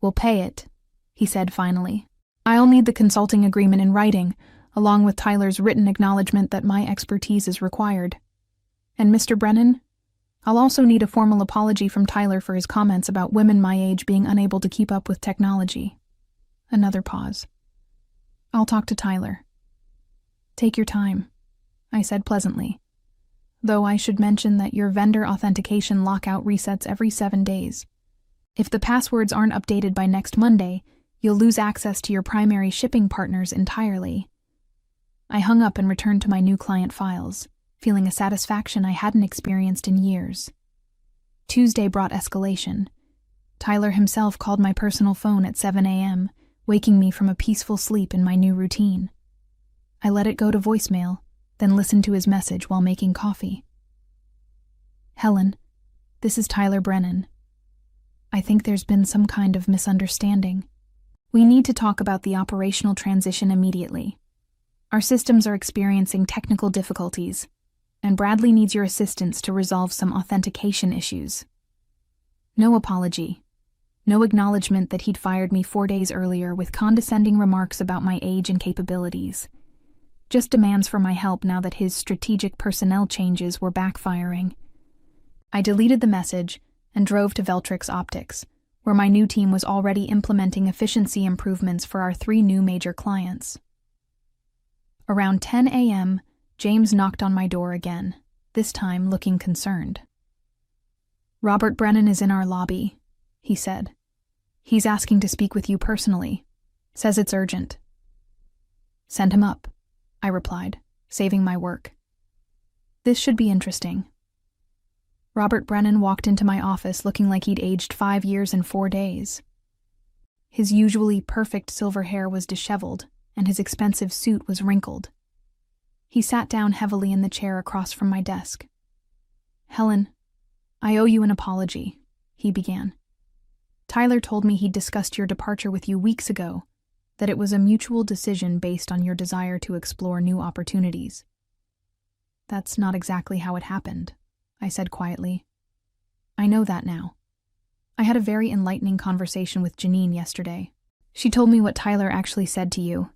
We'll pay it, he said finally. I'll need the consulting agreement in writing, along with Tyler's written acknowledgement that my expertise is required. And Mr. Brennan, I'll also need a formal apology from Tyler for his comments about women my age being unable to keep up with technology. Another pause. I'll talk to Tyler. Take your time, I said pleasantly, though I should mention that your vendor authentication lockout resets every 7 days. If the passwords aren't updated by next Monday, you'll lose access to your primary shipping partners entirely. I hung up and returned to my new client files, feeling a satisfaction I hadn't experienced in years. Tuesday brought escalation. Tyler himself called my personal phone at 7 a.m., waking me from a peaceful sleep in my new routine. I let it go to voicemail, then listened to his message while making coffee. Helen, this is Tyler Brennan. I think there's been some kind of misunderstanding. We need to talk about the operational transition immediately. Our systems are experiencing technical difficulties, and Bradley needs your assistance to resolve some authentication issues. No apology. No acknowledgement that he'd fired me 4 days earlier with condescending remarks about my age and capabilities. Just demands for my help now that his strategic personnel changes were backfiring. I deleted the message and drove to Veltrix Optics, where my new team was already implementing efficiency improvements for our 3 new major clients. Around 10 a.m., James knocked on my door again, this time looking concerned. Robert Brennan is in our lobby, he said. He's asking to speak with you personally. Says it's urgent. Send him up, I replied, saving my work. This should be interesting. Robert Brennan walked into my office looking like he'd aged 5 years and 4 days. His usually perfect silver hair was disheveled, and his expensive suit was wrinkled. He sat down heavily in the chair across from my desk. Helen, I owe you an apology, he began. Tyler told me he'd discussed your departure with you weeks ago, that it was a mutual decision based on your desire to explore new opportunities. That's not exactly how it happened, I said quietly. I know that now. I had a very enlightening conversation with Janine yesterday. She told me what Tyler actually said to you.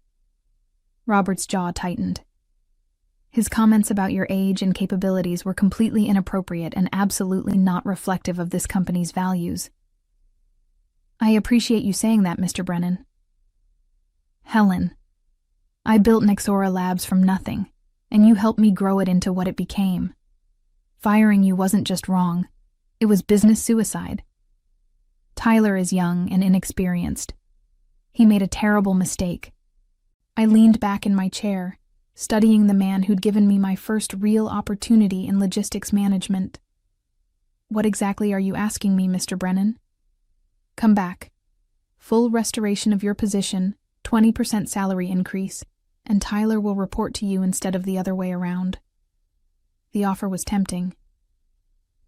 Robert's jaw tightened. His comments about your age and capabilities were completely inappropriate and absolutely not reflective of this company's values. I appreciate you saying that, Mr. Brennan. Helen, I built Nexora Labs from nothing, and you helped me grow it into what it became. Firing you wasn't just wrong, it was business suicide. Tyler is young and inexperienced. He made a terrible mistake. I leaned back in my chair, studying the man who'd given me my first real opportunity in logistics management. What exactly are you asking me, Mr. Brennan? Come back. Full restoration of your position, 20% salary increase, and Tyler will report to you instead of the other way around. The offer was tempting.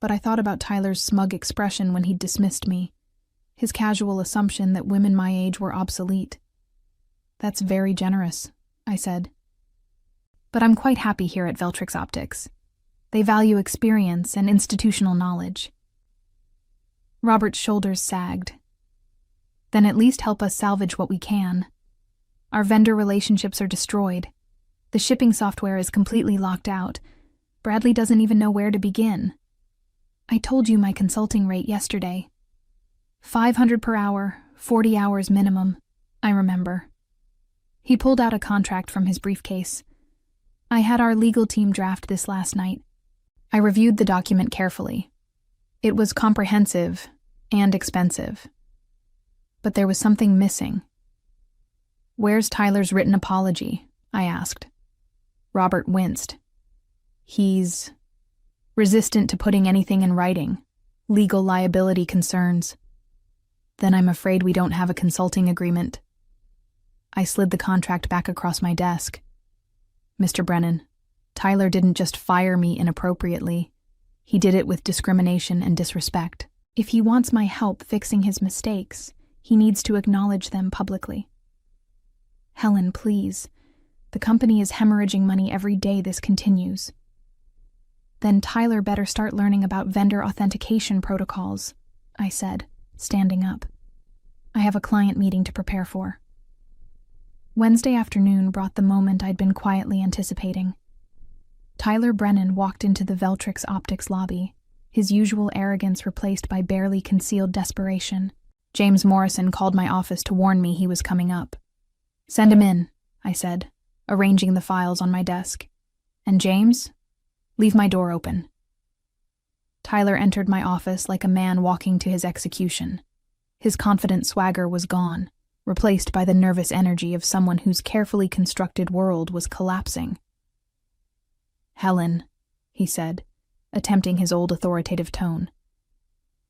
But I thought about Tyler's smug expression when he'd dismissed me, his casual assumption that women my age were obsolete. That's very generous, I said. But I'm quite happy here at Veltrix Optics. They value experience and institutional knowledge. Robert's shoulders sagged. Then at least help us salvage what we can. Our vendor relationships are destroyed. The shipping software is completely locked out. Bradley doesn't even know where to begin. I told you my consulting rate yesterday. $500 per hour, 40 hours minimum, I remember. He pulled out a contract from his briefcase. I had our legal team draft this last night. I reviewed the document carefully. It was comprehensive and expensive. But there was something missing. Where's Tyler's written apology? I asked. Robert winced. He's resistant to putting anything in writing. Legal liability concerns. Then I'm afraid we don't have a consulting agreement. I slid the contract back across my desk. Mr. Brennan, Tyler didn't just fire me inappropriately. He did it with discrimination and disrespect. If he wants my help fixing his mistakes, he needs to acknowledge them publicly. Helen, please. The company is hemorrhaging money every day this continues. Then Tyler better start learning about vendor authentication protocols, I said, standing up. I have a client meeting to prepare for. Wednesday afternoon brought the moment I'd been quietly anticipating. Tyler Brennan walked into the Veltrix Optics lobby, his usual arrogance replaced by barely concealed desperation. James Morrison called my office to warn me he was coming up. Send him in, I said, arranging the files on my desk. And James, leave my door open. Tyler entered my office like a man walking to his execution. His confident swagger was gone, replaced by the nervous energy of someone whose carefully constructed world was collapsing. Helen, he said, attempting his old authoritative tone.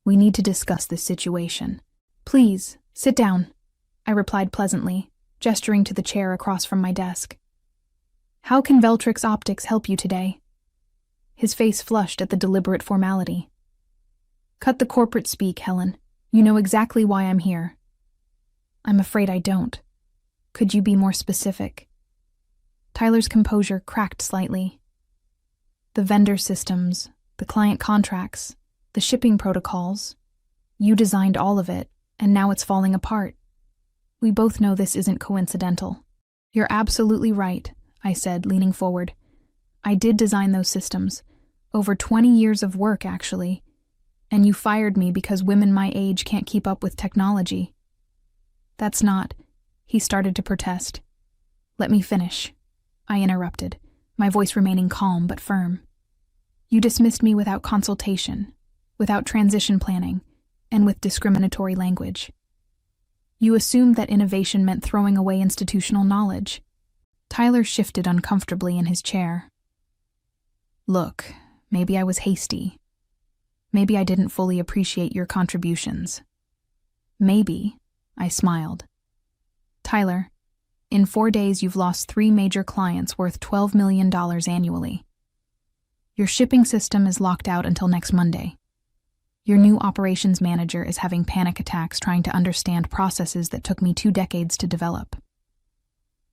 We need to discuss this situation. Please, sit down, I replied pleasantly, gesturing to the chair across from my desk. How can Veltrix Optics help you today? His face flushed at the deliberate formality. Cut the corporate speak, Helen. You know exactly why I'm here. I'm afraid I don't. Could you be more specific? Tyler's composure cracked slightly. The vendor systems, the client contracts, the shipping protocols. You designed all of it, and now it's falling apart. We both know this isn't coincidental. You're absolutely right, I said, leaning forward. I did design those systems. Over 20 years of work, actually. And you fired me because women my age can't keep up with technology. That's not... He started to protest. Let me finish, I interrupted, my voice remaining calm but firm. You dismissed me without consultation, without transition planning, and with discriminatory language. You assumed that innovation meant throwing away institutional knowledge. Tyler shifted uncomfortably in his chair. Look, maybe I was hasty. Maybe I didn't fully appreciate your contributions. Maybe, I smiled. Tyler, in 4 days you've lost 3 major clients worth $12 million annually. Your shipping system is locked out until next Monday. Your new operations manager is having panic attacks trying to understand processes that took me 2 decades to develop.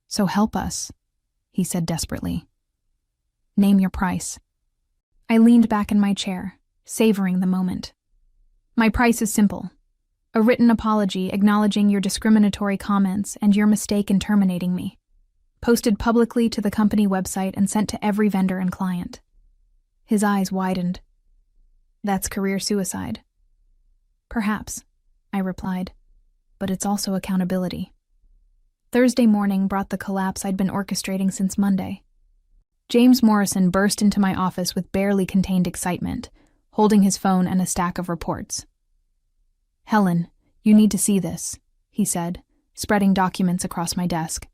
So help us, he said desperately. Name your price. I leaned back in my chair, savoring the moment. My price is simple. A written apology acknowledging your discriminatory comments and your mistake in terminating me. Posted publicly to the company website and sent to every vendor and client. His eyes widened. That's career suicide. Perhaps, I replied, but it's also accountability. Thursday morning brought the collapse I'd been orchestrating since Monday. James Morrison burst into my office with barely contained excitement, holding his phone and a stack of reports. Helen, you need to see this, he said, spreading documents across my desk.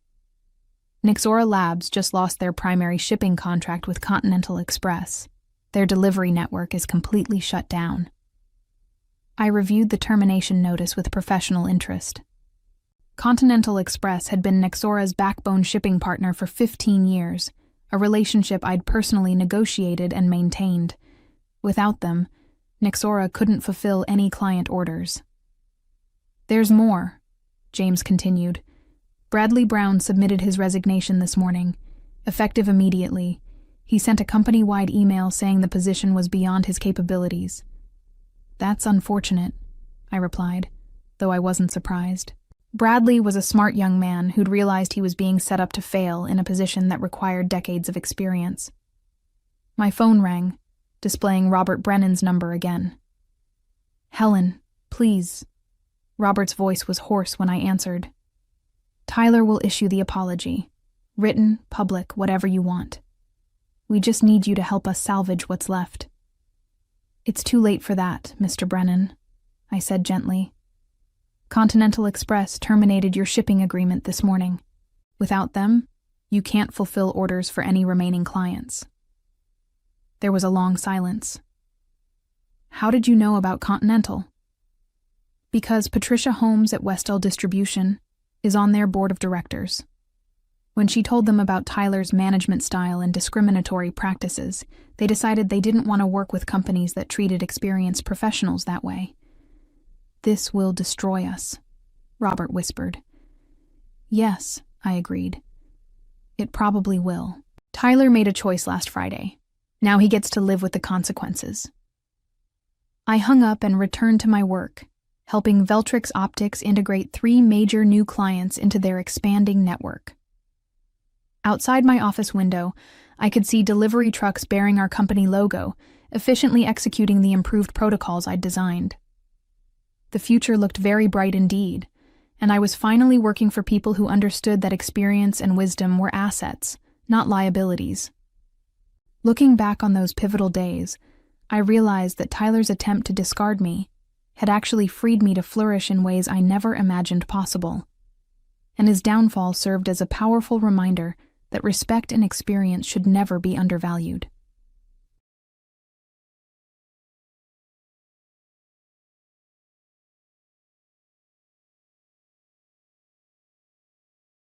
Nixora Labs just lost their primary shipping contract with Continental Express. Their delivery network is completely shut down. I reviewed the termination notice with professional interest. Continental Express had been Nixora's backbone shipping partner for 15 years, a relationship I'd personally negotiated and maintained. Without them, Nixora couldn't fulfill any client orders. There's more, James continued. Bradley Brown submitted his resignation this morning, effective immediately. He sent a company-wide email saying the position was beyond his capabilities. That's unfortunate, I replied, though I wasn't surprised. Bradley was a smart young man who'd realized he was being set up to fail in a position that required decades of experience. My phone rang, displaying Robert Brennan's number again. Helen, please. Robert's voice was hoarse when I answered. Tyler will issue the apology. Written, public, whatever you want. We just need you to help us salvage what's left. It's too late for that, Mr. Brennan, I said gently. Continental Express terminated your shipping agreement this morning. Without them, you can't fulfill orders for any remaining clients. There was a long silence. How did you know about Continental? Because Patricia Holmes at Westell Distribution is on their board of directors. When she told them about Tyler's management style and discriminatory practices, they decided they didn't want to work with companies that treated experienced professionals that way. This will destroy us, Robert whispered. Yes, I agreed. It probably will. Tyler made a choice last Friday. Now he gets to live with the consequences. I hung up and returned to my work, helping Veltrix Optics integrate 3 major new clients into their expanding network. Outside my office window, I could see delivery trucks bearing our company logo, efficiently executing the improved protocols I'd designed. The future looked very bright indeed, and I was finally working for people who understood that experience and wisdom were assets, not liabilities. Looking back on those pivotal days, I realized that Tyler's attempt to discard me had actually freed me to flourish in ways I never imagined possible. And his downfall served as a powerful reminder that respect and experience should never be undervalued.